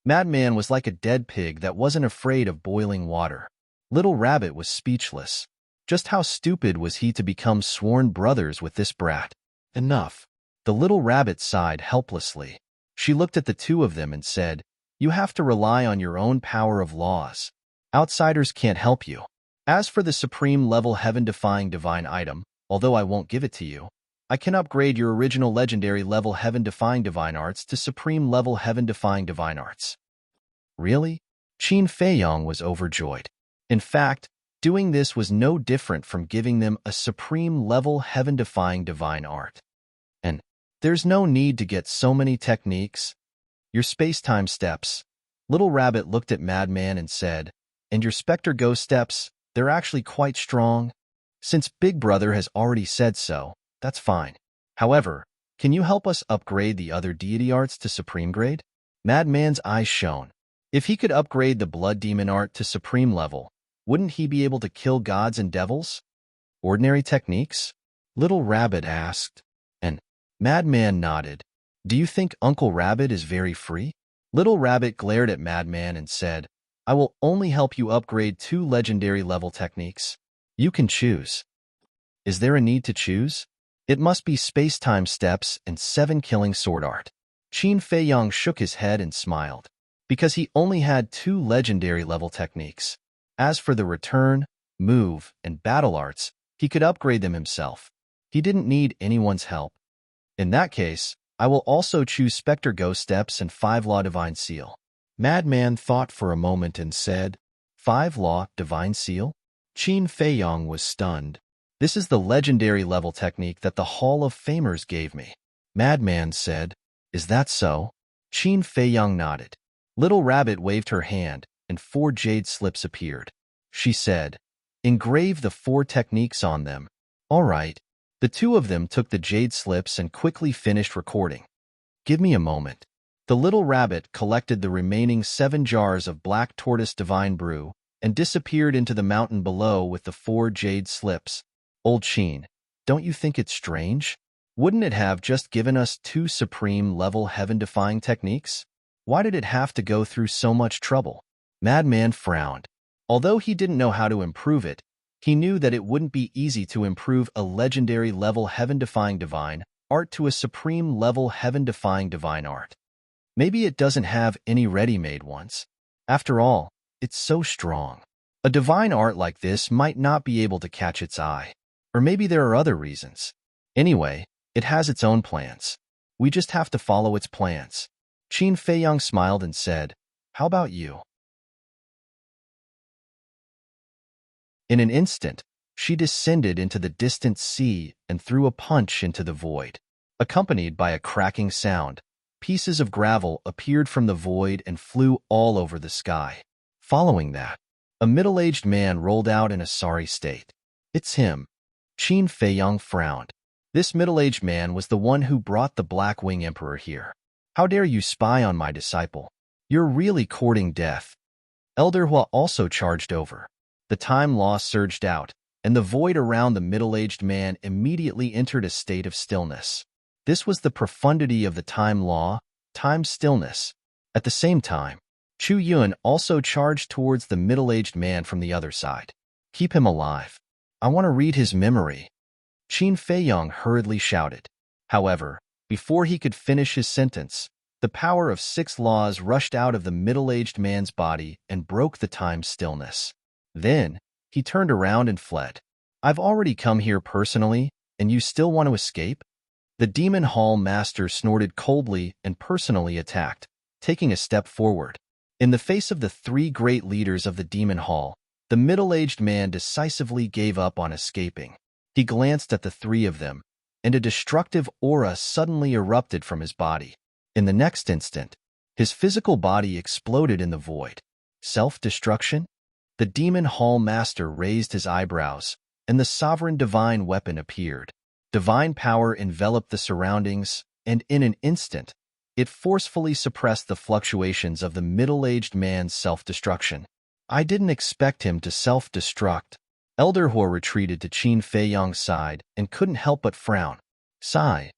Madman was like a dead pig that wasn't afraid of boiling water. Little Rabbit was speechless. Just how stupid was he to become sworn brothers with this brat? Enough. The little rabbit sighed helplessly. She looked at the two of them and said, You have to rely on your own power of laws. Outsiders can't help you. As for the supreme level heaven-defying divine item, although I won't give it to you, I can upgrade your original legendary level heaven-defying divine arts to supreme level heaven-defying divine arts. Really? Qin Feiyong was overjoyed. In fact, doing this was no different from giving them a supreme level heaven-defying divine art. And there's no need to get so many techniques. Your space-time steps. Little Rabbit looked at Madman and said, And your Spectre Ghost steps, they're actually quite strong. Since Big Brother has already said so, that's fine. However, can you help us upgrade the other deity arts to supreme grade? Madman's eyes shone. If he could upgrade the Blood Demon art to supreme level, wouldn't he be able to kill gods and devils? Ordinary techniques? Little Rabbit asked. And Madman nodded. Do you think Uncle Rabbit is very free? Little Rabbit glared at Madman and said, I will only help you upgrade 2 legendary level techniques. You can choose. Is there a need to choose? It must be space-time steps and 7 killing sword art. Qin Feiyong shook his head and smiled, because he only had 2 legendary level techniques. As for the return, move, and battle arts, he could upgrade them himself. He didn't need anyone's help. In that case, I will also choose Spectre Ghost Steps and 5 Law Divine Seal. Madman thought for a moment and said, 5 Law Divine Seal? Qin Feiyong was stunned. This is the legendary level technique that the Hall of Famers gave me. Madman said, Is that so? Qin Feiyong nodded. Little Rabbit waved her hand, and 4 jade slips appeared. She said, Engrave the 4 techniques on them. All right. The 2 of them took the jade slips and quickly finished recording. Give me a moment. The little rabbit collected the remaining 7 jars of black tortoise divine brew and disappeared into the mountain below with the 4 jade slips. Old Qin, don't you think it's strange? Wouldn't it have just given us 2 supreme level heaven-defying techniques? Why did it have to go through so much trouble? Madman frowned. Although he didn't know how to improve it, he knew that it wouldn't be easy to improve a legendary level heaven-defying divine art to a supreme level heaven-defying divine art. Maybe it doesn't have any ready-made ones. After all, it's so strong. A divine art like this might not be able to catch its eye. Or maybe there are other reasons. Anyway, it has its own plans. We just have to follow its plans. Qin Feiyong smiled and said, How about you? In an instant, She descended into the distant sea and threw a punch into the void. Accompanied by a cracking sound, pieces of gravel appeared from the void and flew all over the sky. Following that, a middle-aged man rolled out in a sorry state. "It's him." Qin Feiyang frowned. This middle-aged man was the one who brought the Black Wing Emperor here. "How dare you spy on my disciple? You're really courting death." Elder Hua also charged over. The time law surged out, and the void around the middle-aged man immediately entered a state of stillness. This was the profundity of the time law, time stillness. At the same time, Chu Yun also charged towards the middle-aged man from the other side. "Keep him alive. I want to read his memory," Qin Feiyang hurriedly shouted. However, before he could finish his sentence, the power of 6 laws rushed out of the middle-aged man's body and broke the time stillness. Then, he turned around and fled. "I've already come here personally, and you still want to escape?" The Demon Hall Master snorted coldly and personally attacked, taking a step forward. In the face of the 3 great leaders of the Demon Hall, the middle-aged man decisively gave up on escaping. He glanced at the 3 of them, and a destructive aura suddenly erupted from his body. In the next instant, his physical body exploded in the void. Self-destruction? The Demon Hall Master raised his eyebrows, and the sovereign divine weapon appeared. Divine power enveloped the surroundings, and in an instant, it forcefully suppressed the fluctuations of the middle-aged man's self-destruction. "I didn't expect him to self-destruct." Elder Hua retreated to Qin Feiyang's side and couldn't help but frown. Sigh.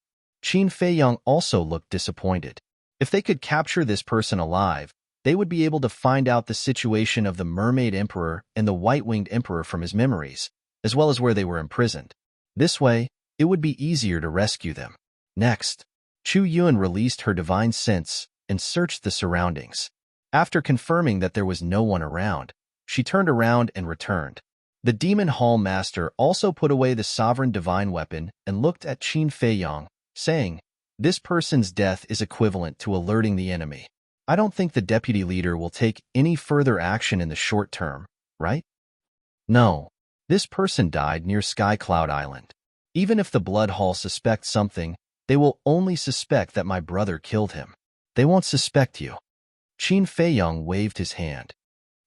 Qin Feiyang also looked disappointed. If they could capture this person alive, they would be able to find out the situation of the Mermaid Emperor and the White-Winged Emperor from his memories, as well as where they were imprisoned. This way, it would be easier to rescue them. Next, Chu Yun released her divine sense and searched the surroundings. After confirming that there was no one around, she turned around and returned. The Demon Hall Master also put away the sovereign divine weapon and looked at Qin Feiyang, saying, "This person's death is equivalent to alerting the enemy. I don't think the deputy leader will take any further action in the short term, right?" "No. This person died near Sky Cloud Island. Even if the Blood Hall suspects something, they will only suspect that my brother killed him. They won't suspect you." Qin Feiyang waved his hand.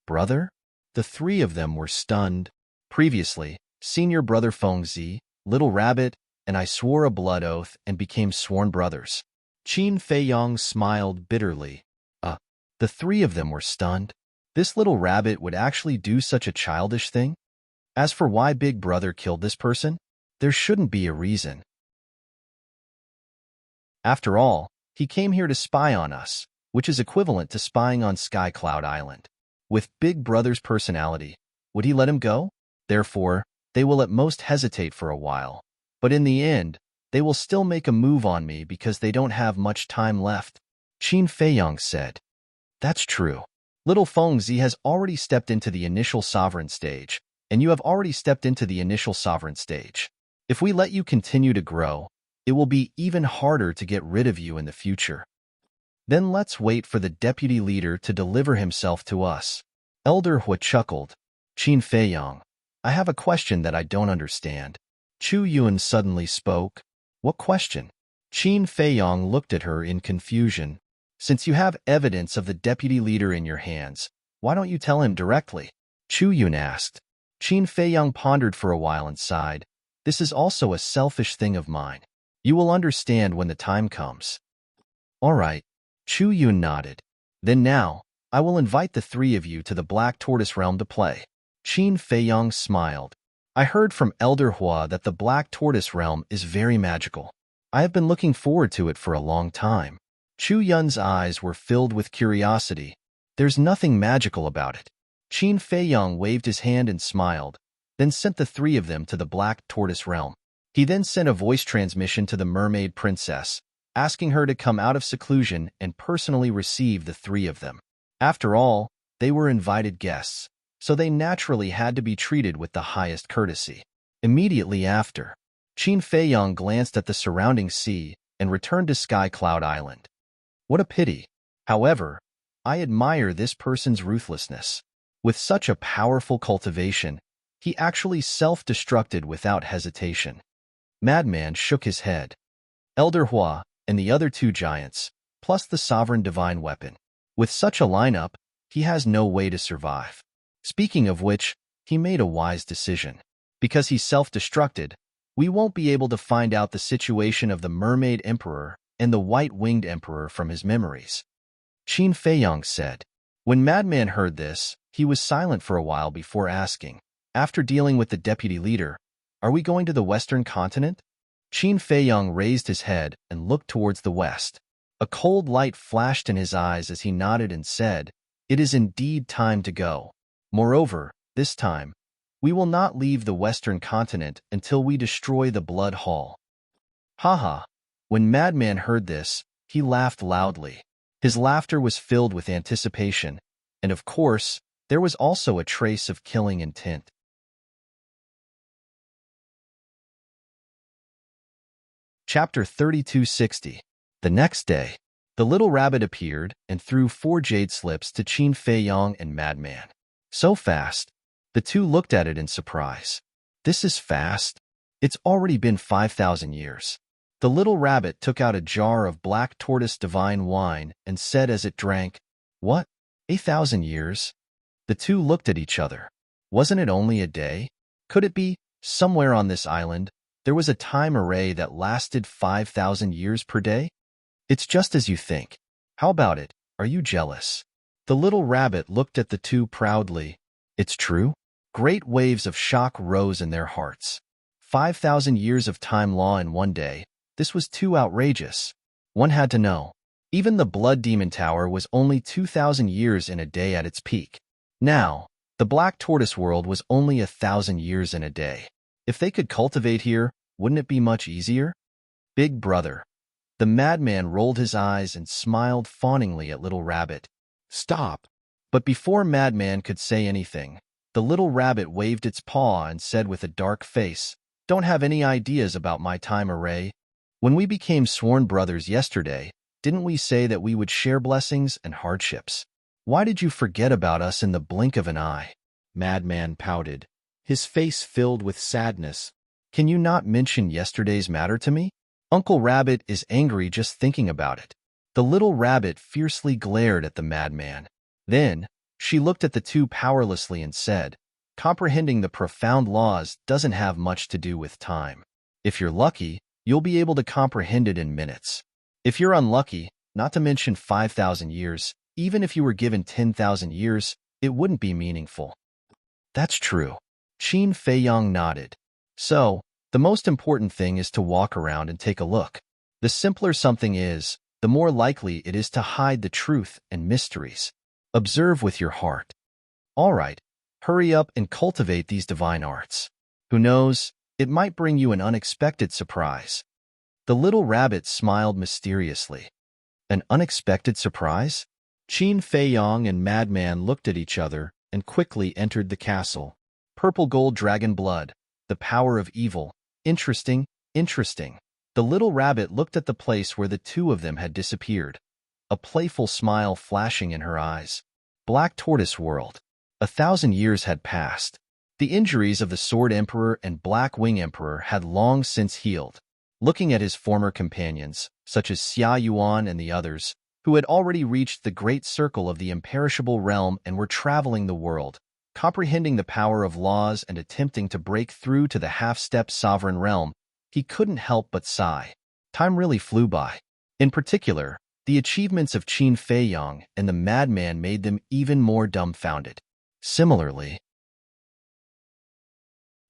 "Brother?" The 3 of them were stunned. Previously, Senior Brother Fengzi, Little Rabbit, and I swore a blood oath and became sworn brothers. Qin Feiyang smiled bitterly. The 3 of them were stunned. This Little Rabbit would actually do such a childish thing? As for why Big Brother killed this person, there shouldn't be a reason. After all, he came here to spy on us, which is equivalent to spying on Sky Cloud Island. With Big Brother's personality, would he let him go? Therefore, they will at most hesitate for a while. But in the end, they will still make a move on me because they don't have much time left. Qin Feiyang said. That's true. Little Fengzi has already stepped into the initial sovereign stage, and you have already stepped into the initial sovereign stage. If we let you continue to grow, it will be even harder to get rid of you in the future. Then let's wait for the deputy leader to deliver himself to us. Elder Hua chuckled. Qin Feiyang, I have a question that I don't understand. Chu Yun suddenly spoke. What question? Qin Feiyang looked at her in confusion. Since you have evidence of the deputy leader in your hands, why don't you tell him directly? Chu Yun asked. Qin Feiyang pondered for a while and sighed. This is also a selfish thing of mine. You will understand when the time comes. All right. Chu Yun nodded. Then now, I will invite the 3 of you to the Black Tortoise Realm to play. Qin Feiyang smiled. I heard from Elder Hua that the Black Tortoise Realm is very magical. I have been looking forward to it for a long time. Chu Yun's eyes were filled with curiosity. There's nothing magical about it. Qin Feiyang waved his hand and smiled, then sent the 3 of them to the Black Tortoise Realm. He then sent a voice transmission to the Mermaid Princess, asking her to come out of seclusion and personally receive the 3 of them. After all, they were invited guests, so they naturally had to be treated with the highest courtesy. Immediately after, Qin Feiyang glanced at the surrounding sea and returned to Sky Cloud Island. What a pity. However, I admire this person's ruthlessness. With such a powerful cultivation, He actually self-destructed without hesitation. Madman shook his head. Elder Hua and the other two giants, plus the sovereign divine weapon. With such a lineup, he has no way to survive. Speaking of which, he made a wise decision. Because he self-destructed, we won't be able to find out the situation of the Mermaid Emperor and the White-Winged Emperor from his memories. Qin Feiyang said. When Madman heard this, he was silent for a while before asking, after dealing with the deputy leader, are we going to the Western continent? Qin Feiyang raised his head and looked towards the west. A cold light flashed in his eyes as he nodded and said, it is indeed time to go. Moreover, this time, we will not leave the Western continent until we destroy the Blood Hall. Haha. When Madman heard this, he laughed loudly. His laughter was filled with anticipation, and of course, there was also a trace of killing intent. Chapter 3260. The next day, the little rabbit appeared and threw 4 jade slips to Qin Feiyang and Madman. So fast. The two looked at it in surprise. This is fast. It's already been 5,000 years. The little rabbit took out a jar of black tortoise divine wine and said as it drank, what? 8,000 years? The two looked at each other. Wasn't it only a day? Could it be, somewhere on this island, there was a time array that lasted 5,000 years per day? It's just as you think. How about it? Are you jealous? The little rabbit looked at the two proudly. It's true? Great waves of shock rose in their hearts. 5,000 years of time law in one day. This was too outrageous. One had to know. Even the Blood Demon Tower was only 2,000 years in a day at its peak. Now, the Black Tortoise world was only 1,000 years in a day. If they could cultivate here, wouldn't it be much easier? Big brother. The madman rolled his eyes and smiled fawningly at Little Rabbit. Stop. But before Madman could say anything, the little rabbit waved its paw and said with a dark face, don't have any ideas about my time array. When we became sworn brothers yesterday, didn't we say that we would share blessings and hardships? Why did you forget about us in the blink of an eye? Madman pouted, his face filled with sadness. Can you not mention yesterday's matter to me? Uncle Rabbit is angry just thinking about it. The little rabbit fiercely glared at the madman. Then, she looked at the two powerlessly and said, comprehending the profound laws doesn't have much to do with time. If you're lucky, you'll be able to comprehend it in minutes. If you're unlucky, not to mention 5,000 years, even if you were given 10,000 years, it wouldn't be meaningful. That's true. Qin Feiyang nodded. So, the most important thing is to walk around and take a look. The simpler something is, the more likely it is to hide the truth and mysteries. Observe with your heart. All right, hurry up and cultivate these divine arts. Who knows, it might bring you an unexpected surprise. The little rabbit smiled mysteriously. An unexpected surprise? Qin Feiyang and Madman looked at each other and quickly entered the castle. Purple gold dragon blood, the power of evil. Interesting, interesting. The little rabbit looked at the place where the two of them had disappeared, a playful smile flashing in her eyes. Black Tortoise World. 1,000 years had passed. The injuries of the Sword Emperor and Black Wing Emperor had long since healed. Looking at his former companions, such as Xia Yuan and the others, who had already reached the great circle of the imperishable realm and were traveling the world, comprehending the power of laws and attempting to break through to the half-step sovereign realm, he couldn't help but sigh. Time really flew by. In particular, the achievements of Qin Feiyang and the madman made them even more dumbfounded. Similarly,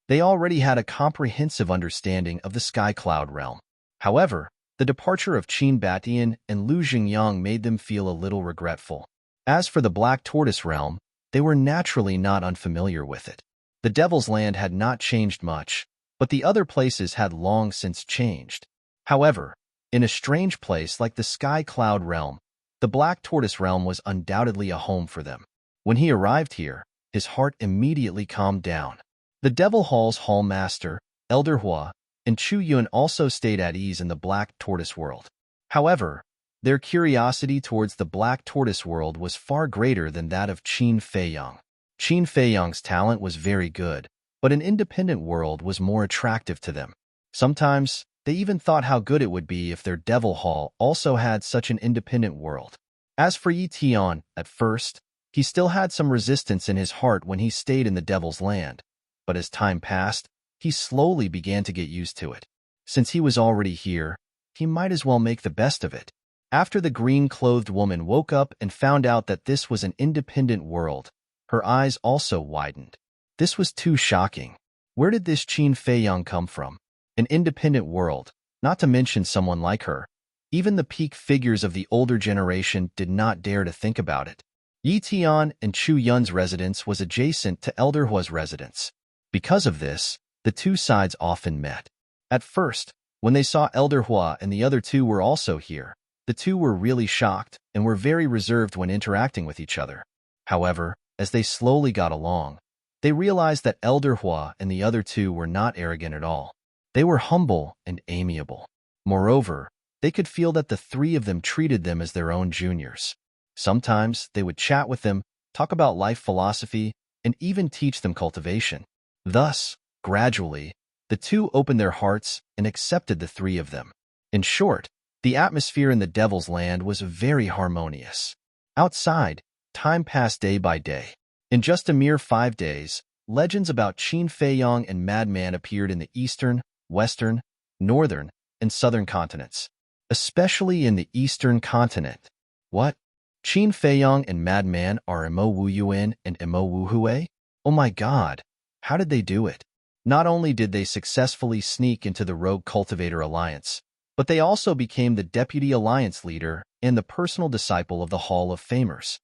they already had a comprehensive understanding of the Sky Cloud realm. However, the departure of Qin Batian and Lu Xingyang made them feel a little regretful. As for the Black Tortoise realm, they were naturally not unfamiliar with it. The Devil's Land had not changed much, but the other places had long since changed. However, in a strange place like the Sky Cloud realm, the Black Tortoise realm was undoubtedly a home for them. When he arrived here, his heart immediately calmed down. The Devil Hall's Hall Master, Elder Hua, and Chu Yun also stayed at ease in the Black Tortoise world. However, their curiosity towards the Black Tortoise world was far greater than that of Qin Feiyang. Qin Feiyang's talent was very good, but an independent world was more attractive to them. Sometimes, they even thought how good it would be if their devil hall also had such an independent world. As for Yi Tian, at first, he still had some resistance in his heart when he stayed in the devil's land, but as time passed, he slowly began to get used to it. Since he was already here, he might as well make the best of it. After the green-clothed woman woke up and found out that this was an independent world, her eyes also widened. This was too shocking. Where did this Qin Feiyang come from? An independent world, not to mention someone like her. Even the peak figures of the older generation did not dare to think about it. Yi Tian and Chu Yun's residence was adjacent to Elder Hua's residence. Because of this, the two sides often met. At first, when they saw Elder Hua and the other two were also here, the two were really shocked and were very reserved when interacting with each other. However, as they slowly got along, they realized that Elder Hua and the other two were not arrogant at all. They were humble and amiable. Moreover, they could feel that the three of them treated them as their own juniors. Sometimes they would chat with them, talk about life philosophy, and even teach them cultivation. Thus, gradually, the two opened their hearts and accepted the three of them. In short, the atmosphere in the Devil's Land was very harmonious. Outside, time passed day by day. In just a mere 5 days, legends about Qin Feiyang and Madman appeared in the eastern, western, northern, and southern continents. Especially in the eastern continent. What? Qin Feiyang and Madman are Mo Wu Yuan and Mo Wu Hue? Oh my god, how did they do it? Not only did they successfully sneak into the Rogue Cultivator Alliance, but they also became the Deputy Alliance Leader and the personal disciple of the Hall of Famers.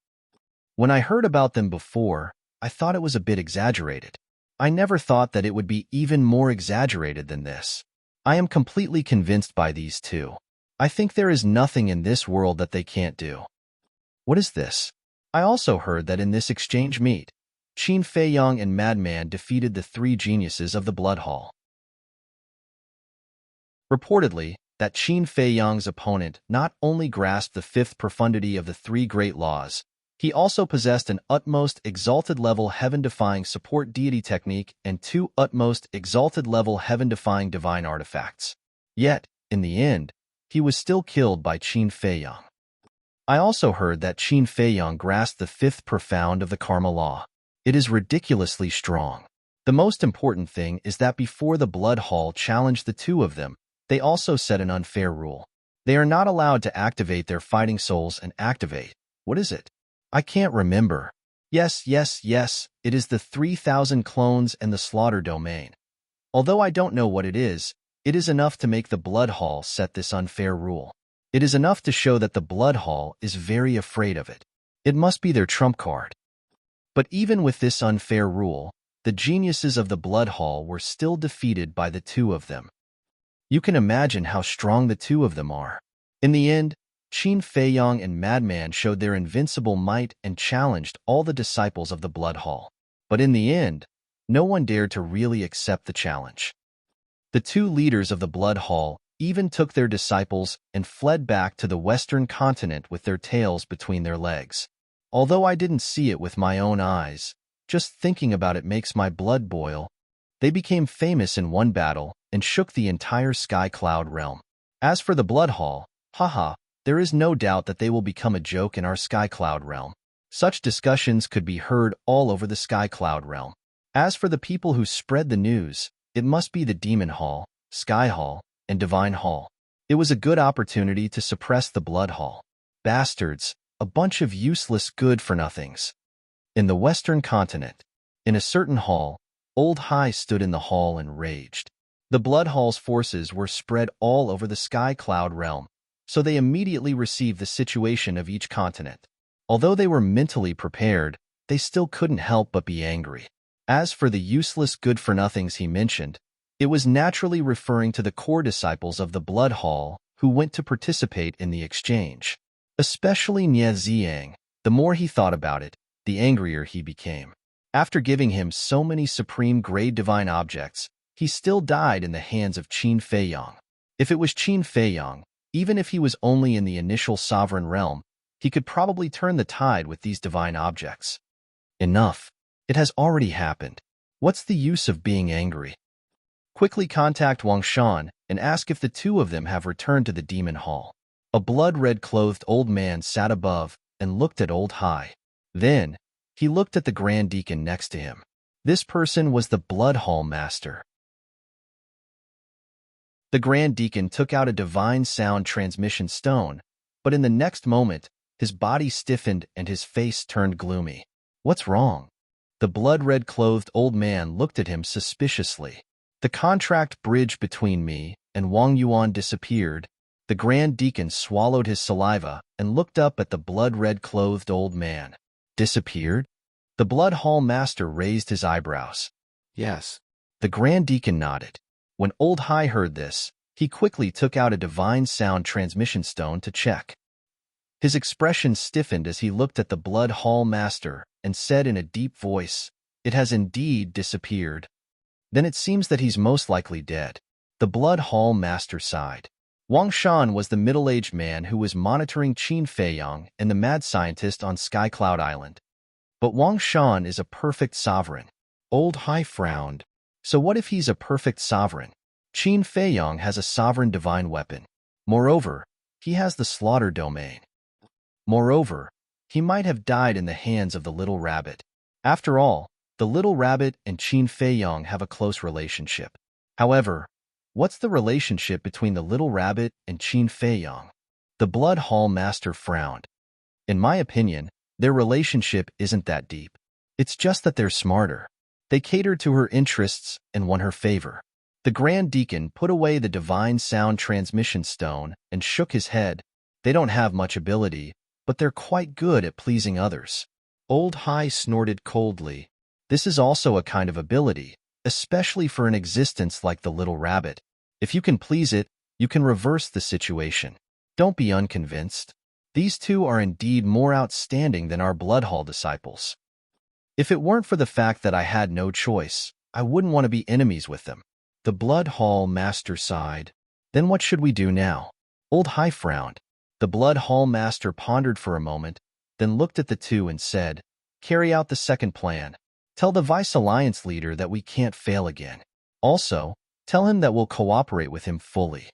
When I heard about them before, I thought it was a bit exaggerated. I never thought that it would be even more exaggerated than this. I am completely convinced by these two. I think there is nothing in this world that they can't do. What is this? I also heard that in this exchange meet, Qin Feiyang and Madman defeated the three geniuses of the Blood Hall. Reportedly, that Qin Feiyang's opponent not only grasped the fifth profundity of the three great laws, he also possessed an utmost exalted-level heaven-defying support deity technique and 2 utmost exalted-level heaven-defying divine artifacts. Yet, in the end, he was still killed by Qin Feiyang. I also heard that Qin Feiyang grasped the fifth profound of the karma law. It is ridiculously strong. The most important thing is that before the Blood Hall challenged the two of them, they also set an unfair rule. They are not allowed to activate their fighting souls and activate. What is it? I can't remember. Yes, it is the 3,000 clones and the slaughter domain. Although I don't know what it is enough to make the Blood Hall set this unfair rule. It is enough to show that the Blood Hall is very afraid of it. It must be their trump card. But even with this unfair rule, the geniuses of the Blood Hall were still defeated by the two of them. You can imagine how strong the two of them are. In the end, Qin Feiyang and Madman showed their invincible might and challenged all the disciples of the Blood Hall. But in the end, no one dared to really accept the challenge. The two leaders of the Blood Hall even took their disciples and fled back to the western continent with their tails between their legs. Although I didn't see it with my own eyes, just thinking about it makes my blood boil. They became famous in one battle and shook the entire Sky Cloud realm. As for the Blood Hall, there is no doubt that they will become a joke in our Sky Cloud realm. Such discussions could be heard all over the Sky Cloud realm. As for the people who spread the news, it must be the Demon Hall, Sky Hall, and Divine Hall. It was a good opportunity to suppress the Blood Hall. Bastards, a bunch of useless good-for-nothings. In the Western continent, in a certain hall, Old Hai stood in the hall and raged. The Blood Hall's forces were spread all over the Sky Cloud realm, so they immediately received the situation of each continent. Although they were mentally prepared, they still couldn't help but be angry. As for the useless good-for-nothings he mentioned, it was naturally referring to the core disciples of the Blood Hall who went to participate in the exchange. Especially Nie Ziang. The more he thought about it, the angrier he became. After giving him so many supreme-grade divine objects, he still died in the hands of Qin Feiyang. If it was Qin Feiyang, even if he was only in the initial sovereign realm, he could probably turn the tide with these divine objects. Enough. It has already happened. What's the use of being angry? Quickly contact Wang Shan and ask if the two of them have returned to the demon hall. A blood-red clothed old man sat above and looked at Old Hai. Then, he looked at the Grand Deacon next to him. This person was the Blood Hall Master. The Grand Deacon took out a divine sound transmission stone, but in the next moment, his body stiffened and his face turned gloomy. What's wrong? The blood-red clothed old man looked at him suspiciously. The contract bridge between me and Wang Yuan disappeared. The Grand Deacon swallowed his saliva and looked up at the blood-red clothed old man. Disappeared? The Blood Hall Master raised his eyebrows. Yes. The Grand Deacon nodded. When Old Hai heard this, he quickly took out a divine sound transmission stone to check. His expression stiffened as he looked at the Blood Hall Master and said in a deep voice, "It has indeed disappeared. Then it seems that he's most likely dead." The Blood Hall Master sighed. Wang Shan was the middle-aged man who was monitoring Qin Feiyang and the mad scientist on Sky Cloud Island. But Wang Shan is a perfect sovereign. Old Hai frowned. So what if he's a perfect sovereign? Qin Feiyang has a sovereign divine weapon. Moreover, he has the slaughter domain. Moreover, he might have died in the hands of the little rabbit. After all, the little rabbit and Qin Feiyang have a close relationship. However, what's the relationship between the little rabbit and Qin Feiyang? The Blood Hall Master frowned. In my opinion, their relationship isn't that deep. It's just that they're smarter. They catered to her interests and won her favor. The Grand Deacon put away the divine sound transmission stone and shook his head. They don't have much ability, but they're quite good at pleasing others. Old Hai snorted coldly. This is also a kind of ability, especially for an existence like the little rabbit. If you can please it, you can reverse the situation. Don't be unconvinced. These two are indeed more outstanding than our Blood Hall disciples. If it weren't for the fact that I had no choice, I wouldn't want to be enemies with them. The Blood Hall Master sighed. Then what should we do now? Old Hai frowned. The Blood Hall Master pondered for a moment, then looked at the two and said, "Carry out the second plan. Tell the Vice Alliance leader that we can't fail again. Also, tell him that we'll cooperate with him fully."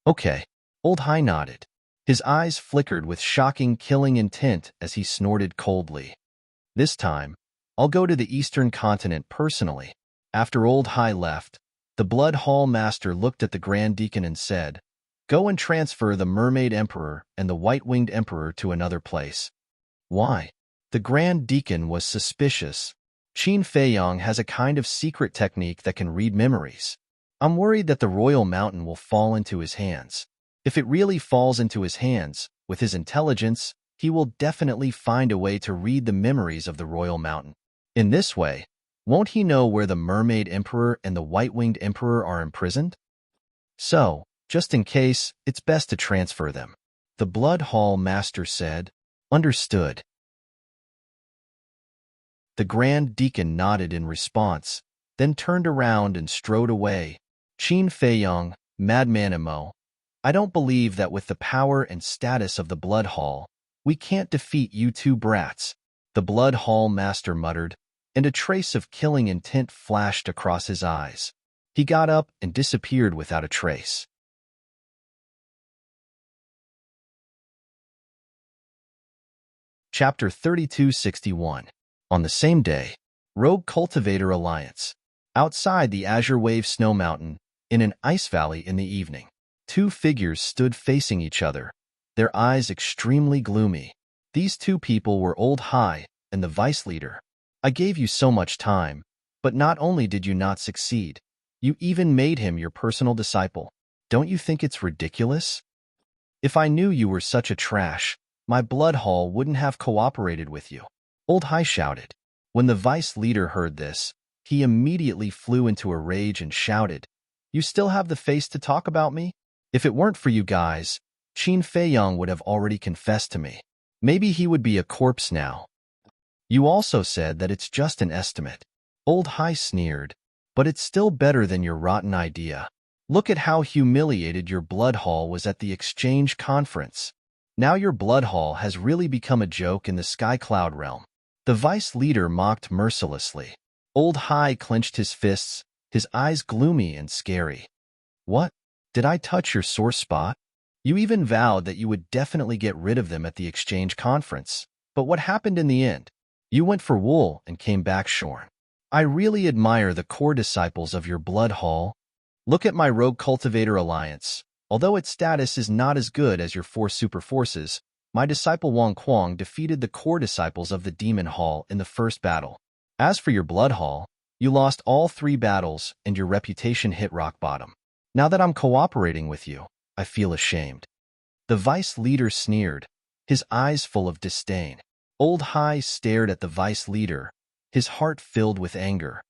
Okay. Old Hai nodded. His eyes flickered with shocking, killing intent as he snorted coldly. This time, I'll go to the Eastern continent personally. After Old Hai left, the Blood Hall Master looked at the Grand Deacon and said, "Go and transfer the Mermaid Emperor and the White-Winged Emperor to another place." Why? The Grand Deacon was suspicious. Qin Feiyang has a kind of secret technique that can read memories. I'm worried that the Royal Mountain will fall into his hands. If it really falls into his hands, with his intelligence, he will definitely find a way to read the memories of the Royal Mountain. In this way, won't he know where the Mermaid Emperor and the White-Winged Emperor are imprisoned? So, just in case, it's best to transfer them. The Blood Hall Master said, "Understood." The Grand Deacon nodded in response, then turned around and strode away. Qin Feiyang, Madman Emo, I don't believe that with the power and status of the Blood Hall, we can't defeat you two brats. The Blood Hall Master muttered, and a trace of killing intent flashed across his eyes. He got up and disappeared without a trace. Chapter 3261. On the same day, Rogue Cultivator Alliance. Outside the Azure Wave Snow Mountain, in an ice valley in the evening, two figures stood facing each other, their eyes extremely gloomy. These two people were Old Hai and the Vice Leader. I gave you so much time, but not only did you not succeed, you even made him your personal disciple. Don't you think it's ridiculous? If I knew you were such a trash, my Blood Hall wouldn't have cooperated with you. Old Hai shouted. When the Vice Leader heard this, he immediately flew into a rage and shouted, "You still have the face to talk about me? If it weren't for you guys, Qin Feiyang would have already confessed to me. Maybe he would be a corpse now. You also said that it's just an estimate." Old Hai sneered, "But it's still better than your rotten idea. Look at how humiliated your Blood Hall was at the exchange conference. Now your Blood Hall has really become a joke in the Sky Cloud realm." The Vice Leader mocked mercilessly. Old Hai clenched his fists, his eyes gloomy and scary. What? Did I touch your sore spot? You even vowed that you would definitely get rid of them at the exchange conference. But what happened in the end? You went for wool and came back shorn. I really admire the core disciples of your blood hall. Look at my rogue cultivator alliance. Although its status is not as good as your 4 super forces, my disciple Wang Kuang defeated the core disciples of the demon hall in the first battle. As for your blood hall, you lost all 3 battles and your reputation hit rock bottom. Now that I'm cooperating with you, I feel ashamed. The vice leader sneered, his eyes full of disdain. Old Hai stared at the vice leader, his heart filled with anger.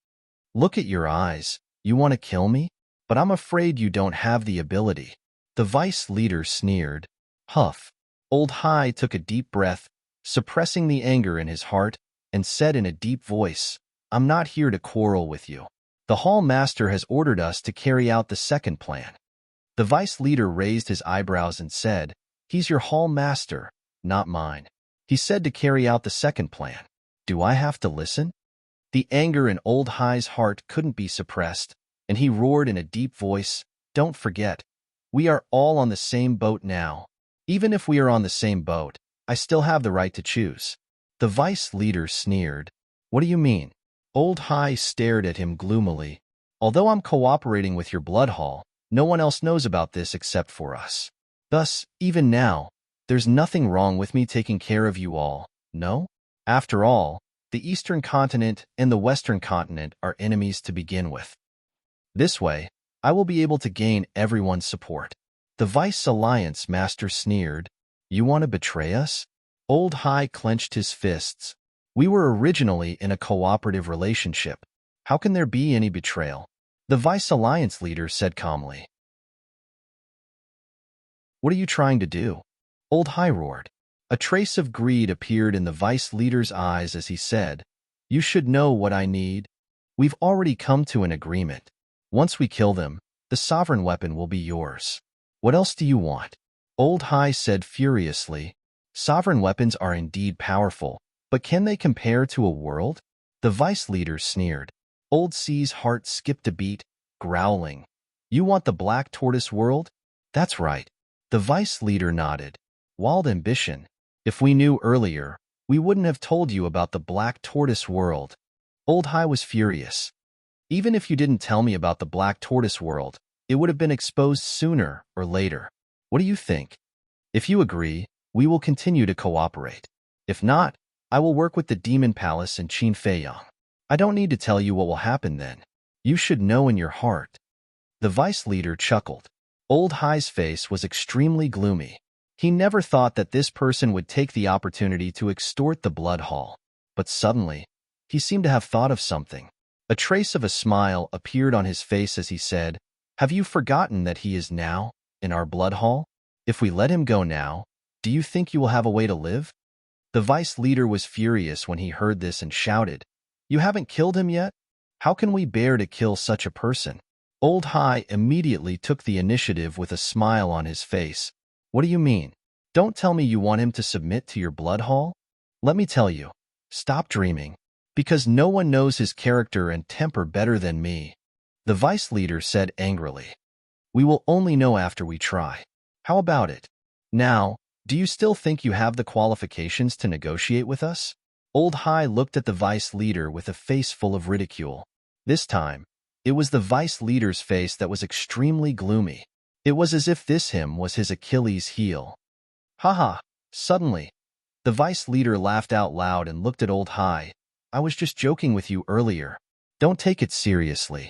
Look at your eyes. You want to kill me? But I'm afraid you don't have the ability. The vice leader sneered. Huff. Old Hai took a deep breath, suppressing the anger in his heart, and said in a deep voice, I'm not here to quarrel with you. The hall master has ordered us to carry out the second plan. The vice leader raised his eyebrows and said, He's your hall master, not mine. He said to carry out the second plan. Do I have to listen? The anger in Old Hai's heart couldn't be suppressed, and he roared in a deep voice, Don't forget, we are all on the same boat now. Even if we are on the same boat, I still have the right to choose. The vice leader sneered. What do you mean? Old Hai stared at him gloomily. Although I'm cooperating with your blood hall, no one else knows about this except for us. Thus, even now, there's nothing wrong with me taking care of you all, no? After all, the Eastern continent and the Western continent are enemies to begin with. This way, I will be able to gain everyone's support. The Vice Alliance master sneered. You want to betray us? Old Hai clenched his fists. We were originally in a cooperative relationship. How can there be any betrayal? The Vice Alliance leader said calmly. What are you trying to do? Old Hai roared. A trace of greed appeared in the Vice leader's eyes as he said, You should know what I need. We've already come to an agreement. Once we kill them, the sovereign weapon will be yours. What else do you want? Old Hai said furiously, Sovereign weapons are indeed powerful, but can they compare to a world? The Vice leader sneered. Old C's heart skipped a beat, growling. You want the Black Tortoise world? That's right. The Vice leader nodded. Wild ambition. If we knew earlier, we wouldn't have told you about the Black Tortoise world. Old Hai was furious. Even if you didn't tell me about the Black Tortoise world, it would have been exposed sooner or later. What do you think? If you agree, we will continue to cooperate. If not, I will work with the Demon Palace and Qin Feiyang. I don't need to tell you what will happen then. You should know in your heart. The vice leader chuckled. Old Hai's face was extremely gloomy. He never thought that this person would take the opportunity to extort the blood hall. But suddenly, he seemed to have thought of something. A trace of a smile appeared on his face as he said, Have you forgotten that he is now in our blood hall? If we let him go now, do you think you will have a way to live? The vice leader was furious when he heard this and shouted, You haven't killed him yet? How can we bear to kill such a person? Old Hai immediately took the initiative with a smile on his face. What do you mean? Don't tell me you want him to submit to your blood hall? Let me tell you, stop dreaming, because no one knows his character and temper better than me. The vice leader said angrily. We will only know after we try. How about it? Now, do you still think you have the qualifications to negotiate with us? Old Hai looked at the vice leader with a face full of ridicule. This time, it was the vice leader's face that was extremely gloomy. It was as if this him was his Achilles' heel. Haha, suddenly, the vice leader laughed out loud and looked at Old Hai. I was just joking with you earlier. Don't take it seriously.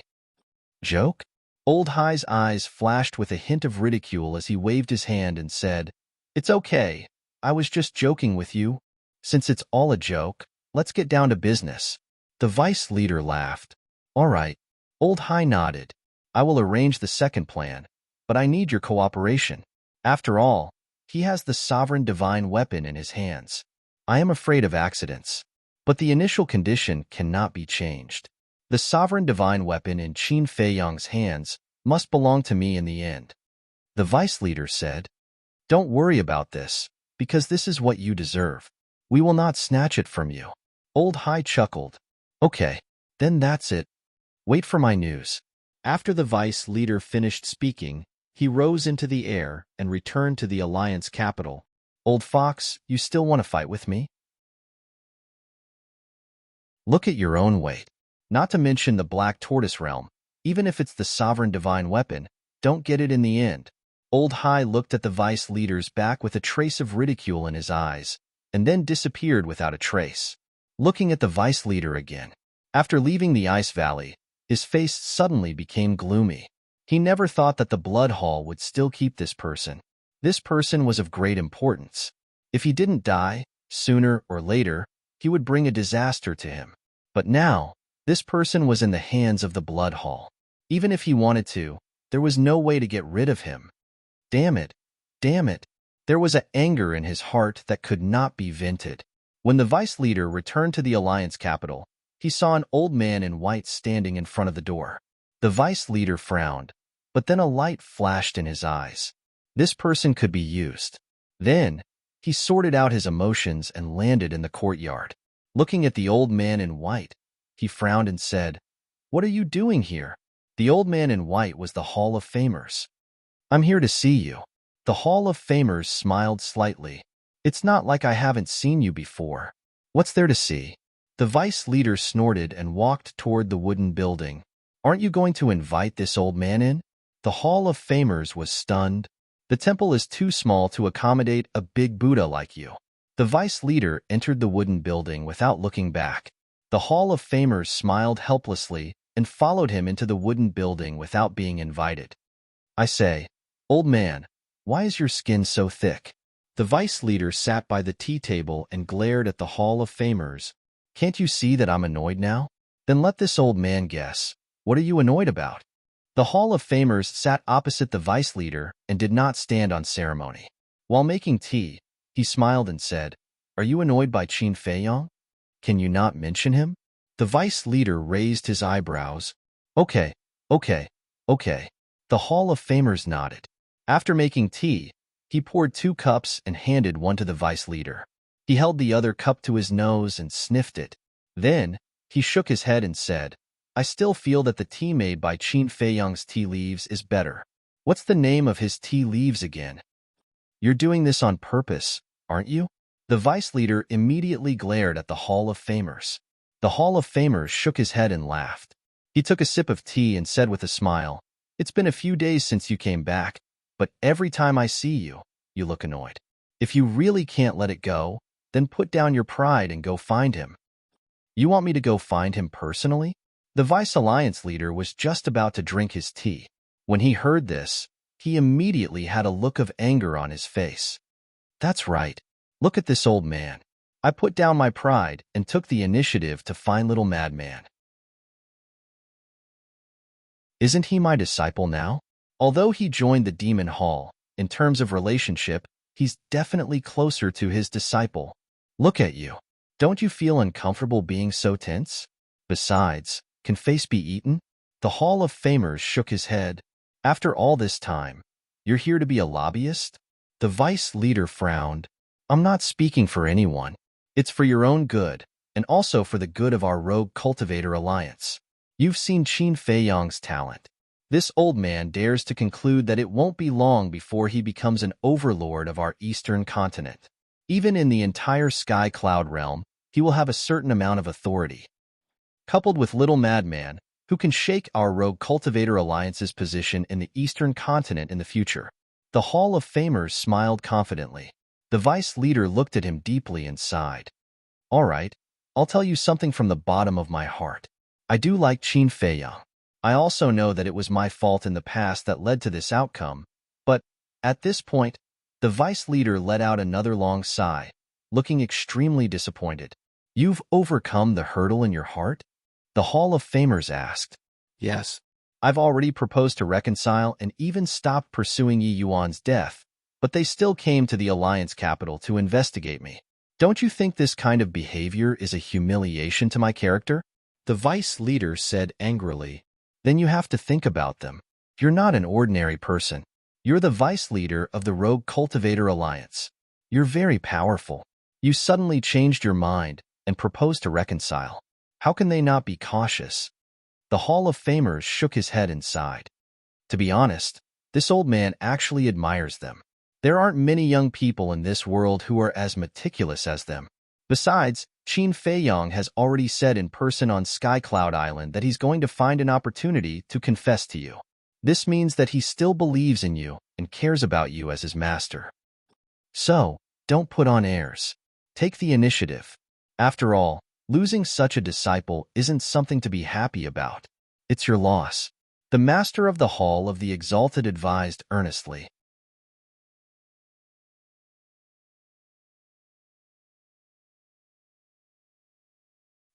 Joke? Old Hai's eyes flashed with a hint of ridicule as he waved his hand and said, It's okay. I was just joking with you. Since it's all a joke, let's get down to business. The vice leader laughed. All right. Old Hai nodded. I will arrange the second plan, but I need your cooperation. After all, he has the sovereign divine weapon in his hands. I am afraid of accidents, but the initial condition cannot be changed. The sovereign divine weapon in Qin Feiyang's hands must belong to me in the end. The vice leader said, Don't worry about this, because this is what you deserve. We will not snatch it from you. Old Hai chuckled. Okay, Then that's it. Wait for my news. After the vice leader finished speaking, he rose into the air and returned to the Alliance capital. Old fox, you still want to fight with me? Look at your own weight. Not to mention the Black Tortoise realm. Even if it's the sovereign divine weapon, don't get it in the end. Old High looked at the vice leader's back with a trace of ridicule in his eyes, and then disappeared without a trace. Looking at the vice leader again. After leaving the Ice Valley, his face suddenly became gloomy. He never thought that the Blood Hall would still keep this person. This person was of great importance. If he didn't die, sooner or later, he would bring a disaster to him. But now, this person was in the hands of the Blood Hall. Even if he wanted to, there was no way to get rid of him. Damn it! Damn it! There was an anger in his heart that could not be vented. When the vice leader returned to the Alliance capital, he saw an old man in white standing in front of the door. The vice leader frowned, but then a light flashed in his eyes. This person could be used. Then, he sorted out his emotions and landed in the courtyard. Looking at the old man in white, he frowned and said, "What are you doing here?" The old man in white was the Hall of Famers. "I'm here to see you." The Hall of Famers smiled slightly. "It's not like I haven't seen you before. What's there to see?" The vice leader snorted and walked toward the wooden building. "Aren't you going to invite this old man in?" The Hall of Famers was stunned. "The temple is too small to accommodate a big Buddha like you." The vice leader entered the wooden building without looking back. The Hall of Famers smiled helplessly and followed him into the wooden building without being invited. "I say, old man, why is your skin so thick?" The vice leader sat by the tea table and glared at the Hall of Famers. "Can't you see that I'm annoyed now? Then let this old man guess. What are you annoyed about?" The Hall of Famers sat opposite the vice leader and did not stand on ceremony. While making tea, he smiled and said, "Are you annoyed by Qin Feiyong? Can you not mention him?" The vice leader raised his eyebrows. Okay. The Hall of Famers nodded. After making tea, he poured 2 cups and handed one to the vice leader. He held the other cup to his nose and sniffed it. Then, he shook his head and said, "I still feel that the tea made by Qin Feiyong's tea leaves is better." "What's the name of his tea leaves again?" "You're doing this on purpose, aren't you?" The vice leader immediately glared at the Hall of Famers. The Hall of Famers shook his head and laughed. He took a sip of tea and said with a smile, "It's been a few days since you came back, but every time I see you, you look annoyed. If you really can't let it go, then put down your pride and go find him." "You want me to go find him personally?" The Vice Alliance leader was just about to drink his tea. When he heard this, he immediately had a look of anger on his face. "That's right. Look at this old man. I put down my pride and took the initiative to find little madman. Isn't he my disciple now? Although he joined the Demon Hall, in terms of relationship, he's definitely closer to his disciple. Look at you. Don't you feel uncomfortable being so tense? Besides, can face be eaten?" The Hall of Famers shook his head. "After all this time, you're here to be a lobbyist?" The vice leader frowned. "I'm not speaking for anyone. It's for your own good, and also for the good of our Rogue Cultivator Alliance. You've seen Qin Feiyong's talent. This old man dares to conclude that it won't be long before he becomes an overlord of our eastern continent. Even in the entire Sky Cloud realm, he will have a certain amount of authority. Coupled with Little Madman, who can shake our Rogue Cultivator Alliance's position in the eastern continent in the future." The Hall of Famers smiled confidently. The vice leader looked at him deeply and sighed. "All right, I'll tell you something from the bottom of my heart. I do like Qin Feiyong. I also know that it was my fault in the past that led to this outcome, but, at this point, the vice leader let out another long sigh, looking extremely disappointed. "You've overcome the hurdle in your heart?" The Hall of Famers asked. Yes. "I've already proposed to reconcile and even stopped pursuing Yi Yuan's death, but they still came to the Alliance capital to investigate me. Don't you think this kind of behavior is a humiliation to my character?" The vice leader said angrily. "Then you have to think about them. You're not an ordinary person. You're the vice leader of the Rogue Cultivator Alliance. You're very powerful. You suddenly changed your mind and proposed to reconcile. How can they not be cautious? The Hall of Famers shook his head and sighed. To be honest, this old man actually admires them. There aren't many young people in this world who are as meticulous as them. Besides, Qin Feiyong has already said in person on Sky Cloud Island that he's going to find an opportunity to confess to you. This means that he still believes in you and cares about you as his master. So, don't put on airs. Take the initiative. After all, losing such a disciple isn't something to be happy about. It's your loss. The master of the Hall of the Exalted advised earnestly.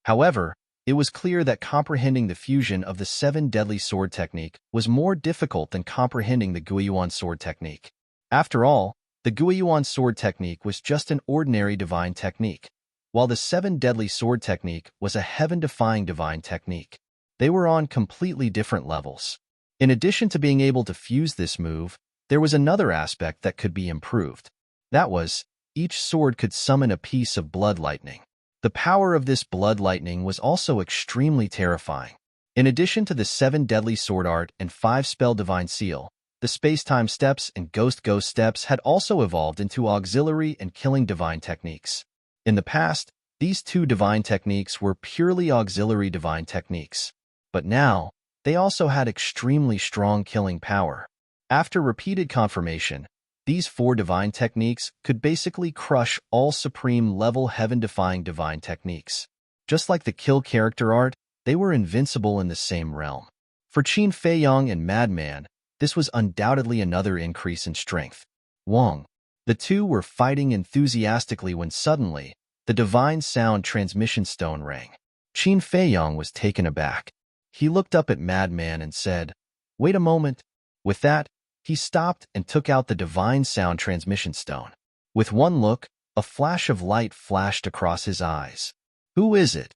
However, it was clear that comprehending the fusion of the seven deadly sword technique was more difficult than comprehending the Guiyuan sword technique. After all, the Guiyuan sword technique was just an ordinary divine technique, while the seven deadly sword technique was a heaven-defying divine technique. They were on completely different levels. In addition to being able to fuse this move, there was another aspect that could be improved. That was, each sword could summon a piece of blood lightning. The power of this blood lightning was also extremely terrifying. In addition to the 7 deadly sword art and 5 spell divine seal, the space-time steps and ghost steps had also evolved into auxiliary and killing divine techniques. In the past, these 2 divine techniques were purely auxiliary divine techniques. But now, they also had extremely strong killing power. After repeated confirmation, these 4 divine techniques could basically crush all supreme-level heaven-defying divine techniques. Just like the kill character art, they were invincible in the same realm. For Qin Feiyong and Madman, this was undoubtedly another increase in strength. Wong. The two were fighting enthusiastically when suddenly, the divine sound transmission stone rang. Qin Feiyong was taken aback. He looked up at Madman and said, "Wait a moment." With that, he stopped and took out the divine sound transmission stone. With one look, a flash of light flashed across his eyes. "Who is it?"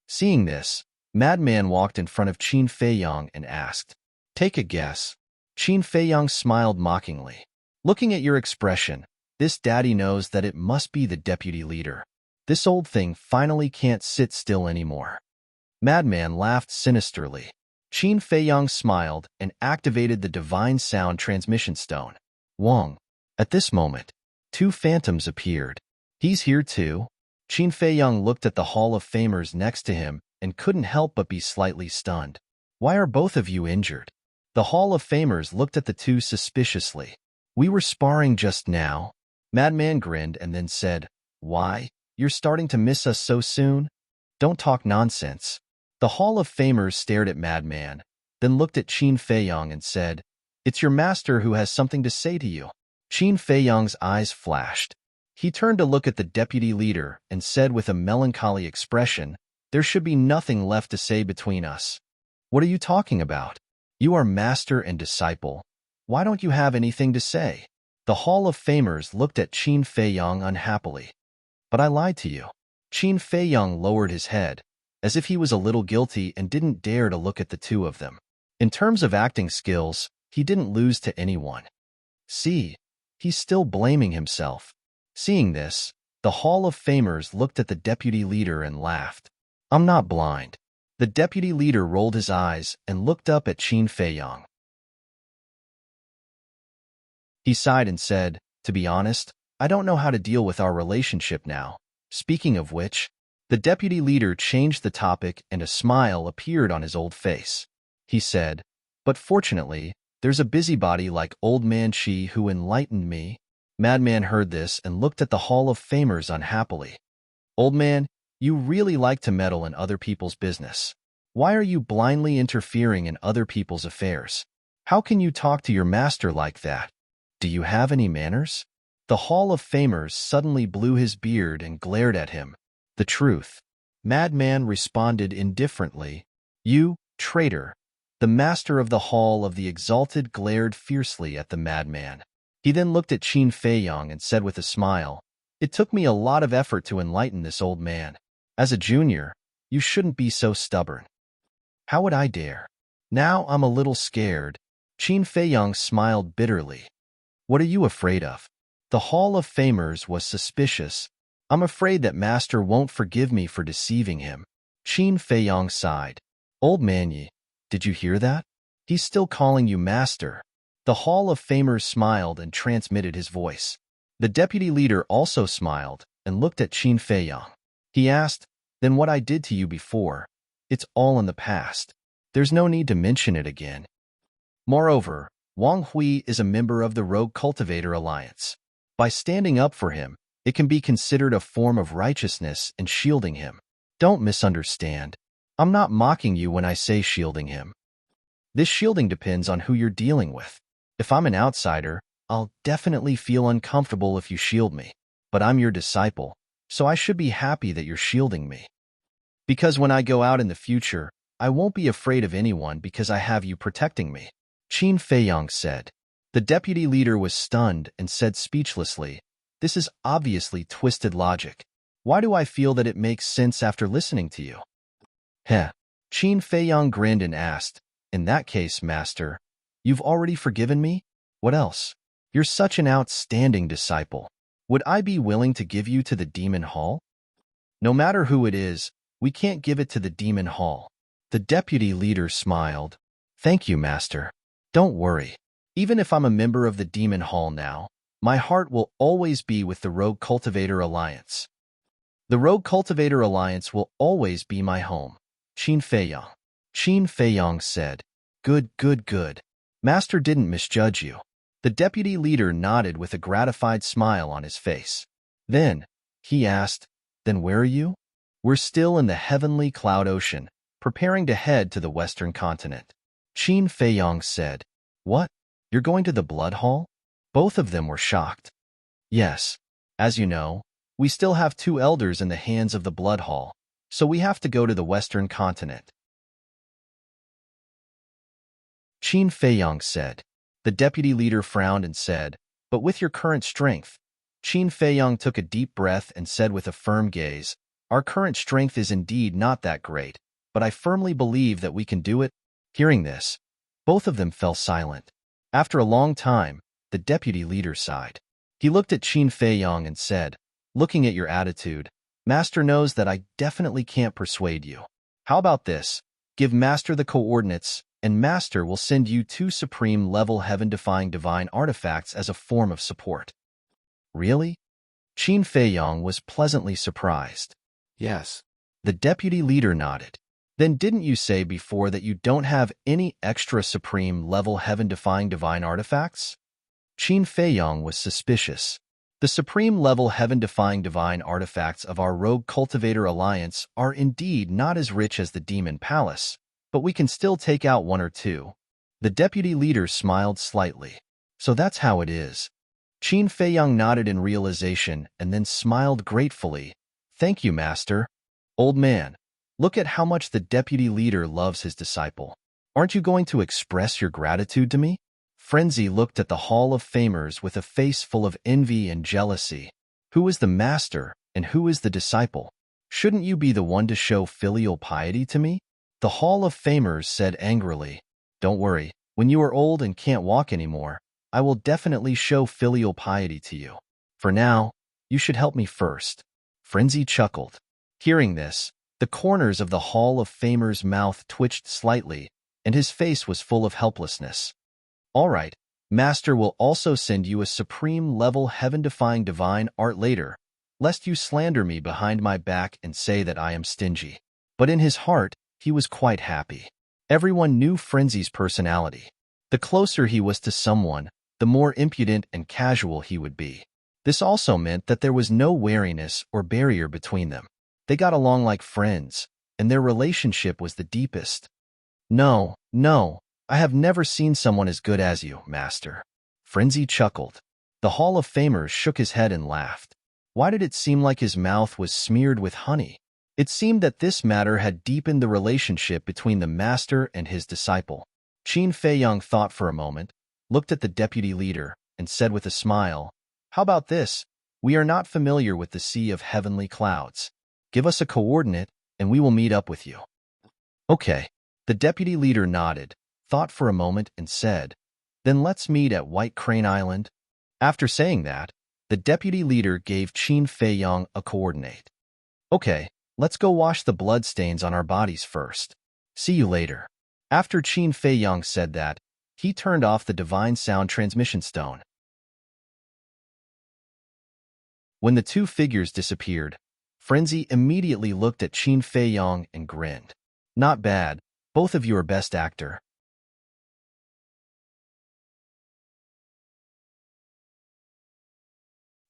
Seeing this, Madman walked in front of Qin Feiyong and asked, "Take a guess." Qin Feiyong smiled mockingly. "Looking at your expression, this daddy knows that it must be the deputy leader. This old thing finally can't sit still anymore." Madman laughed sinisterly. Qin Feiyong smiled and activated the divine sound transmission stone. Wong. At this moment, 2 phantoms appeared. "He's here too?" Qin Feiyong looked at the Hall of Famers next to him and couldn't help but be slightly stunned. "Why are both of you injured?" The Hall of Famers looked at the two suspiciously. "We were sparring just now." Madman grinned and then said, "Why? You're starting to miss us so soon? Don't talk nonsense." The Hall of Famers stared at Madman, then looked at Qin Feiyong and said, "It's your master who has something to say to you." Qin Feiyong's eyes flashed. He turned to look at the deputy leader and said with a melancholy expression, "There should be nothing left to say between us." "What are you talking about? You are master and disciple. Why don't you have anything to say?" The Hall of Famers looked at Qin Feiyong unhappily. "But I lied to you." Qin Feiyong lowered his head, as if he was a little guilty and didn't dare to look at the two of them. In terms of acting skills, he didn't lose to anyone. See, he's still blaming himself. Seeing this, the Hall of Famers looked at the deputy leader and laughed. "I'm not blind." The deputy leader rolled his eyes and looked up at Qin Feiyong. He sighed and said, "To be honest, I don't know how to deal with our relationship now. Speaking of which," the deputy leader changed the topic and a smile appeared on his old face. He said, "But fortunately, there's a busybody like Old Man Chi who enlightened me." Madman heard this and looked at the Hall of Famers unhappily. "Old man, you really like to meddle in other people's business. Why are you blindly interfering in other people's affairs? How can you talk to your master like that? Do you have any manners?" The Hall of Famers suddenly blew his beard and glared at him. "The truth." Madman responded indifferently. "You, traitor." The master of the Hall of the Exalted glared fiercely at the madman. He then looked at Qin Feiyong and said with a smile, "It took me a lot of effort to enlighten this old man. As a junior, you shouldn't be so stubborn." "How would I dare? Now I'm a little scared." Qin Feiyong smiled bitterly. "What are you afraid of?" The Hall of Famers was suspicious. "I'm afraid that master won't forgive me for deceiving him." Qin Feiyong sighed. Old man Yi, did you hear that? He's still calling you master. The Hall of Famers smiled and transmitted his voice. The deputy leader also smiled and looked at Qin Feiyong. He asked, then what I did to you before, it's all in the past. There's no need to mention it again. Moreover, Wang Hui is a member of the Rogue Cultivator Alliance. By standing up for him, it can be considered a form of righteousness and shielding him. Don't misunderstand. I'm not mocking you when I say shielding him. This shielding depends on who you're dealing with. If I'm an outsider, I'll definitely feel uncomfortable if you shield me. But I'm your disciple, so I should be happy that you're shielding me. Because when I go out in the future, I won't be afraid of anyone because I have you protecting me. Qin Feiyong said. The deputy leader was stunned and said speechlessly, this is obviously twisted logic. Why do I feel that it makes sense after listening to you? Heh. Qin Feiyong grinned and asked, in that case, master, you've already forgiven me? What else? You're such an outstanding disciple. Would I be willing to give you to the Demon Hall? No matter who it is, we can't give it to the Demon Hall. The deputy leader smiled. Thank you, master. Don't worry. Even if I'm a member of the Demon Hall now, my heart will always be with the Rogue Cultivator Alliance. The Rogue Cultivator Alliance will always be my home. Qin Feiyong. Qin Feiyong said, good, good, good. Master didn't misjudge you. The deputy leader nodded with a gratified smile on his face. Then, he asked, then where are you? We're still in the heavenly cloud ocean, preparing to head to the western continent. Qin Feiyong said, what? You're going to the Blood Hall? Both of them were shocked. Yes. As you know, we still have 2 elders in the hands of the Blood Hall, so we have to go to the western continent. Qin Feiyong said. The deputy leader frowned and said, but with your current strength. Qin Feiyong took a deep breath and said with a firm gaze, our current strength is indeed not that great, but I firmly believe that we can do it. Hearing this, both of them fell silent. After a long time, the deputy leader sighed. He looked at Qin Feiyong and said, looking at your attitude, Master knows that I definitely can't persuade you. How about this? Give Master the coordinates, and Master will send you 2 supreme-level heaven-defying divine artifacts as a form of support. Really? Qin Feiyong was pleasantly surprised. Yes. The deputy leader nodded. Then didn't you say before that you don't have any extra supreme-level heaven-defying divine artifacts? Qin Feiyong was suspicious. The supreme-level heaven-defying divine artifacts of our Rogue Cultivator Alliance are indeed not as rich as the Demon Palace, but we can still take out 1 or 2. The deputy leader smiled slightly. So that's how it is. Qin Feiyong nodded in realization and then smiled gratefully. Thank you, master. Old man, look at how much the deputy leader loves his disciple. Aren't you going to express your gratitude to me? Frenzy looked at the Hall of Famers with a face full of envy and jealousy. Who is the master and who is the disciple? Shouldn't you be the one to show filial piety to me? The Hall of Famers said angrily, don't worry, when you are old and can't walk anymore, I will definitely show filial piety to you. For now, you should help me first. Frenzy chuckled. Hearing this, the corners of the Hall of Famers' mouth twitched slightly, and his face was full of helplessness. All right, Master will also send you a supreme-level heaven-defying divine art later, lest you slander me behind my back and say that I am stingy. But in his heart, he was quite happy. Everyone knew Frenzy's personality. The closer he was to someone, the more impudent and casual he would be. This also meant that there was no wariness or barrier between them. They got along like friends, and their relationship was the deepest. No, I have never seen someone as good as you, Master. Frenzy chuckled. The Hall of Famers shook his head and laughed. Why did it seem like his mouth was smeared with honey? It seemed that this matter had deepened the relationship between the master and his disciple. Qin Feiyong thought for a moment, looked at the deputy leader, and said with a smile, how about this? We are not familiar with the Sea of Heavenly Clouds. Give us a coordinate, and we will meet up with you. Okay. The deputy leader nodded, thought for a moment, and said, then let's meet at White Crane Island. After saying that, the deputy leader gave Qin Feiyong a coordinate. Okay, Let's go wash the bloodstains on our bodies first. See you later. After Qin Fei Yang said that, he turned off the divine sound transmission stone. When the two figures disappeared, Frenzy immediately looked at Qin Fei Yang and grinned. Not bad. Both of you are best actor.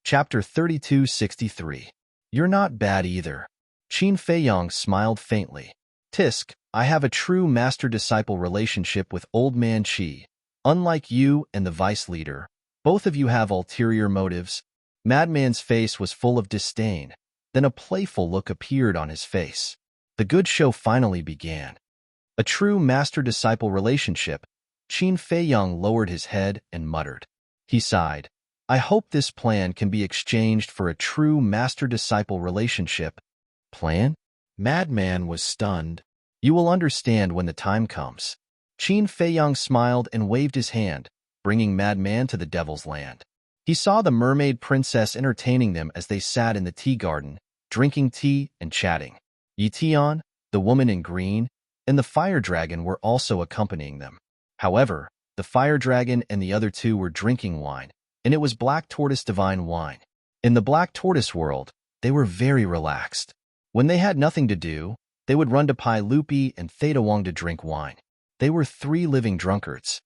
Chapter 3263. You're not bad either. Qin Fei Yang smiled faintly. Tisk, I have a true master-disciple relationship with Old Man Qi. Unlike you and the vice leader, both of you have ulterior motives. Madman's face was full of disdain. Then a playful look appeared on his face. The good show finally began. A true master-disciple relationship. Qin Fei Yang lowered his head and muttered. He sighed. I hope this plan can be exchanged for a true master-disciple relationship. Plan? Madman was stunned. You will understand when the time comes. Qin Fei Yang smiled and waved his hand, bringing Madman to the Devil's Land. He saw the mermaid princess entertaining them as they sat in the tea garden, drinking tea and chatting. Yi Tian, the woman in green, and the fire dragon were also accompanying them. However, the fire dragon and the other two were drinking wine, and it was black tortoise divine wine. In the black tortoise world, they were very relaxed. When they had nothing to do, they would run to Pai Lupi and Theta Wang to drink wine. They were three living drunkards.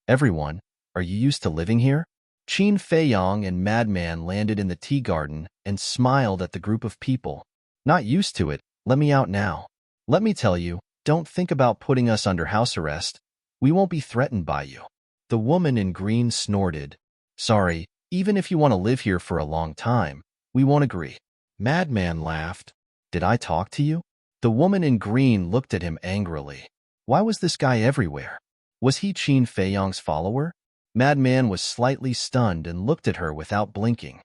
Everyone, are you used to living here? Qin Fei Yang and Madman landed in the tea garden and smiled at the group of people. Not used to it, let me out now. Let me tell you, don't think about putting us under house arrest. We won't be threatened by you. The woman in green snorted. Sorry, even if you want to live here for a long time, we won't agree. Madman laughed. Did I talk to you? The woman in green looked at him angrily. Why was this guy everywhere? Was he Qin Fei Yang's follower? Madman was slightly stunned and looked at her without blinking.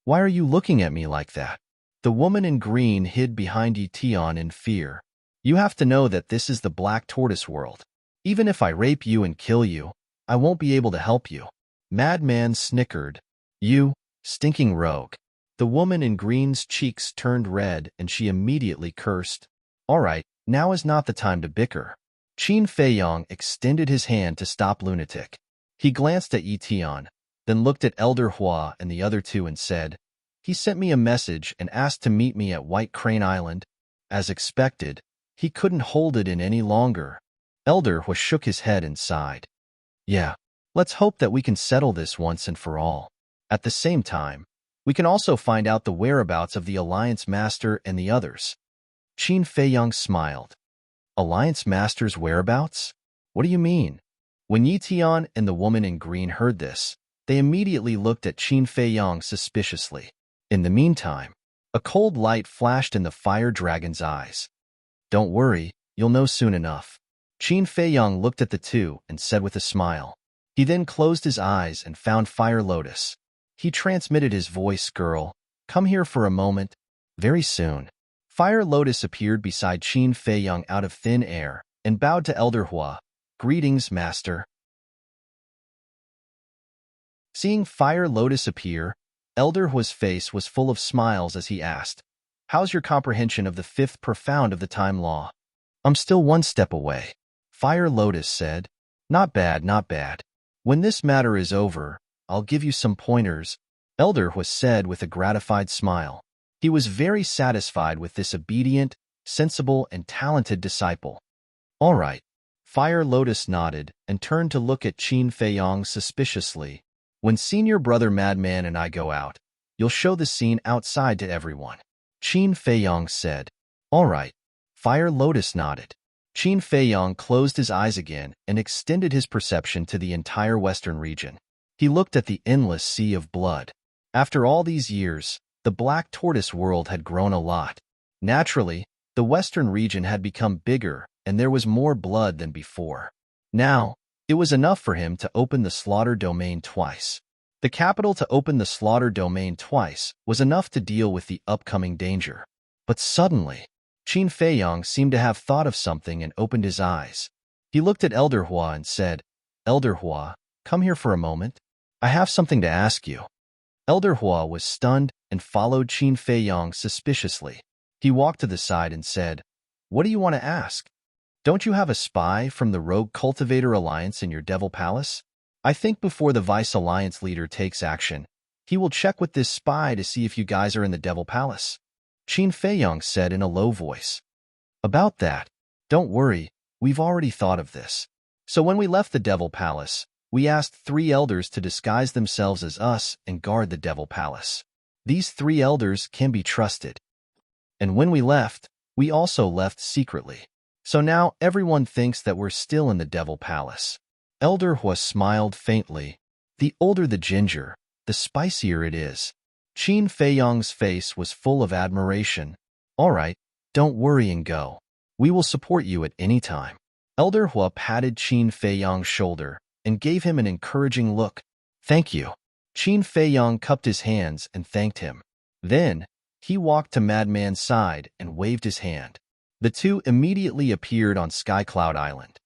Why are you looking at me like that? The woman in green hid behind Yi Tian in fear. You have to know that this is the black tortoise world. Even if I rape you and kill you, I won't be able to help you. Madman snickered. You, stinking rogue. The woman in green's cheeks turned red and she immediately cursed. All right, now is not the time to bicker. Qin Fei Yang extended his hand to stop lunatic. He glanced at Yi Tian, then looked at Elder Hua and the other two and said, he sent me a message and asked to meet me at White Crane Island. As expected, he couldn't hold it in any longer. Elder Hua shook his head and sighed. Yeah, let's hope that we can settle this once and for all. At the same time, we can also find out the whereabouts of the Alliance Master and the others. Qin Fei Yang smiled. Alliance Master's whereabouts? What do you mean? When Yi Tian and the woman in green heard this, they immediately looked at Qin Fei Yang suspiciously. In the meantime, a cold light flashed in the fire dragon's eyes. Don't worry, you'll know soon enough. Qin Fei Yang looked at the two and said with a smile. He then closed his eyes and found Fire Lotus. He transmitted his voice, girl, come here for a moment. Very soon, Fire Lotus appeared beside Qin Fei Yang out of thin air and bowed to Elder Hua. Greetings, Master. Seeing Fire Lotus appear, Elder Hua's face was full of smiles as he asked, how's your comprehension of the fifth profound of the time law? I'm still one step away. Fire Lotus said, not bad, not bad. When this matter is over, I'll give you some pointers, Elder Hua said with a gratified smile. He was very satisfied with this obedient, sensible, and talented disciple. All right. Fire Lotus nodded and turned to look at Qin Fei Yang suspiciously. When Senior Brother Madman and I go out, you'll show the scene outside to everyone. Qin Fei Yang said. All right. Fire Lotus nodded. Qin Fei Yang closed his eyes again and extended his perception to the entire western region. He looked at the endless sea of blood. After all these years, the black tortoise world had grown a lot. Naturally, the western region had become bigger and there was more blood than before. Now, it was enough for him to open the slaughter domain twice. The capital to open the slaughter domain twice was enough to deal with the upcoming danger. But suddenly, Qin Fei Yang seemed to have thought of something and opened his eyes. He looked at Elder Hua and said, Elder Hua, come here for a moment. I have something to ask you. Elder Hua was stunned and followed Qin Fei Yang suspiciously. He walked to the side and said, "What do you want to ask? Don't you have a spy from the Rogue Cultivator Alliance in your Devil Palace? I think before the Vice Alliance leader takes action, he will check with this spy to see if you guys are in the Devil Palace." Qin Feiyong said in a low voice. "About that, don't worry, we've already thought of this. So when we left the Devil Palace, we asked 3 elders to disguise themselves as us and guard the Devil Palace. These 3 elders can be trusted. And when we left, we also left secretly. So now everyone thinks that we're still in the Devil Palace." Elder Hua smiled faintly. "The older the ginger, the spicier it is." Qin Feiyong's face was full of admiration. "All right, don't worry and go. We will support you at any time." Elder Hua patted Qin Feiyong's shoulder and gave him an encouraging look. "Thank you." Qin Feiyong cupped his hands and thanked him. Then, he walked to Madman's side and waved his hand. The two immediately appeared on Sky Cloud Island.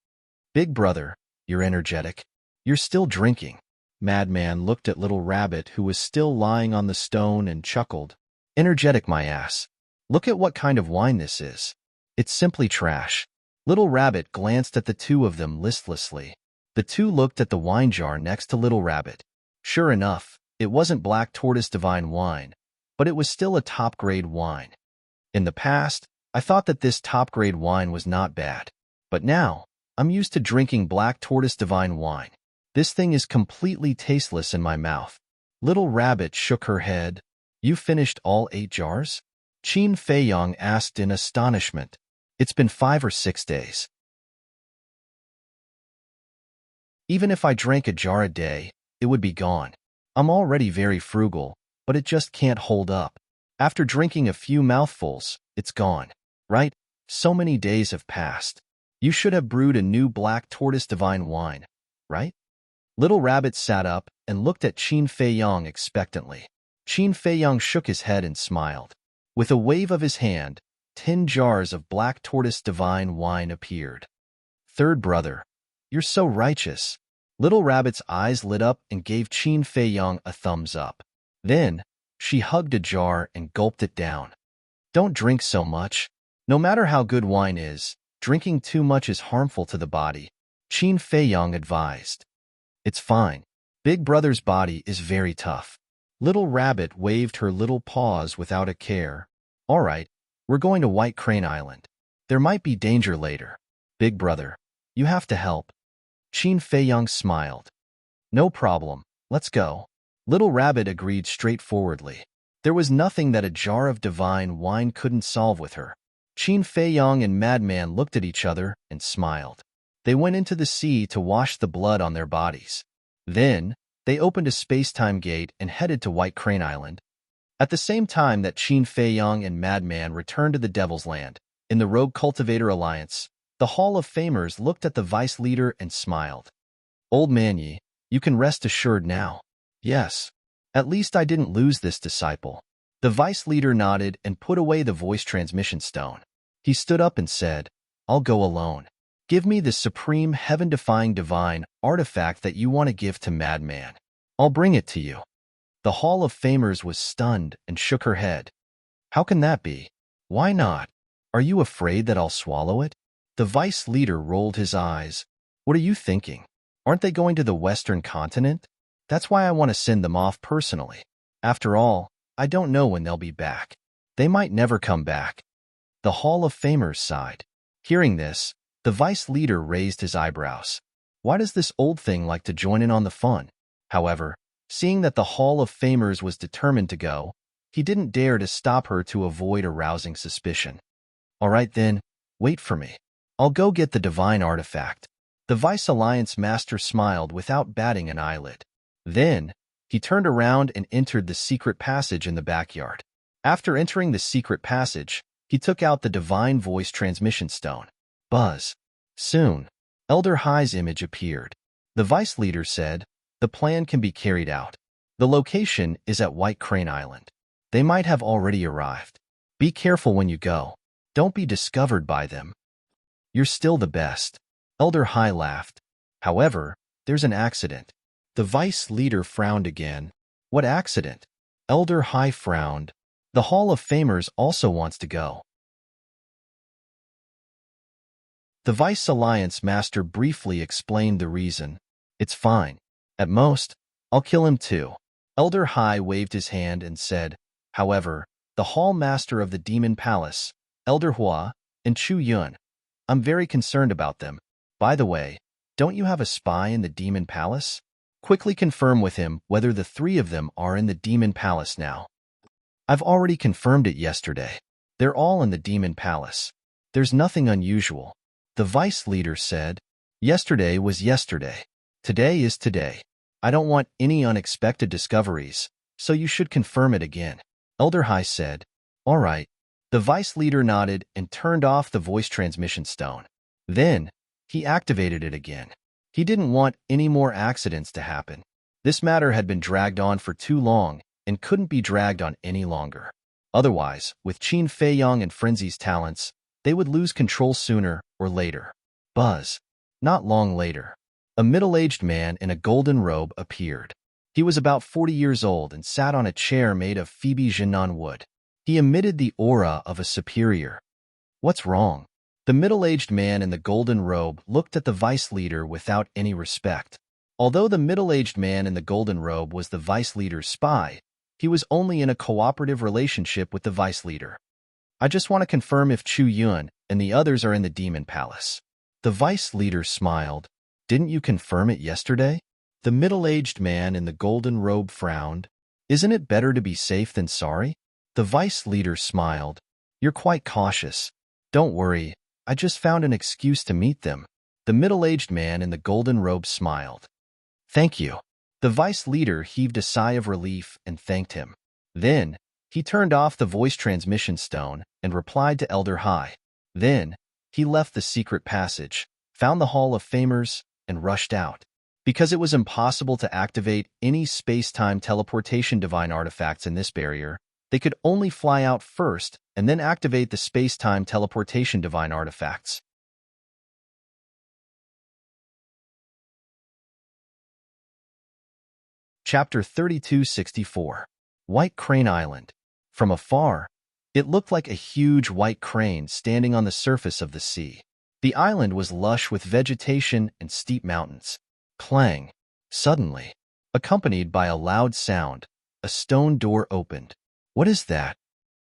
"Big brother, you're energetic. You're still drinking." Madman looked at Little Rabbit, who was still lying on the stone, and chuckled. "Energetic, my ass. Look at what kind of wine this is. It's simply trash." Little Rabbit glanced at the two of them listlessly. The two looked at the wine jar next to Little Rabbit. Sure enough, it wasn't Black Tortoise Divine Wine, but it was still a top-grade wine. In the past, I thought that this top-grade wine was not bad. But now, I'm used to drinking Black Tortoise Divine Wine. This thing is completely tasteless in my mouth. Little Rabbit shook her head. "You finished all 8 jars?" Qin Feiyong asked in astonishment. "It's been 5 or 6 days. Even if I drank a jar a day, it would be gone. I'm already very frugal, but it just can't hold up. After drinking a few mouthfuls, it's gone. Right? So many days have passed. You should have brewed a new Black Tortoise Divine Wine, right?" Little Rabbit sat up and looked at Qin Feiyong expectantly. Qin Feiyong shook his head and smiled. With a wave of his hand, 10 jars of Black Tortoise Divine Wine appeared. "Third brother, you're so righteous." Little Rabbit's eyes lit up and gave Qin Feiyong a thumbs up. Then, she hugged a jar and gulped it down. "Don't drink so much. No matter how good wine is, drinking too much is harmful to the body," Qin Feiyong advised. "It's fine. Big brother's body is very tough." Little Rabbit waved her little paws without a care. "All right, we're going to White Crane Island. There might be danger later. Big brother, you have to help." Qin Feiyong smiled. "No problem, let's go." Little Rabbit agreed straightforwardly. There was nothing that a jar of divine wine couldn't solve with her. Qin Feiyong and Madman looked at each other and smiled. They went into the sea to wash the blood on their bodies. Then, they opened a space-time gate and headed to White Crane Island. At the same time that Qin Feiyong and Madman returned to the Devil's Land, in the Rogue Cultivator Alliance, the Hall of Famers looked at the vice leader and smiled. "Old man Yi, you can rest assured now." "Yes. At least I didn't lose this disciple." The vice leader nodded and put away the voice transmission stone. He stood up and said, "I'll go alone. Give me the supreme heaven-defying divine artifact that you want to give to Madman. I'll bring it to you." The Hall of Famers was stunned and shook her head. "How can that be? Why not? Are you afraid that I'll swallow it?" The vice leader rolled his eyes. "What are you thinking? Aren't they going to the Western continent? That's why I want to send them off personally. After all, I don't know when they'll be back. They might never come back." The Hall of Famers sighed. Hearing this, the vice leader raised his eyebrows. Why does this old thing like to join in on the fun? However, seeing that the Hall of Famers was determined to go, he didn't dare to stop her to avoid arousing suspicion. "All right then, wait for me. I'll go get the divine artifact." The Vice Alliance Master smiled without batting an eyelid. Then, he turned around and entered the secret passage in the backyard. After entering the secret passage, he took out the divine voice transmission stone. Buzz. Soon, Elder High's image appeared. The vice leader said, "The plan can be carried out. The location is at White Crane Island. They might have already arrived. Be careful when you go. Don't be discovered by them." "You're still the best." Elder High laughed. "However, there's an accident." The vice leader frowned again. "What accident?" Elder High frowned. The Hall of Famers also wants to go. The Vice Alliance Master briefly explained the reason. It's fine. At most, I'll kill him too. Elder Hai waved his hand and said, however, the Hall Master of the Demon Palace, Elder Hua, and Chu Yun, I'm very concerned about them. By the way, don't you have a spy in the Demon Palace? Quickly confirm with him whether the three of them are in the Demon Palace now. I've already confirmed it yesterday. They're all in the Demon Palace. There's nothing unusual. The vice leader said, yesterday was yesterday. Today is today. I don't want any unexpected discoveries, so you should confirm it again. Elder Hai said, all right. The vice leader nodded and turned off the voice transmission stone. Then, he activated it again. He didn't want any more accidents to happen. This matter had been dragged on for too long and couldn't be dragged on any longer. Otherwise, with Qin Feiyong and Frenzy's talents, they would lose control sooner or later. Buzz. Not long later. A middle-aged man in a golden robe appeared. He was about 40 years old and sat on a chair made of Phoebe Jinan wood. He emitted the aura of a superior. What's wrong? The middle-aged man in the golden robe looked at the vice leader without any respect. Although the middle-aged man in the golden robe was the vice leader's spy, he was only in a cooperative relationship with the vice leader. I just want to confirm if Chu Yun and the others are in the Demon Palace. The vice leader smiled. Didn't you confirm it yesterday? The middle-aged man in the golden robe frowned. Isn't it better to be safe than sorry? The vice leader smiled. You're quite cautious. Don't worry, I just found an excuse to meet them. The middle-aged man in the golden robe smiled. Thank you. The vice leader heaved a sigh of relief and thanked him. Then, he turned off the voice transmission stone and replied to Elder Hai. Then, he left the secret passage, found the Hall of Famers, and rushed out. Because it was impossible to activate any space-time teleportation divine artifacts in this barrier, they could only fly out first and then activate the space-time teleportation divine artifacts. Chapter 3264. White Crane Island. From afar, it looked like a huge white crane standing on the surface of the sea. The island was lush with vegetation and steep mountains. Clang. Suddenly, accompanied by a loud sound, a stone door opened. What is that?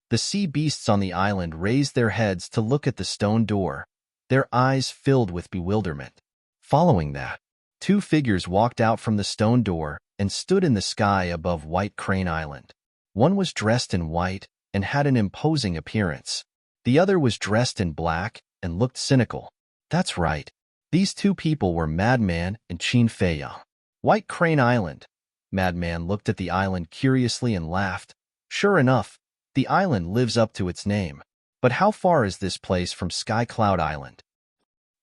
The sea beasts on the island raised their heads to look at the stone door, their eyes filled with bewilderment. Following that, two figures walked out from the stone door and stood in the sky above White Crane Island. One was dressed in white and had an imposing appearance. The other was dressed in black and looked cynical. That's right. These two people were Madman and Qin Feiyong. White Crane Island. Madman looked at the island curiously and laughed. Sure enough, the island lives up to its name. But how far is this place from Sky Cloud Island?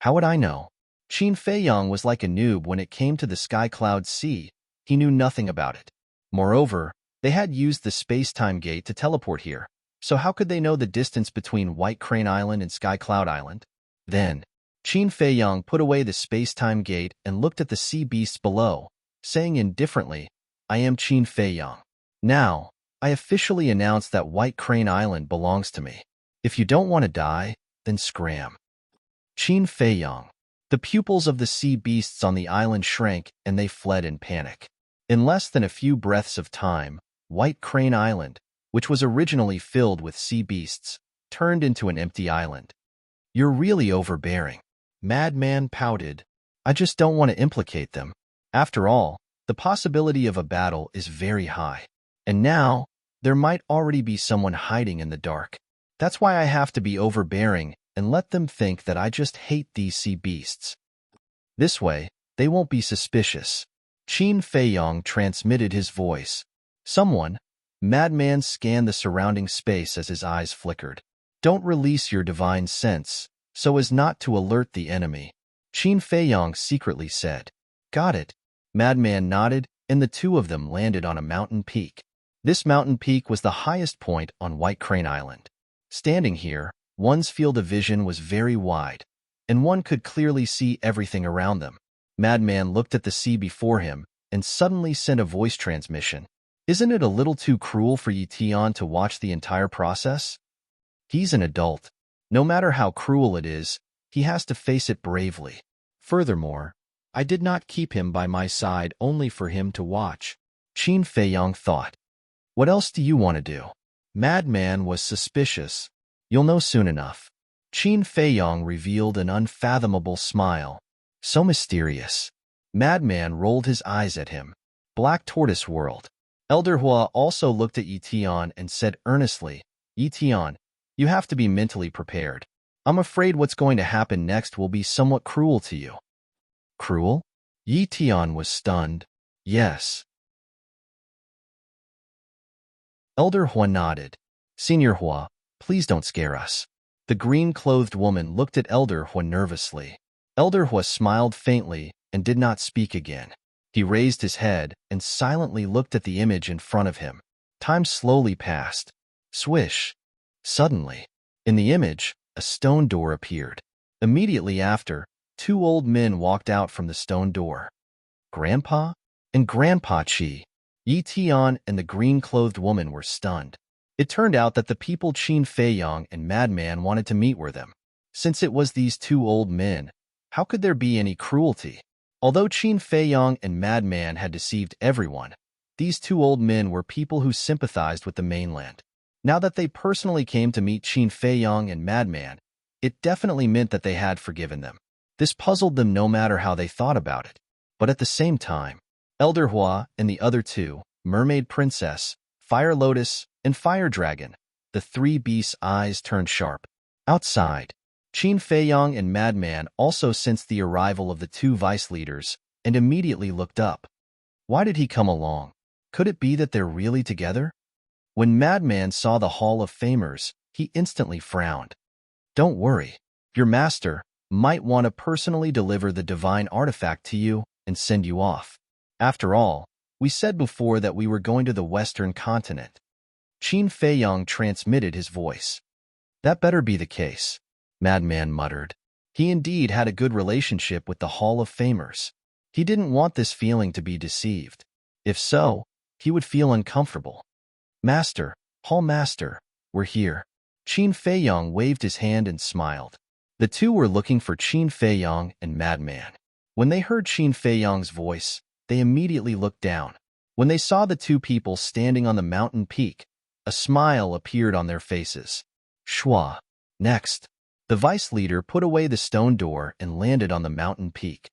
How would I know? Qin Feiyong was like a noob when it came to the Sky Cloud Sea. He knew nothing about it. Moreover, they had used the space-time gate to teleport here. So how could they know the distance between White Crane Island and Sky Cloud Island? Then, Qin Feiyong put away the space-time gate and looked at the sea beasts below, saying indifferently, I am Qin Feiyong. Now, I officially announce that White Crane Island belongs to me. If you don't want to die, then scram. Qin Feiyong. The pupils of the sea beasts on the island shrank and they fled in panic. In less than a few breaths of time, White Crane Island, which was originally filled with sea beasts, turned into an empty island. You're really overbearing. Madman pouted. I just don't want to implicate them. After all, the possibility of a battle is very high. And now, there might already be someone hiding in the dark. That's why I have to be overbearing and let them think that I just hate these sea beasts. This way, they won't be suspicious. Qin Feiyong transmitted his voice. Someone. Madman scanned the surrounding space as his eyes flickered. Don't release your divine sense, so as not to alert the enemy. Qin Feiyong secretly said. Got it. Madman nodded, and the two of them landed on a mountain peak. This mountain peak was the highest point on White Crane Island. Standing here, one's field of vision was very wide, and one could clearly see everything around them. Madman looked at the sea before him and suddenly sent a voice transmission. Isn't it a little too cruel for Yi Tian to watch the entire process? He's an adult. No matter how cruel it is, he has to face it bravely. Furthermore, I did not keep him by my side only for him to watch. Qin Feiyong thought. What else do you want to do? Madman was suspicious. You'll know soon enough. Qin Feiyong revealed an unfathomable smile. So mysterious. Madman rolled his eyes at him. Black Tortoise World. Elder Hua also looked at Yi Tian and said earnestly, Yi Tian, you have to be mentally prepared. I'm afraid what's going to happen next will be somewhat cruel to you. Cruel? Yi Tian was stunned. Yes. Elder Hua nodded. Senior Hua, please don't scare us. The green-clothed woman looked at Elder Hua nervously. Elder Hua smiled faintly and did not speak again. He raised his head and silently looked at the image in front of him. Time slowly passed. Swish. Suddenly, in the image, a stone door appeared. Immediately after, two old men walked out from the stone door. Grandpa and Grandpa Chi. Yi Tian and the green-clothed woman were stunned. It turned out that the people Qin Feiyong and Madman wanted to meet were them. Since it was these two old men, how could there be any cruelty? Although Qin Feiyong and Madman had deceived everyone, these two old men were people who sympathized with the mainland. Now that they personally came to meet Qin Feiyong and Madman, it definitely meant that they had forgiven them. This puzzled them no matter how they thought about it. But at the same time, Elder Hua and the other two, Mermaid Princess, Fire Lotus, and Fire Dragon, the three beasts' eyes turned sharp. Outside, Qin Feiyong and Madman also sensed the arrival of the two vice leaders and immediately looked up. Why did he come along? Could it be that they're really together? When Madman saw the Hall of Famers, he instantly frowned. Don't worry. Your master might want to personally deliver the divine artifact to you and send you off. After all, we said before that we were going to the Western continent. Qin Feiyong transmitted his voice. That better be the case, Madman muttered. He indeed had a good relationship with the Hall of Famers. He didn't want this feeling to be deceived. If so, he would feel uncomfortable. Master, Hall Master, we're here. Qin Feiyong waved his hand and smiled. The two were looking for Qin Feiyong and Madman. When they heard Qin Feiyong's voice, they immediately looked down. When they saw the two people standing on the mountain peak, a smile appeared on their faces. Shua. Next, the vice leader put away the stone door and landed on the mountain peak.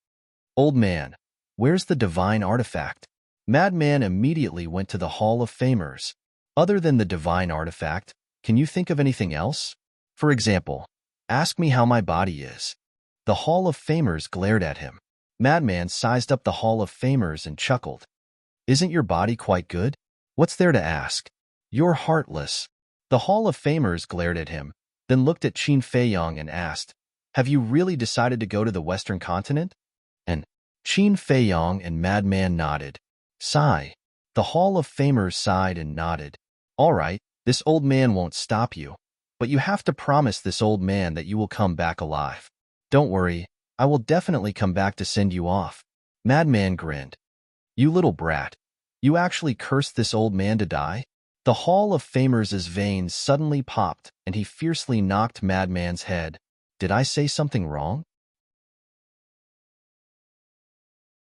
Old man, where's the divine artifact? Madman immediately went to the Hall of Famers. Other than the divine artifact, can you think of anything else? For example, ask me how my body is. The Hall of Famers glared at him. Madman sized up the Hall of Famers and chuckled. Isn't your body quite good? What's there to ask? You're heartless. The Hall of Famers glared at him, then looked at Qin Feiyong and asked, Have you really decided to go to the Western continent? And Qin Feiyong and Madman nodded. Sigh. The Hall of Famers sighed and nodded. All right, this old man won't stop you, but you have to promise this old man that you will come back alive. Don't worry, I will definitely come back to send you off. Madman grinned. You little brat. You actually cursed this old man to die? The Hall of Famers' veins suddenly popped, and he fiercely knocked Madman's head. Did I say something wrong?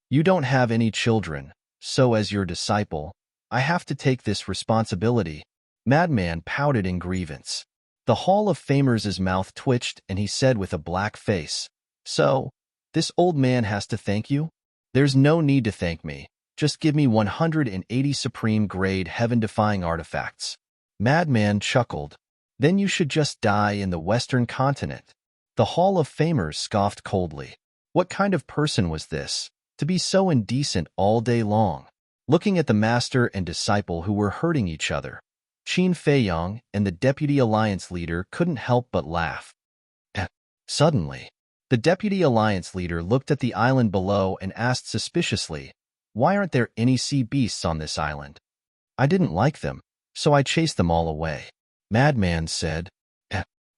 You don't have any children, so as your disciple, I have to take this responsibility. Madman pouted in grievance. The Hall of Famers' mouth twitched, and he said with a black face, So, this old man has to thank you? There's no need to thank me. Just give me 180 supreme-grade heaven-defying artifacts. Madman chuckled. Then you should just die in the Western continent. The Hall of Famers scoffed coldly. What kind of person was this, to be so indecent all day long? Looking at the master and disciple who were hurting each other, Qin Feiyong and the Deputy Alliance Leader couldn't help but laugh. Suddenly, the Deputy Alliance Leader looked at the island below and asked suspiciously, Why aren't there any sea beasts on this island? I didn't like them, so I chased them all away. Madman said.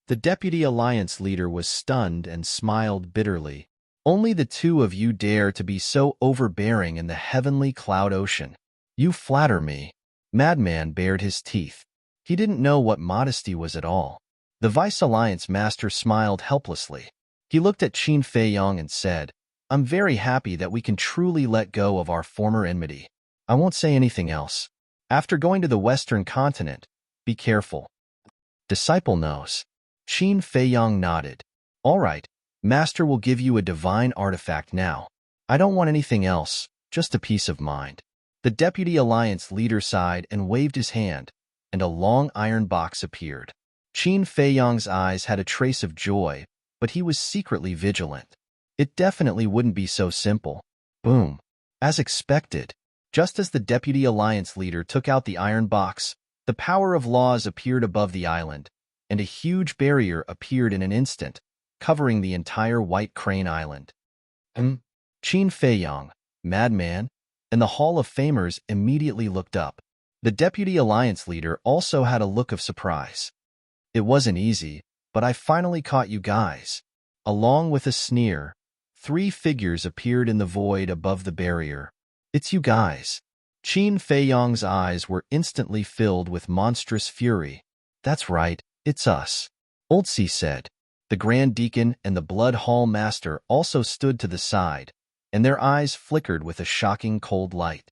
The Deputy Alliance Leader was stunned and smiled bitterly. Only the two of you dare to be so overbearing in the heavenly cloud ocean. You flatter me. Madman bared his teeth. He didn't know what modesty was at all. The Vice Alliance Master smiled helplessly. He looked at Qin Feiyong and said, I'm very happy that we can truly let go of our former enmity. I won't say anything else. After going to the Western continent, be careful. Disciple knows. Qin Feiyong nodded. All right, Master will give you a divine artifact now. I don't want anything else, just a peace of mind. The Deputy Alliance leader sighed and waved his hand, and a long iron box appeared. Qin Feiyong's eyes had a trace of joy, but he was secretly vigilant. It definitely wouldn't be so simple. Boom. As expected, just as the Deputy Alliance leader took out the iron box, the power of laws appeared above the island, and a huge barrier appeared in an instant, covering the entire White Crane Island. Qin Feiyong, Madman, and the Hall of Famers immediately looked up. The Deputy Alliance leader also had a look of surprise. It wasn't easy, but I finally caught you guys. Along with a sneer, 3 figures appeared in the void above the barrier. It's you guys. Qin Feiyong's eyes were instantly filled with monstrous fury. That's right, it's us. Old C said. The Grand Deacon and the Blood Hall Master also stood to the side, and their eyes flickered with a shocking cold light.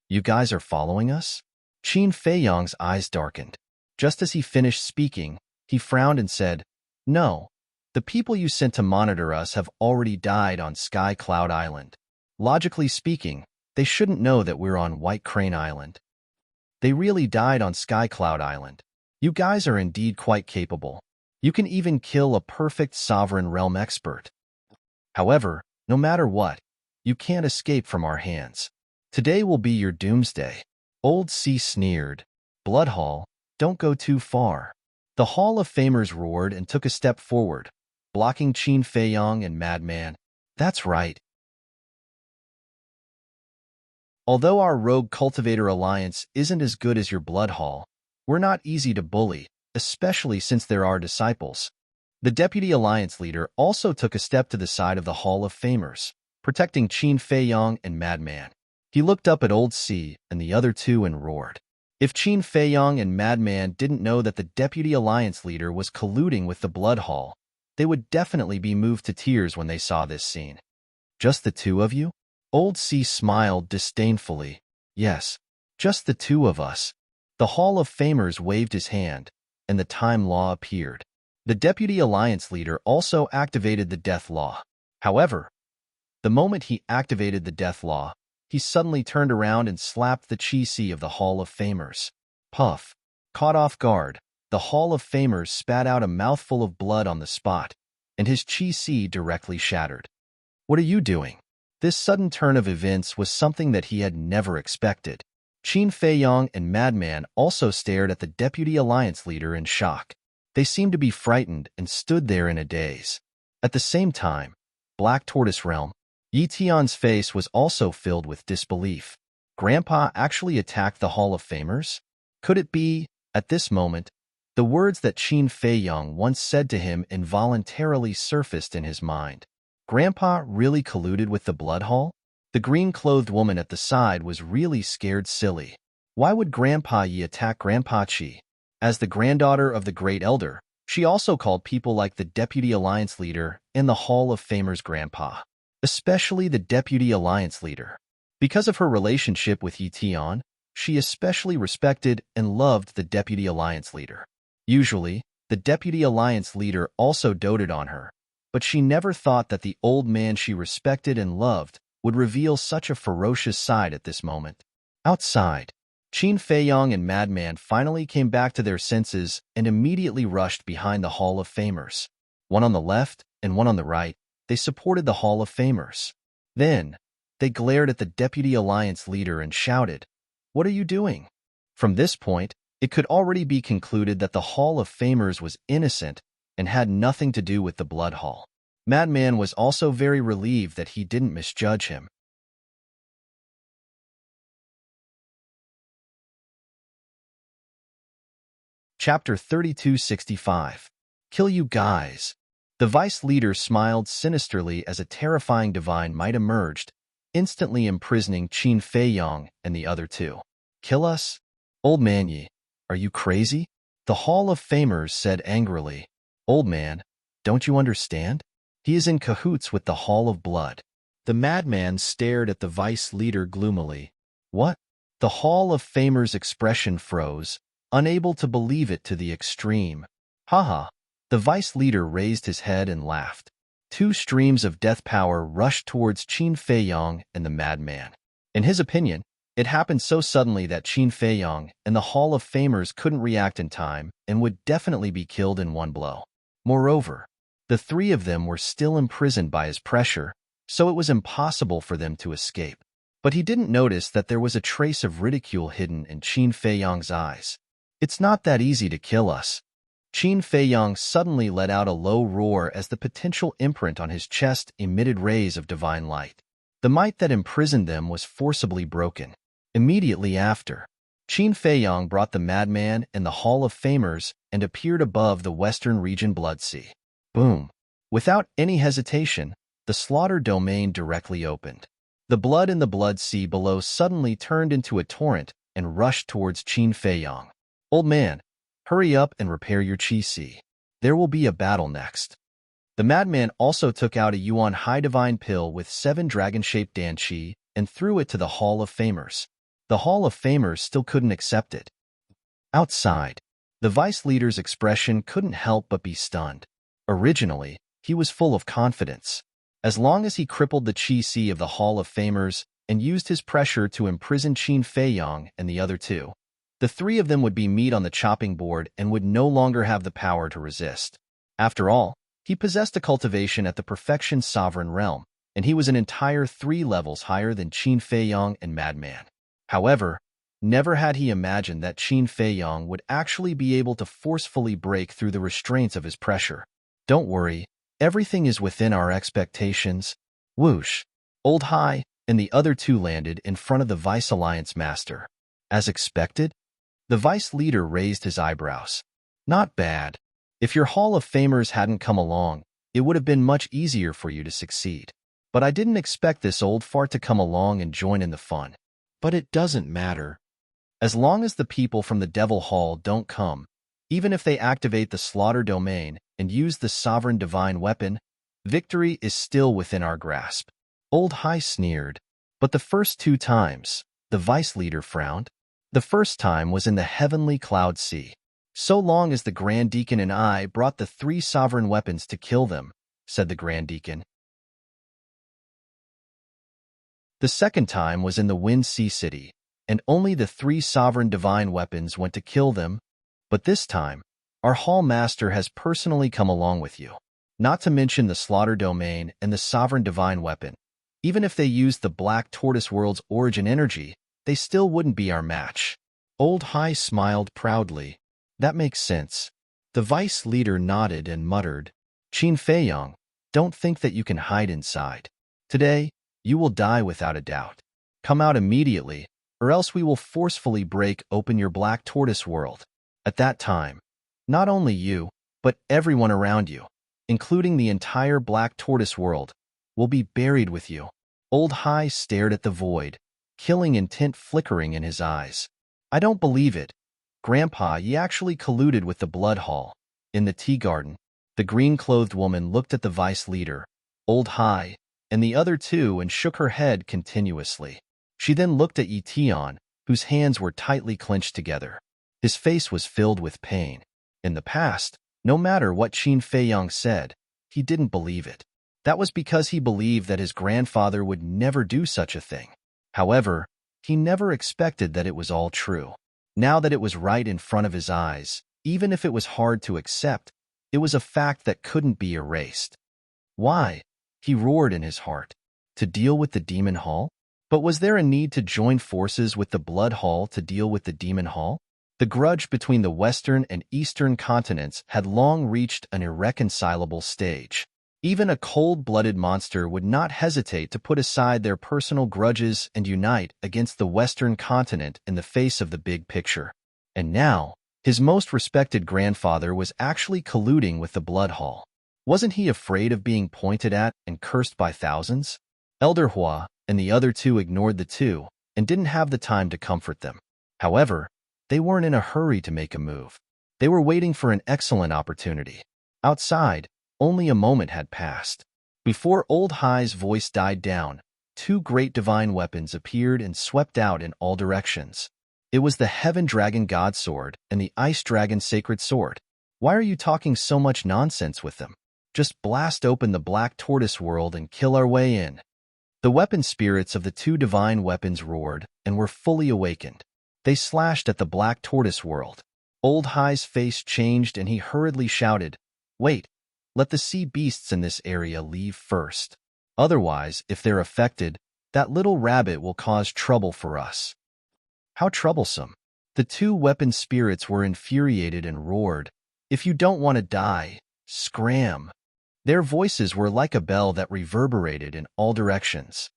You guys are following us? Qin Feiyong's eyes darkened. Just as he finished speaking, he frowned and said, No, the people you sent to monitor us have already died on Sky Cloud Island. Logically speaking, they shouldn't know that we're on White Crane Island. They really died on Sky Cloud Island. You guys are indeed quite capable. You can even kill a perfect sovereign realm expert. However, no matter what, you can't escape from our hands. Today will be your doomsday. Old C sneered. Blood Hall, don't go too far. The Hall of Famers roared and took a step forward, blocking Qin Feiyong and Madman. That's right. Although our Rogue Cultivator Alliance isn't as good as your Blood Hall, we're not easy to bully, especially since there are disciples. The Deputy Alliance leader also took a step to the side of the Hall of Famers, protecting Qin Feiyong and Madman. He looked up at Old C and the other two and roared. If Qin Feiyong and Madman didn't know that the Deputy Alliance leader was colluding with the Blood Hall, they would definitely be moved to tears when they saw this scene. Just the 2 of you? Old C smiled disdainfully. Yes, just the 2 of us. The Hall of Famers waved his hand, and the Time Law appeared. The Deputy Alliance leader also activated the Death Law. However, the moment he activated the Death Law, he suddenly turned around and slapped the Chi-Si of the Hall of Famers. Puff. Caught off guard, the Hall of Famers spat out a mouthful of blood on the spot, and his Chi-Si directly shattered. What are you doing? This sudden turn of events was something that he had never expected. Qin Feiyong and Madman also stared at the Deputy Alliance leader in shock. They seemed to be frightened and stood there in a daze. At the same time, Black Tortoise Realm, Yi Tian's face was also filled with disbelief. Grandpa actually attacked the Hall of Famers? Could it be, at this moment, the words that Qin Feiyong once said to him involuntarily surfaced in his mind? Grandpa really colluded with the Blood Hall? The green-clothed woman at the side was really scared silly. Why would Grandpa Yi attack Grandpa Qi? As the granddaughter of the Great Elder, she also called people like the Deputy Alliance leader and the Hall of Famers Grandpa, especially the Deputy Alliance leader. Because of her relationship with Yi Tian, she especially respected and loved the Deputy Alliance leader. Usually, the Deputy Alliance leader also doted on her, but she never thought that the old man she respected and loved would reveal such a ferocious side at this moment. Outside, Qin Feiyong and Madman finally came back to their senses and immediately rushed behind the Hall of Famers. One on the left and one on the right, they supported the Hall of Famers. Then, they glared at the Deputy Alliance leader and shouted, "What are you doing?" From this point, it could already be concluded that the Hall of Famers was innocent and had nothing to do with the Blood Hall. Madman was also very relieved that he didn't misjudge him. Chapter 3265. Kill you guys. The vice leader smiled sinisterly as a terrifying divine might emerged, instantly imprisoning Qin Feiyong and the other 2. Kill us? Old man ye, are you crazy? The Hall of Famers said angrily. Old man, don't you understand? He is in cahoots with the Hall of Blood. The madman stared at the vice leader gloomily. What? The Hall of Famers' expression froze, unable to believe it to the extreme. Haha. The vice leader raised his head and laughed. Two streams of death power rushed towards Qin Feiyong and the madman. In his opinion, it happened so suddenly that Qin Feiyong and the Hall of Famers couldn't react in time and would definitely be killed in one blow. Moreover, the three of them were still imprisoned by his pressure, so it was impossible for them to escape. But he didn't notice that there was a trace of ridicule hidden in Qin Feiyong's eyes. It's not that easy to kill us. Qin Feiyong suddenly let out a low roar as the potential imprint on his chest emitted rays of divine light. The might that imprisoned them was forcibly broken. Immediately after, Qin Feiyong brought the madman and the Hall of Famers and appeared above the Western Region Blood Sea. Boom! Without any hesitation, the slaughter domain directly opened. The blood in the Blood Sea below suddenly turned into a torrent and rushed towards Qin Feiyong. Old man, hurry up and repair your Qi Sea. There will be a battle next. The madman also took out a Yuan High Divine Pill with 7 dragon-shaped Danqi and threw it to the Hall of Famers. The Hall of Famers still couldn't accept it. Outside, the vice leader's expression couldn't help but be stunned. Originally, he was full of confidence. As long as he crippled the Qi Sea of the Hall of Famers and used his pressure to imprison Qin Feiyong and the other two, the three of them would be meat on the chopping board and would no longer have the power to resist. After all, he possessed a cultivation at the perfection sovereign realm, and he was an entire 3 levels higher than Qin Feiyong and Madman. However, never had he imagined that Qin Feiyong would actually be able to forcefully break through the restraints of his pressure. Don't worry, everything is within our expectations. Whoosh! Old High and the other two landed in front of the Vice Alliance Master. As expected? The Vice Leader raised his eyebrows. Not bad. If your Hall of Famers hadn't come along, it would have been much easier for you to succeed. But I didn't expect this old fart to come along and join in the fun. But it doesn't matter. As long as the people from the Devil Hall don't come, even if they activate the Slaughter Domain and use the Sovereign Divine Weapon, victory is still within our grasp. Old High sneered. But the first 2 times, the Vice Leader frowned. The first time was in the Heavenly Cloud Sea. So long as the Grand Deacon and I brought the 3 sovereign weapons to kill them, said the Grand Deacon. The second time was in the Wind Sea City, and only the 3 sovereign divine weapons went to kill them. But this time, our Hall Master has personally come along with you. Not to mention the Slaughter Domain and the Sovereign Divine Weapon. Even if they used the Black Tortoise World's origin energy, they still wouldn't be our match. Old High smiled proudly. That makes sense. The Vice Leader nodded and muttered, Qin Feiyong, don't think that you can hide inside. Today, you will die without a doubt. Come out immediately, or else we will forcefully break open your Black Tortoise World. At that time, not only you, but everyone around you, including the entire Black Tortoise World, will be buried with you. Old High stared at the void, killing intent flickering in his eyes. I don't believe it. Grandpa, ye actually colluded with the Blood Hall. In the tea garden, the green-clothed woman looked at the Vice Leader, Old High, and the other two and shook her head continuously. She then looked at Yi Tian, whose hands were tightly clenched together. His face was filled with pain. In the past, no matter what Qin Feiyong said, he didn't believe it. That was because he believed that his grandfather would never do such a thing. However, he never expected that it was all true. Now that it was right in front of his eyes, even if it was hard to accept, it was a fact that couldn't be erased. Why? He roared in his heart. To deal with the Demon Hall? But was there a need to join forces with the Blood Hall to deal with the Demon Hall? The grudge between the Western and Eastern continents had long reached an irreconcilable stage. Even a cold-blooded monster would not hesitate to put aside their personal grudges and unite against the Western continent in the face of the big picture. And now, his most respected grandfather was actually colluding with the Blood Hall. Wasn't he afraid of being pointed at and cursed by thousands? Elder Hua and the other two ignored the two and didn't have the time to comfort them. However, They weren't in a hurry to make a move. They were waiting for an excellent opportunity. Outside, only a moment had passed. Before Old High's voice died down, two great divine weapons appeared and swept out in all directions. It was the Heaven Dragon God Sword and the Ice Dragon Sacred Sword. Why are you talking so much nonsense with them? Just blast open the Black Tortoise world and kill our way in. The weapon spirits of the two divine weapons roared and were fully awakened. They slashed at the Black Tortoise world. Old High's face changed and he hurriedly shouted, "Wait, let the sea beasts in this area leave first. Otherwise, if they're affected, that little rabbit will cause trouble for us." How troublesome. The two weapon spirits were infuriated and roared, "If you don't want to die, scram." Their voices were like a bell that reverberated in all directions.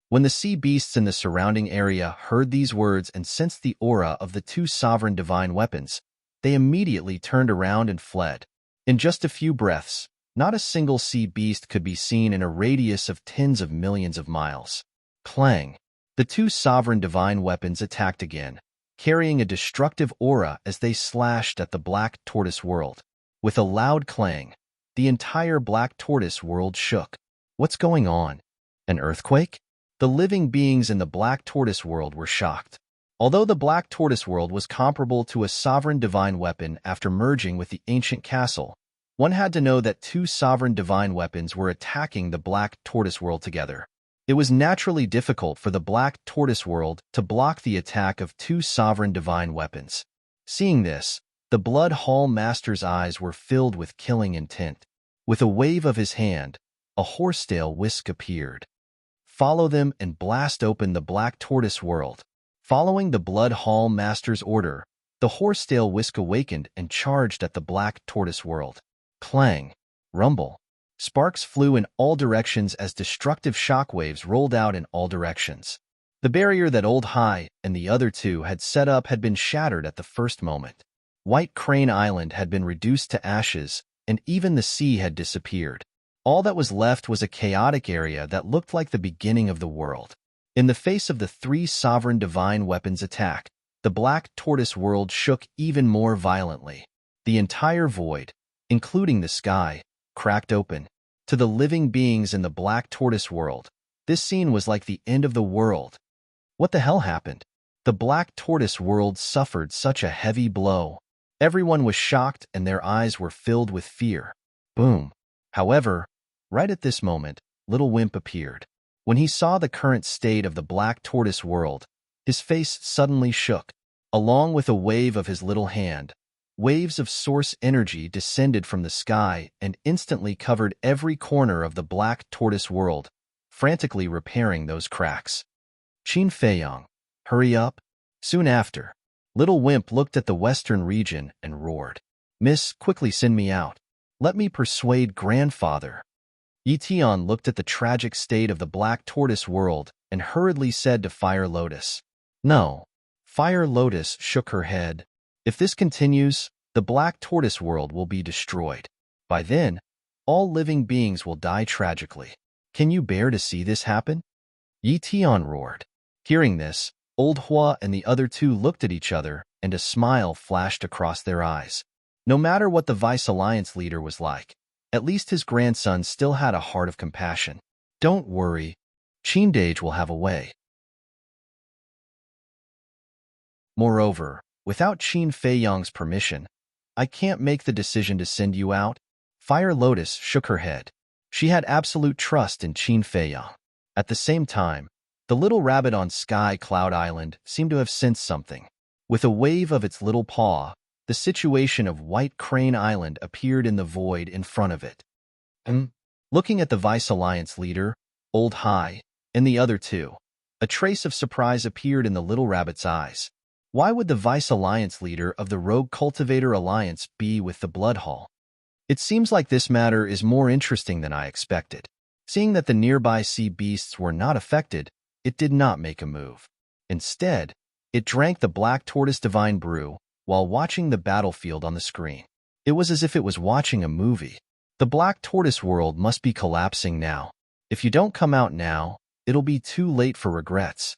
When the sea beasts in the surrounding area heard these words and sensed the aura of the two sovereign divine weapons, they immediately turned around and fled. In just a few breaths, not a single sea beast could be seen in a radius of tens of millions of miles. Clang! The two sovereign divine weapons attacked again, carrying a destructive aura as they slashed at the Black Tortoise world. With a loud clang, the entire Black Tortoise world shook. What's going on? An earthquake? The living beings in the Black Tortoise world were shocked. Although the Black Tortoise world was comparable to a sovereign divine weapon after merging with the ancient castle, one had to know that two sovereign divine weapons were attacking the Black Tortoise world together. It was naturally difficult for the Black Tortoise world to block the attack of two sovereign divine weapons. Seeing this, the Blood Hall Master's eyes were filled with killing intent. With a wave of his hand, a horsetail whisk appeared. Follow them and blast open the Black Tortoise world. Following the Blood Hall Master's order, the horsetail whisk awakened and charged at the Black Tortoise world. Clang! Rumble! Sparks flew in all directions as destructive shockwaves rolled out in all directions. The barrier that Old High and the other two had set up had been shattered at the first moment. White Crane Island had been reduced to ashes, and even the sea had disappeared. All that was left was a chaotic area that looked like the beginning of the world. In the face of the three sovereign divine weapons attack, the Black Tortoise world shook even more violently. The entire void, including the sky, cracked open. To the living beings in the Black Tortoise world, this scene was like the end of the world. What the hell happened? The Black Tortoise world suffered such a heavy blow. Everyone was shocked and their eyes were filled with fear. Boom. However, right at this moment, Little Wimp appeared. When he saw the current state of the Black Tortoise world, his face suddenly shook. Along with a wave of his little hand, waves of source energy descended from the sky and instantly covered every corner of the Black Tortoise world, frantically repairing those cracks. Qin Feiyong, hurry up. Soon after, Little Wimp looked at the western region and roared, "Miss, quickly send me out. Let me persuade grandfather." Yi Tian looked at the tragic state of the Black Tortoise world and hurriedly said to Fire Lotus, "No." Fire Lotus shook her head. "If this continues, the Black Tortoise world will be destroyed. By then, all living beings will die tragically. Can you bear to see this happen?" Yi Tian roared. Hearing this, Old Hua and the other two looked at each other, and a smile flashed across their eyes. No matter what the Vice Alliance leader was like, at least his grandson still had a heart of compassion. "Don't worry, Qindage will have a way." Moreover, without Qin Feiyong's permission, I can't make the decision to send you out. Fire Lotus shook her head. She had absolute trust in Qin Feiyong. At the same time, the little rabbit on Sky Cloud Island seemed to have sensed something. With a wave of its little paw, the situation of White Crane Island appeared in the void in front of it. Looking at the Vice Alliance leader, Old High, and the other two, a trace of surprise appeared in the little rabbit's eyes. Why would the Vice Alliance leader of the Rogue Cultivator Alliance be with the Blood Hall? It seems like this matter is more interesting than I expected. Seeing that the nearby sea beasts were not affected, it did not make a move. Instead, it drank the Black Tortoise Divine Brew while watching the battlefield on the screen. It was as if it was watching a movie. The Black Tortoise world must be collapsing now. If you don't come out now, it'll be too late for regrets.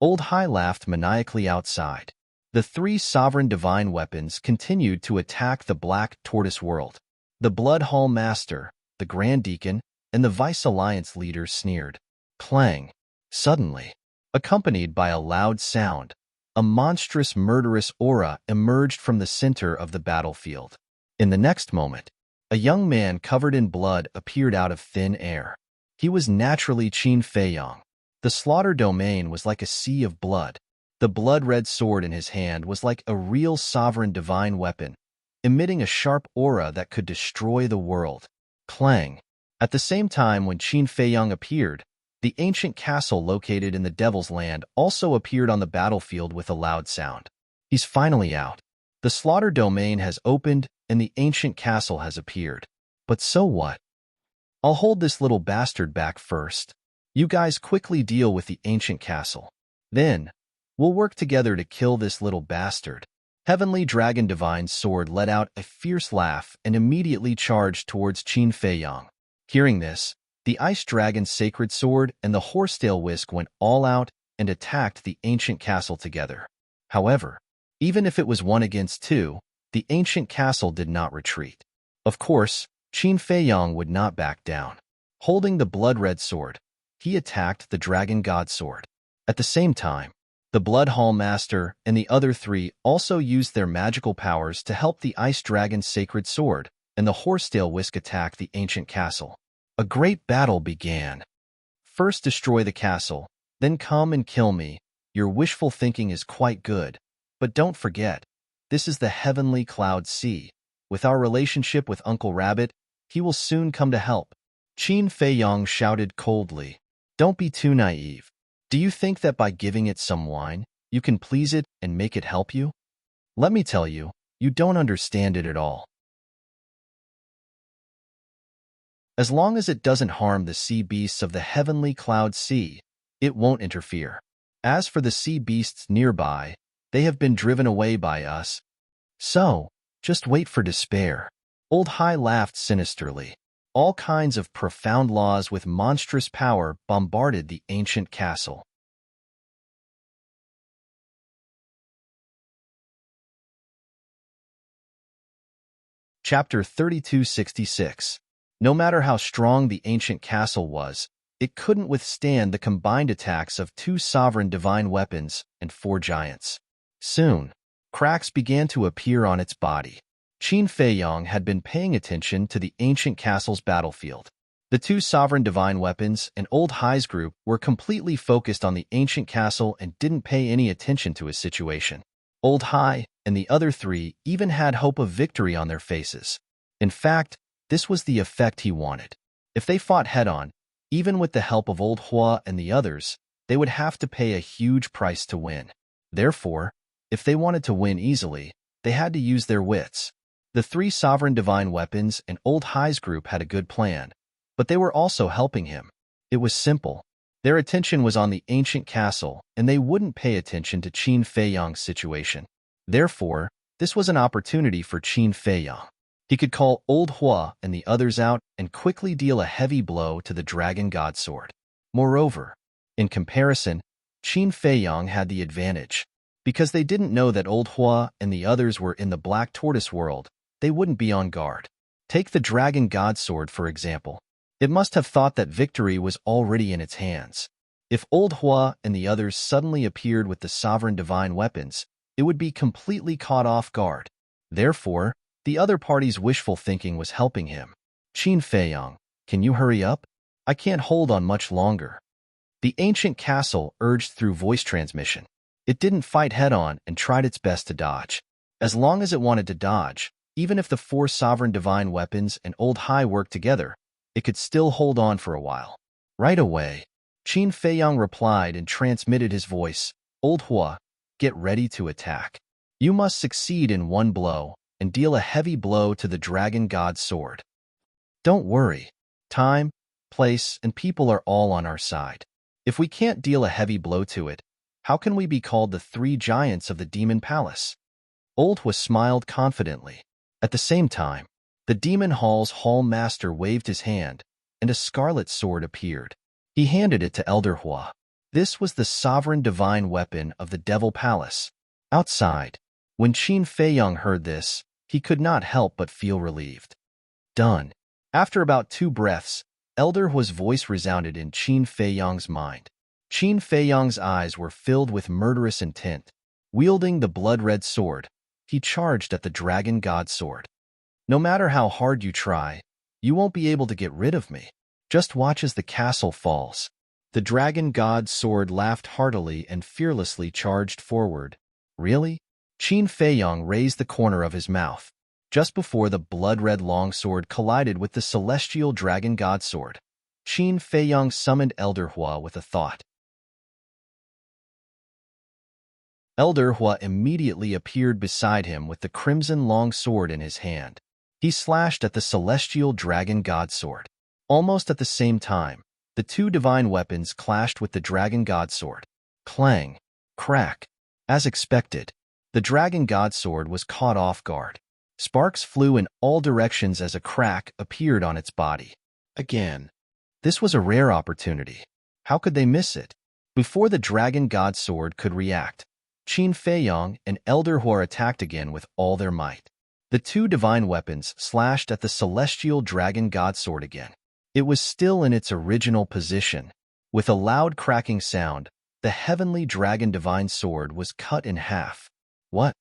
Old Hai laughed maniacally outside. The three sovereign divine weapons continued to attack the Black Tortoise world. The Blood Hall Master, the Grand Deacon, and the Vice Alliance leader sneered. Clang! Suddenly, accompanied by a loud sound, a monstrous murderous aura emerged from the center of the battlefield. In the next moment, a young man covered in blood appeared out of thin air. He was naturally Qin Feiyang. The slaughter domain was like a sea of blood. The blood-red sword in his hand was like a real sovereign divine weapon, emitting a sharp aura that could destroy the world. Clang! At the same time when Qin Feiyang appeared, the ancient castle located in the Devil's Land also appeared on the battlefield with a loud sound. He's finally out. The slaughter domain has opened and the ancient castle has appeared. But so what? I'll hold this little bastard back first. You guys quickly deal with the ancient castle. Then, we'll work together to kill this little bastard. Heavenly Dragon Divine's sword let out a fierce laugh and immediately charged towards Qin Feiyang. Hearing this, the Ice Dragon's sacred sword and the horsetail whisk went all out and attacked the ancient castle together. However, even if it was 1 against 2, the ancient castle did not retreat. Of course, Qin Feiyang would not back down. Holding the blood-red sword, he attacked the Dragon God sword. At the same time, the Blood Hall Master and the other 3 also used their magical powers to help the Ice Dragon's sacred sword and the horsetail whisk attack the ancient castle. A great battle began. First destroy the castle, then come and kill me. Your wishful thinking is quite good. But don't forget, this is the Heavenly Cloud Sea. With our relationship with Uncle Rabbit, he will soon come to help. Qin Feiyang shouted coldly. Don't be too naive. Do you think that by giving it some wine, you can please it and make it help you? Let me tell you, you don't understand it at all. As long as it doesn't harm the sea beasts of the Heavenly Cloud Sea, it won't interfere. As for the sea beasts nearby, they have been driven away by us. So, just wait for despair. Old Hai laughed sinisterly. All kinds of profound laws with monstrous power bombarded the ancient castle. Chapter 3266. No matter how strong the ancient castle was, it couldn't withstand the combined attacks of 2 sovereign divine weapons and 4 giants. Soon, cracks began to appear on its body. Qin Feiyang had been paying attention to the ancient castle's battlefield. The 2 sovereign divine weapons and Old Hai's group were completely focused on the ancient castle and didn't pay any attention to his situation. Old Hai and the other 3 even had hope of victory on their faces. In fact, this was the effect he wanted. If they fought head-on, even with the help of Old Hua and the others, they would have to pay a huge price to win. Therefore, if they wanted to win easily, they had to use their wits. The 3 sovereign divine weapons and Old Hai's group had a good plan, but they were also helping him. It was simple. Their attention was on the ancient castle, and they wouldn't pay attention to Qin Feiyang's situation. Therefore, this was an opportunity for Qin Feiyang. He could call Old Hua and the others out and quickly deal a heavy blow to the Dragon God sword. Moreover, in comparison, Qin Feiyang had the advantage. Because they didn't know that Old Hua and the others were in the Black Tortoise world, they wouldn't be on guard. Take the Dragon God sword, for example. It must have thought that victory was already in its hands. If Old Hua and the others suddenly appeared with the sovereign divine weapons, it would be completely caught off guard. Therefore, the other party's wishful thinking was helping him. Qin Feiyang, can you hurry up? I can't hold on much longer. The ancient castle urged through voice transmission. It didn't fight head-on and tried its best to dodge. As long as it wanted to dodge, even if the 4 sovereign divine weapons and Old Hai worked together, it could still hold on for a while. Right away, Qin Feiyang replied and transmitted his voice, Old Hua, get ready to attack. You must succeed in 1 blow and deal a heavy blow to the Dragon God sword. Don't worry. Time, place, and people are all on our side. If we can't deal a heavy blow to it, how can we be called the 3 giants of the Demon Palace? Old Hua smiled confidently. At the same time, the Demon Hall's Hall Master waved his hand, and a scarlet sword appeared. He handed it to Elder Hua. This was the sovereign divine weapon of the Devil Palace. Outside, when Qin Feiyang heard this, he could not help but feel relieved. Done. After about 2 breaths, Elder Hua's voice resounded in Qin Feiyang's mind. Qin Feiyang's eyes were filled with murderous intent. Wielding the blood-red sword, he charged at the dragon god sword. No matter how hard you try, you won't be able to get rid of me. Just watch as the castle falls. The dragon god's sword laughed heartily and fearlessly charged forward. Really? Qin Feiyang raised the corner of his mouth. Just before the blood-red longsword collided with the celestial dragon god sword, Qin Feiyang summoned Elder Hua with a thought. Elder Hua immediately appeared beside him with the crimson long sword in his hand. He slashed at the celestial dragon god sword. Almost at the same time, the 2 divine weapons clashed with the dragon god sword. Clang, crack. As expected, the dragon god sword was caught off guard. Sparks flew in all directions as a crack appeared on its body. Again, this was a rare opportunity. How could they miss it? Before the dragon god sword could react, Qin Feiyang and Elder Hua attacked again with all their might. The 2 divine weapons slashed at the celestial dragon god sword again. It was still in its original position. With a loud cracking sound, the heavenly dragon divine sword was cut in half. What?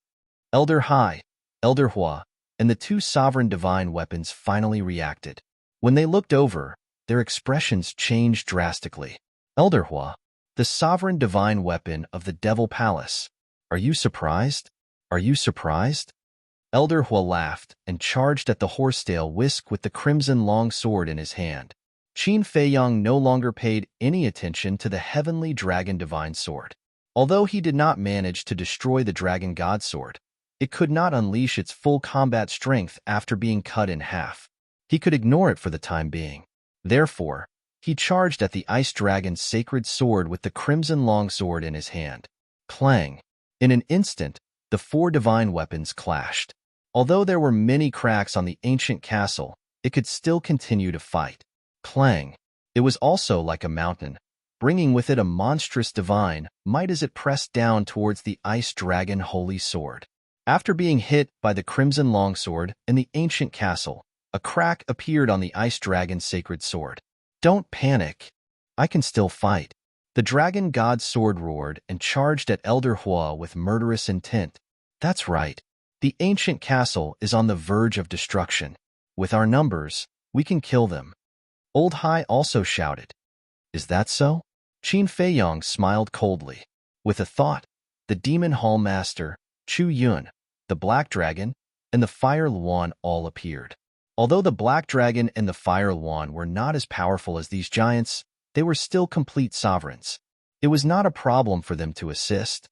Elder Hai, Elder Hua, and the 2 sovereign divine weapons finally reacted. When they looked over, their expressions changed drastically. Elder Hua, the sovereign divine weapon of the Devil Palace. Are you surprised? Are you surprised? Elder Hua laughed and charged at the horsetail whisk with the crimson long sword in his hand. Qin Feiyang no longer paid any attention to the heavenly dragon divine sword. Although he did not manage to destroy the dragon god sword, it could not unleash its full combat strength after being cut in half. He could ignore it for the time being. Therefore, he charged at the ice dragon's sacred sword with the crimson longsword in his hand. Clang! In an instant, the 4 divine weapons clashed. Although there were many cracks on the ancient castle, it could still continue to fight. Clang! It was also like a mountain, bringing with it a monstrous divine might as it pressed down towards the ice dragon holy sword. After being hit by the crimson longsword in the ancient castle, a crack appeared on the ice dragon's sacred sword. Don't panic. I can still fight. The dragon god's sword roared and charged at Elder Hua with murderous intent. That's right. The ancient castle is on the verge of destruction. With our numbers, we can kill them. Old Hai also shouted. Is that so? Qin Feiyang smiled coldly. With a thought, the demon hall master, Chu Yun, the black dragon, and the fire Luan all appeared. Although the black dragon and the fire Luan were not as powerful as these giants, they were still complete sovereigns. It was not a problem for them to assist.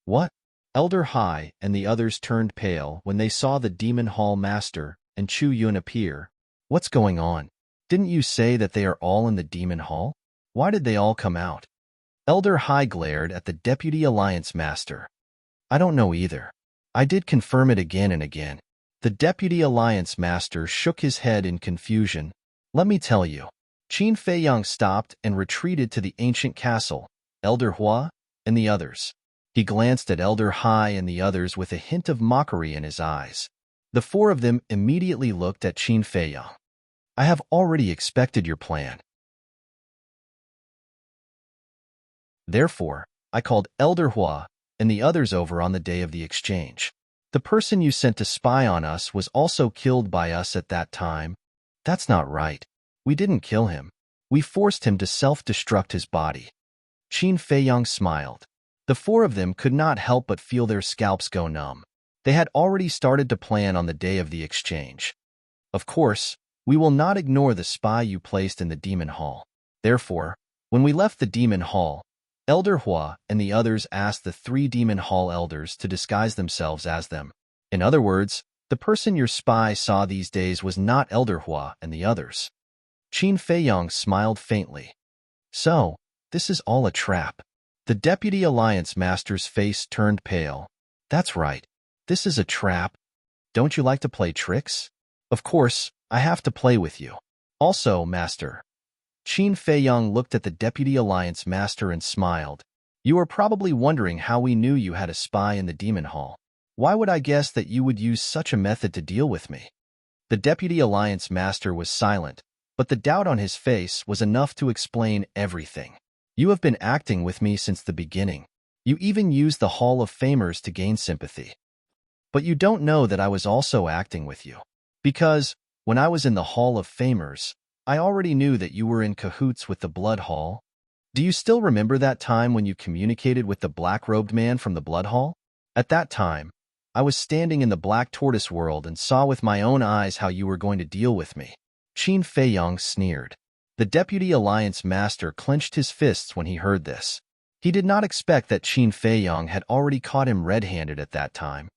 What? Elder Hai and the others turned pale when they saw the demon hall master and Chu Yun appear. What's going on? Didn't you say that they are all in the demon hall? Why did they all come out? Elder Hai glared at the deputy alliance master. I don't know either. I did confirm it again and again. The deputy alliance master shook his head in confusion. Let me tell you. Qin Feiyang stopped and retreated to the ancient castle, Elder Hua, and the others. He glanced at Elder Hai and the others with a hint of mockery in his eyes. The 4 of them immediately looked at Qin Feiyang. I have already expected your plan. Therefore, I called Elder Hua and the others over on the day of the exchange. The person you sent to spy on us was also killed by us at that time. That's not right. We didn't kill him. We forced him to self-destruct his body. Qin Feiyang smiled. The 4 of them could not help but feel their scalps go numb. They had already started to plan on the day of the exchange. Of course, we will not ignore the spy you placed in the demon hall. Therefore, when we left the demon hall, Elder Hua and the others asked the 3 demon hall elders to disguise themselves as them. In other words, the person your spy saw these days was not Elder Hua and the others. Qin Feiyang smiled faintly. So, this is all a trap. The deputy alliance master's face turned pale. That's right. This is a trap. Don't you like to play tricks? Of course, I have to play with you. Also, master. Qin Feiyong looked at the Deputy Alliance Master and smiled. You are probably wondering how we knew you had a spy in the Demon Hall. Why would I guess that you would use such a method to deal with me? The Deputy Alliance Master was silent, but the doubt on his face was enough to explain everything. You have been acting with me since the beginning. You even used the Hall of Famers to gain sympathy. But you don't know that I was also acting with you. Because, when I was in the Hall of Famers, I already knew that you were in cahoots with the Blood Hall. Do you still remember that time when you communicated with the black-robed man from the Blood Hall? At that time, I was standing in the Black Tortoise world and saw with my own eyes how you were going to deal with me. Qin Feiyong sneered. The Deputy Alliance Master clenched his fists when he heard this. He did not expect that Qin Feiyong had already caught him red-handed at that time.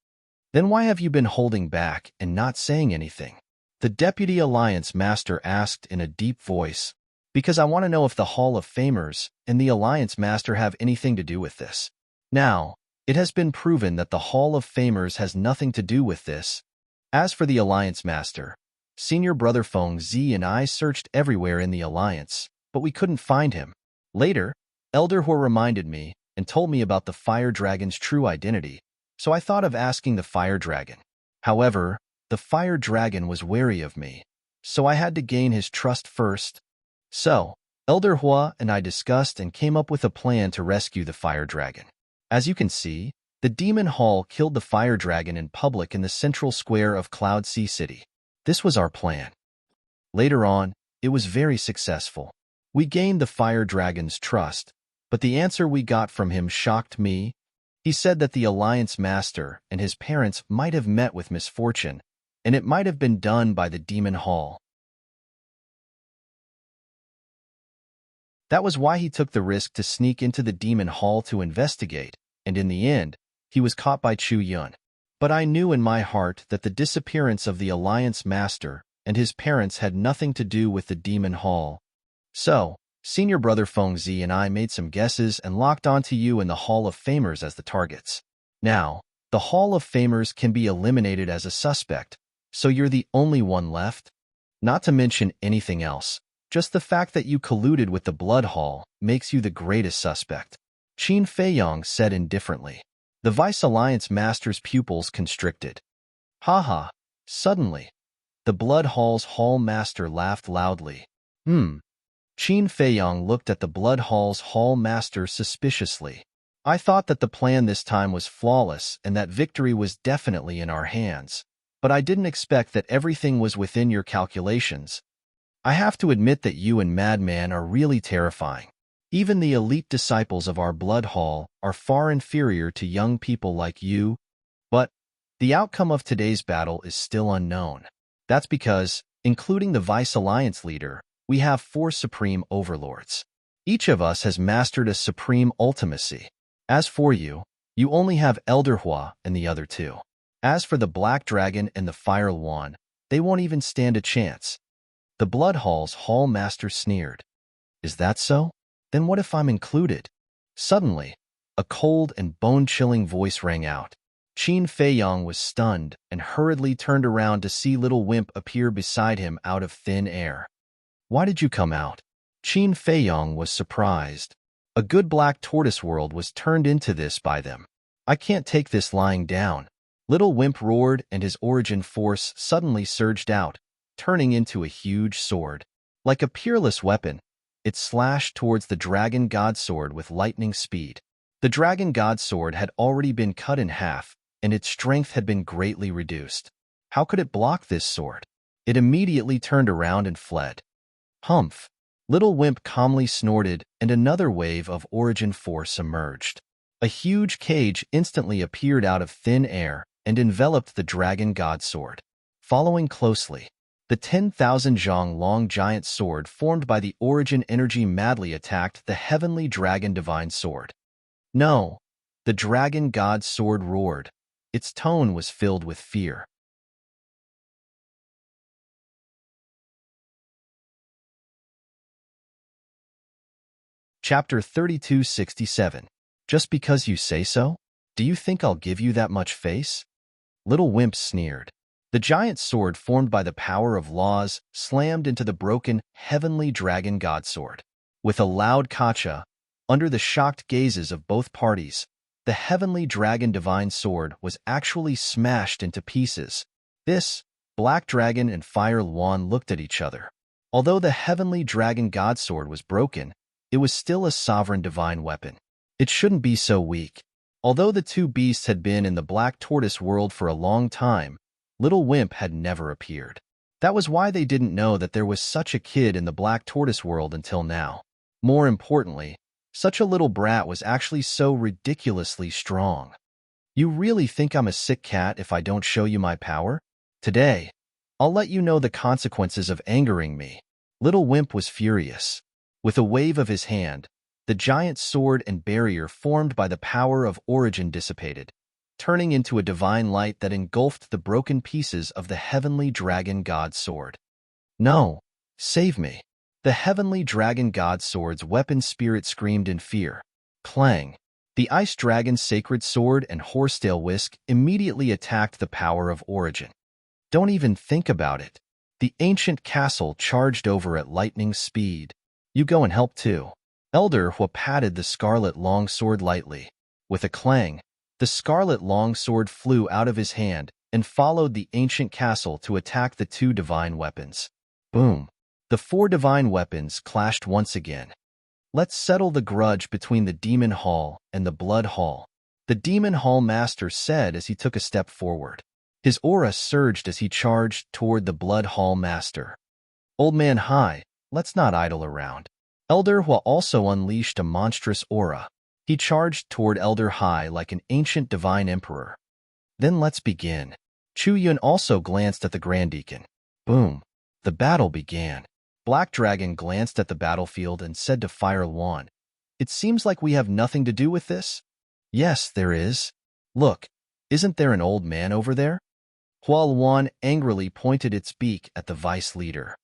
Then why have you been holding back and not saying anything? The Deputy Alliance Master asked in a deep voice. Because I want to know if the Hall of Famers and the Alliance Master have anything to do with this. Now, it has been proven that the Hall of Famers has nothing to do with this. As for the Alliance Master, Senior Brother Feng Zi and I searched everywhere in the Alliance, but we couldn't find him. Later, Elder Hua reminded me and told me about the Fire Dragon's true identity, so I thought of asking the Fire Dragon. However, the Fire Dragon was wary of me, so I had to gain his trust first. So, Elder Hua and I discussed and came up with a plan to rescue the Fire Dragon. As you can see, the Demon Hall killed the Fire Dragon in public in the central square of Cloud Sea City. This was our plan. Later on, it was very successful. We gained the Fire Dragon's trust, but the answer we got from him shocked me. He said that the Alliance Master and his parents might have met with misfortune, and it might have been done by the Demon Hall. That was why he took the risk to sneak into the Demon Hall to investigate, and in the end, he was caught by Chu Yun. But I knew in my heart that the disappearance of the Alliance Master and his parents had nothing to do with the Demon Hall. So, Senior Brother Feng Zi and I made some guesses and locked onto you and the Hall of Famers as the targets. Now, the Hall of Famers can be eliminated as a suspect, so you're the only one left? Not to mention anything else. Just the fact that you colluded with the Blood Hall makes you the greatest suspect. Qin Feiyong said indifferently. The Vice Alliance Master's pupils constricted. Ha. Suddenly, the Blood Hall's Hall Master laughed loudly. Qin Feiyong looked at the Blood Hall's Hall Master suspiciously. I thought that the plan this time was flawless and that victory was definitely in our hands. But I didn't expect that everything was within your calculations. I have to admit that you and Madman are really terrifying. Even the elite disciples of our Blood Hall are far inferior to young people like you. But the outcome of today's battle is still unknown. That's because, including the Vice Alliance leader, we have 4 Supreme Overlords. Each of us has mastered a Supreme Ultimacy. As for you, you only have Elder Hua and the other 2. As for the Black Dragon and the Fire Luan, they won't even stand a chance. The Blood Hall's Hall Master sneered. Is that so? Then what if I'm included? Suddenly, a cold and bone-chilling voice rang out. Qin Feiyong was stunned and hurriedly turned around to see Little Wimp appear beside him out of thin air. Why did you come out? Qin Feiyong was surprised. A good Black Tortoise world was turned into this by them. I can't take this lying down. Little Wimp roared and his origin force suddenly surged out, turning into a huge sword. Like a peerless weapon, it slashed towards the Dragon God Sword with lightning speed. The Dragon God Sword had already been cut in half, and its strength had been greatly reduced. How could it block this sword? It immediately turned around and fled. Humph! Little Wimp calmly snorted, and another wave of origin force emerged. A huge cage instantly appeared out of thin air and enveloped the Dragon God Sword. Following closely, the 10,000 zhang long giant sword formed by the origin energy madly attacked the heavenly Dragon Divine Sword. No! The Dragon God Sword roared. Its tone was filled with fear. Chapter 3267. Just because you say so? Do you think I'll give you that much face? Little Wimp sneered. The giant sword formed by the power of laws slammed into the broken heavenly dragon god sword. With a loud kacha, under the shocked gazes of both parties, the heavenly dragon divine sword was actually smashed into pieces. This, Black Dragon and Fire Luan looked at each other. Although the heavenly dragon god sword was broken, it was still a sovereign divine weapon. It shouldn't be so weak. Although the two beasts had been in the Black Tortoise world for a long time, Little Wimp had never appeared. That was why they didn't know that there was such a kid in the Black Tortoise world until now. More importantly, such a little brat was actually so ridiculously strong. You really think I'm a sick cat if I don't show you my power? Today, I'll let you know the consequences of angering me. Little Wimp was furious. With a wave of his hand, the giant sword and barrier formed by the power of origin dissipated, turning into a divine light that engulfed the broken pieces of the heavenly dragon god sword. No, save me. The heavenly dragon god sword's weapon spirit screamed in fear. Clang! The ice dragon's sacred sword and horsetail whisk immediately attacked the power of origin. Don't even think about it. The ancient castle charged over at lightning speed. You go and help too. Elder Hua patted the scarlet longsword lightly. With a clang, the scarlet longsword flew out of his hand and followed the ancient castle to attack the two divine weapons. Boom! The four divine weapons clashed once again. Let's settle the grudge between the Demon Hall and the Blood Hall, the Demon Hall master said as he took a step forward. His aura surged as he charged toward the Blood Hall master. Old Man Hai, let's not idle around. Elder Hua also unleashed a monstrous aura. He charged toward Elder Hai like an ancient divine emperor. Then let's begin. Chu Yun also glanced at the Grand Deacon. Boom! The battle began. Black Dragon glanced at the battlefield and said to Fire Luan, "It seems like we have nothing to do with this." "Yes, there is. Look, isn't there an old man over there?" Hua Luan angrily pointed its beak at the vice leader.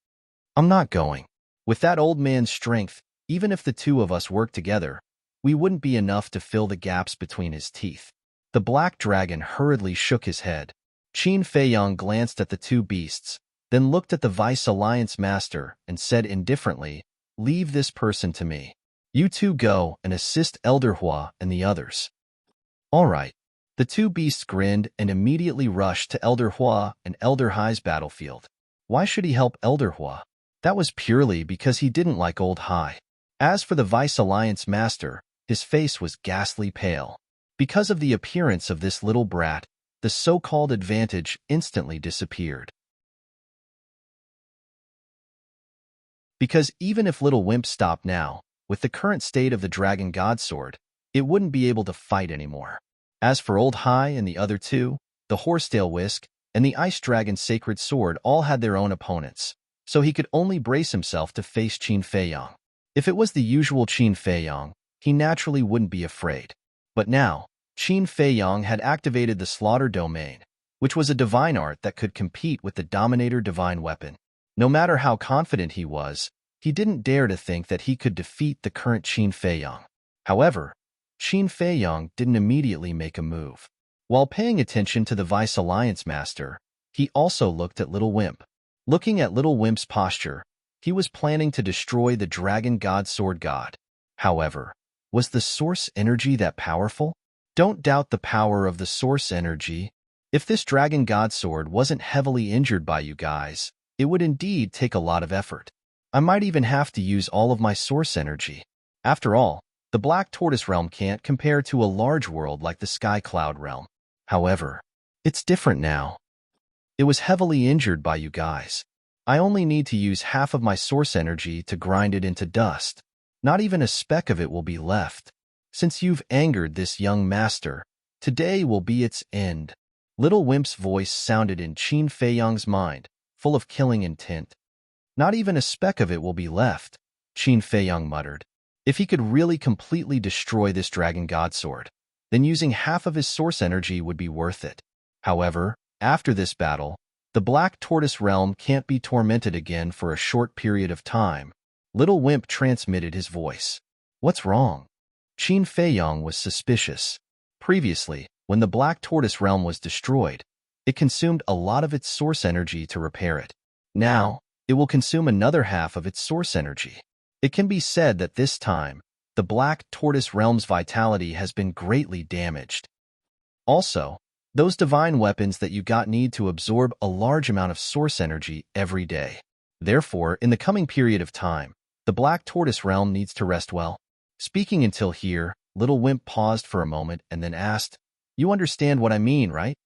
"I'm not going. With that old man's strength, even if the two of us work together, we wouldn't be enough to fill the gaps between his teeth." The Black Dragon hurriedly shook his head. Qin Feiyang glanced at the two beasts, then looked at the Vice Alliance Master and said indifferently, "Leave this person to me. You two go and assist Elder Hua and the others." "All right." The two beasts grinned and immediately rushed to Elder Hua and Elder Hai's battlefield. Why should he help Elder Hua? That was purely because he didn't like Old Hai. As for the Vice Alliance Master, his face was ghastly pale. Because of the appearance of this little brat, the so-called advantage instantly disappeared. Because even if Little Wimp stopped now, with the current state of the Dragon God Sword, it wouldn't be able to fight anymore. As for Old Hai and the other two, the Horsetail Whisk and the Ice Dragon Sacred Sword all had their own opponents, so he could only brace himself to face Qin Feiyang. If it was the usual Qin Feiyang, he naturally wouldn't be afraid. But now, Qin Feiyang had activated the Slaughter Domain, which was a divine art that could compete with the Dominator divine weapon. No matter how confident he was, he didn't dare to think that he could defeat the current Qin Feiyang. However, Qin Feiyang didn't immediately make a move. While paying attention to the Vice Alliance Master, he also looked at Little Wimp. Looking at Little Wimp's posture, he was planning to destroy the Dragon God Sword God. However, was the source energy that powerful? Don't doubt the power of the source energy. If this Dragon God Sword wasn't heavily injured by you guys, it would indeed take a lot of effort. I might even have to use all of my source energy. After all, the Black Tortoise Realm can't compare to a large world like the Sky Cloud Realm. However, it's different now. It was heavily injured by you guys. I only need to use half of my source energy to grind it into dust. Not even a speck of it will be left. Since you've angered this young master, today will be its end. Little Wimp's voice sounded in Qin Feiyang's mind, full of killing intent. Not even a speck of it will be left, Qin Feiyang muttered. If he could really completely destroy this Dragon God Sword, then using half of his source energy would be worth it. However, after this battle, the Black Tortoise Realm can't be tormented again for a short period of time. Little Wimp transmitted his voice. What's wrong? Qin Feiyang was suspicious. Previously, when the Black Tortoise Realm was destroyed, It consumed a lot of its source energy to repair it. Now, it will consume another half of its source energy. It can be said that this time, the Black Tortoise Realm's vitality has been greatly damaged. Also, those divine weapons that you got need to absorb a large amount of source energy every day. Therefore, in the coming period of time, the Black Tortoise Realm needs to rest well. Speaking until here, Little Wimp paused for a moment and then asked, "You understand what I mean, right?"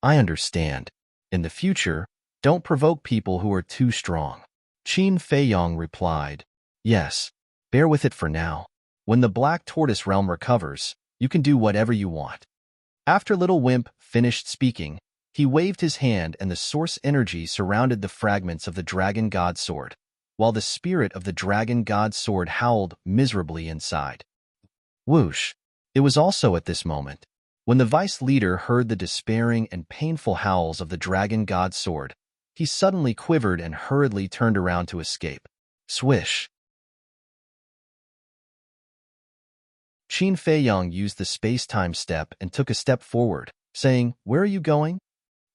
"I understand. In the future, don't provoke people who are too strong." Qin Feiyong replied, "Yes, bear with it for now. When the Black Tortoise Realm recovers, you can do whatever you want." After Little Wimp finished speaking, he waved his hand and the source energy surrounded the fragments of the Dragon God Sword, while the spirit of the Dragon God Sword howled miserably inside. Whoosh! It was also at this moment, when the vice leader heard the despairing and painful howls of the Dragon God Sword, he suddenly quivered and hurriedly turned around to escape. Swish! Qin Feiyong used the space-time step and took a step forward, saying, "Where are you going?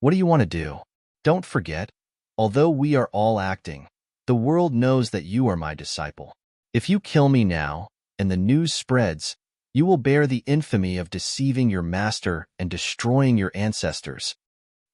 What do you want to do? Don't forget, although we are all acting, the world knows that you are my disciple. If you kill me now, and the news spreads, you will bear the infamy of deceiving your master and destroying your ancestors."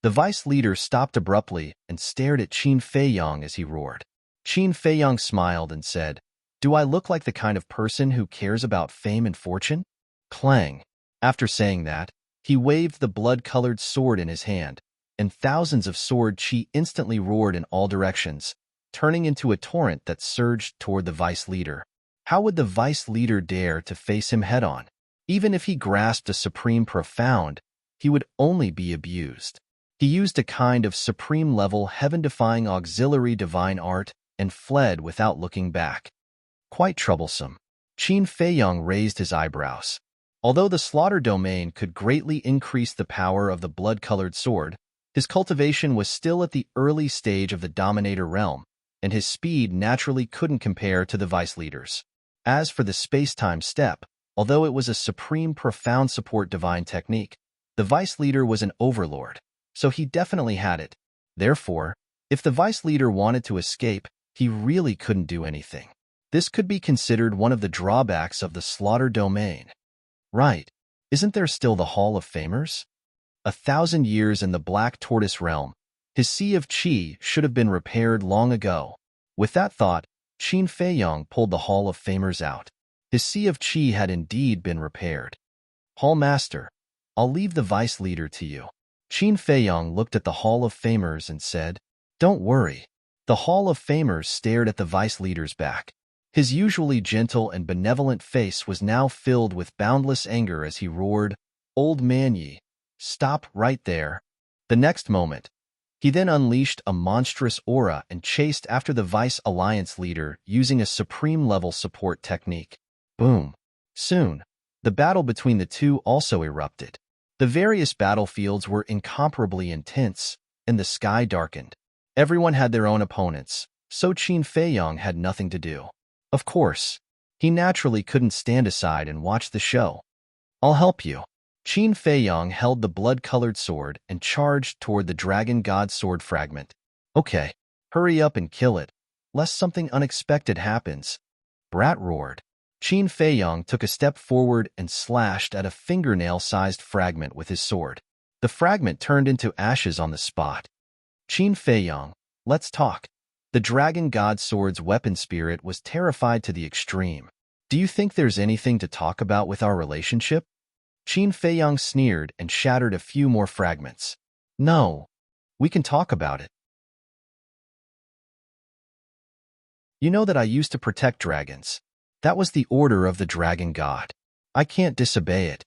The vice leader stopped abruptly and stared at Qin Feiyong as he roared. Qin Feiyong smiled and said, "Do I look like the kind of person who cares about fame and fortune?" Clang! After saying that, he waved the blood-colored sword in his hand, and thousands of sword chi instantly roared in all directions, turning into a torrent that surged toward the vice leader. How would the vice leader dare to face him head-on? Even if he grasped a supreme profound, he would only be abused. He used a kind of supreme-level heaven-defying auxiliary divine art and fled without looking back. Quite troublesome. Qin Feiyong raised his eyebrows. Although the slaughter domain could greatly increase the power of the blood-colored sword, his cultivation was still at the early stage of the Dominator realm, and his speed naturally couldn't compare to the vice leader's. As for the space-time step, although it was a supreme profound support divine technique, the vice leader was an overlord, so he definitely had it. Therefore, if the vice leader wanted to escape, he really couldn't do anything. This could be considered one of the drawbacks of the slaughter domain. Right, isn't there still the Hall of Famers? 1,000 years in the Black Tortoise Realm, his Sea of Qi should have been repaired long ago. With that thought, Qin Feiyong pulled the Hall of Famers out. His Sea of Qi had indeed been repaired. "Hall Master, I'll leave the vice leader to you." Qin Feiyong looked at the Hall of Famers and said, "Don't worry." The Hall of Famers stared at the vice leader's back. His usually gentle and benevolent face was now filled with boundless anger as he roared, "Old man Yi, stop right there." The next moment, he then unleashed a monstrous aura and chased after the Vice Alliance leader using a supreme-level support technique. Boom! Soon, the battle between the two also erupted. The various battlefields were incomparably intense, and the sky darkened. Everyone had their own opponents, so Qin Feiyong had nothing to do. Of course, he naturally couldn't stand aside and watch the show. "I'll help you." Qin Feiyong held the blood-colored sword and charged toward the Dragon God Sword fragment. "Okay, hurry up and kill it, lest something unexpected happens." Brat roared. Qin Feiyong took a step forward and slashed at a fingernail-sized fragment with his sword. The fragment turned into ashes on the spot. "Qin Feiyong, let's talk." The Dragon God Sword's weapon spirit was terrified to the extreme. "Do you think there's anything to talk about with our relationship?" Qin Feiyong sneered and shattered a few more fragments. "No, we can talk about it. You know that I used to protect dragons. That was the order of the Dragon God. I can't disobey it.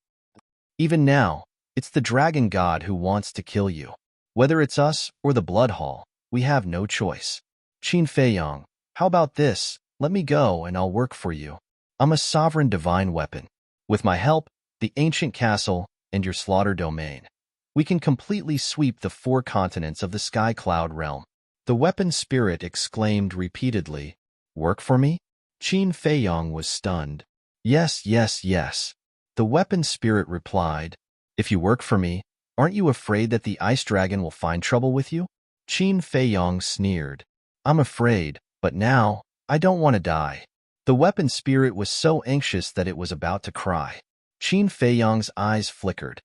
Even now, it's the Dragon God who wants to kill you. Whether it's us or the Blood Hall, we have no choice. Qin Feiyong, how about this? Let me go and I'll work for you. I'm a sovereign divine weapon. With my help, the ancient castle, and your slaughter domain, we can completely sweep the 4 continents of the Sky Cloud realm." The weapon spirit exclaimed repeatedly, "Work for me?" Qin Feiyong was stunned. "Yes, yes, yes." The weapon spirit replied, "If you work for me, Aren't you afraid that the ice dragon will find trouble with you? Qin Feiyong sneered. I'm afraid, but now, I don't want to die. The weapon spirit was so anxious that it was about to cry. Qin Feiyong's eyes flickered.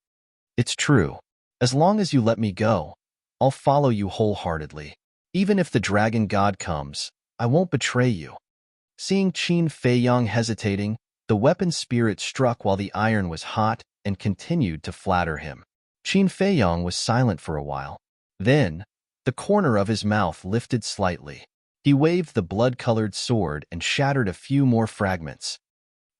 It's true. As long as you let me go, I'll follow you wholeheartedly. Even if the dragon god comes, I won't betray you. Seeing Qin Feiyong hesitating, the weapon spirit struck while the iron was hot and continued to flatter him. Qin Feiyong was silent for a while. Then, the corner of his mouth lifted slightly. He waved the blood-colored sword and shattered a few more fragments.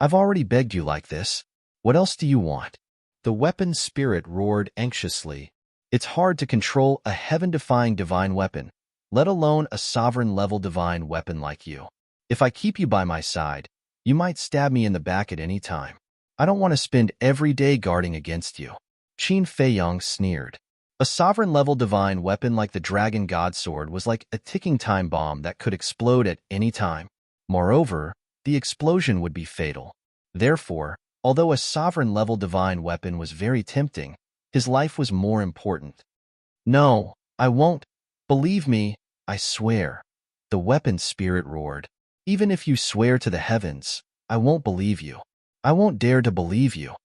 I've already begged you like this. What else do you want? The weapon spirit roared anxiously. It's hard to control a heaven-defying divine weapon, let alone a sovereign-level divine weapon like you. If I keep you by my side, you might stab me in the back at any time. I don't want to spend every day guarding against you. Qin Feiyong sneered. A sovereign-level divine weapon like the Dragon God Sword was like a ticking time bomb that could explode at any time. Moreover, the explosion would be fatal. Therefore, although a sovereign-level divine weapon was very tempting, his life was more important. No, I won't. Believe me, I swear. The weapon spirit roared. Even if you swear to the heavens, I won't believe you. I won't dare to believe you.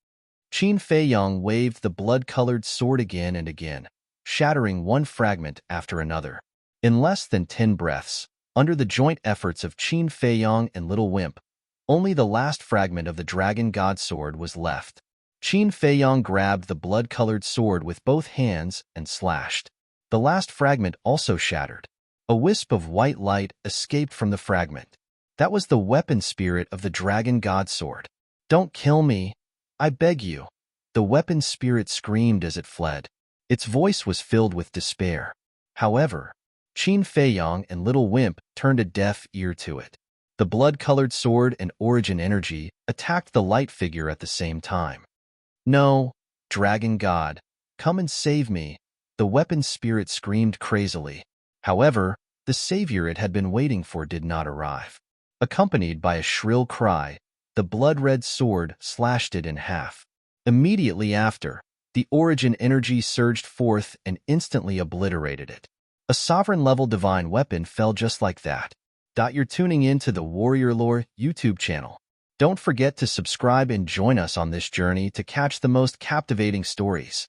Qin Feiyong waved the blood-colored sword again and again, shattering one fragment after another. In less than 10 breaths, under the joint efforts of Qin Feiyong and Little Wimp, only the last fragment of the Dragon God Sword was left. Qin Feiyong grabbed the blood-colored sword with both hands and slashed. The last fragment also shattered. A wisp of white light escaped from the fragment. That was the weapon spirit of the Dragon God Sword. Don't kill me, I beg you. The weapon spirit screamed as it fled. Its voice was filled with despair. However, Qin Feiyong and Little Wimp turned a deaf ear to it. The blood-colored sword and origin energy attacked the light figure at the same time. No, Dragon God, come and save me, the weapon spirit screamed crazily. However, the savior it had been waiting for did not arrive. Accompanied by a shrill cry, the blood-red sword slashed it in half. Immediately after, the origin energy surged forth and instantly obliterated it. A sovereign-level divine weapon fell just like that. You're tuning in to the Warrior Lore YouTube channel. Don't forget to subscribe and join us on this journey to catch the most captivating stories.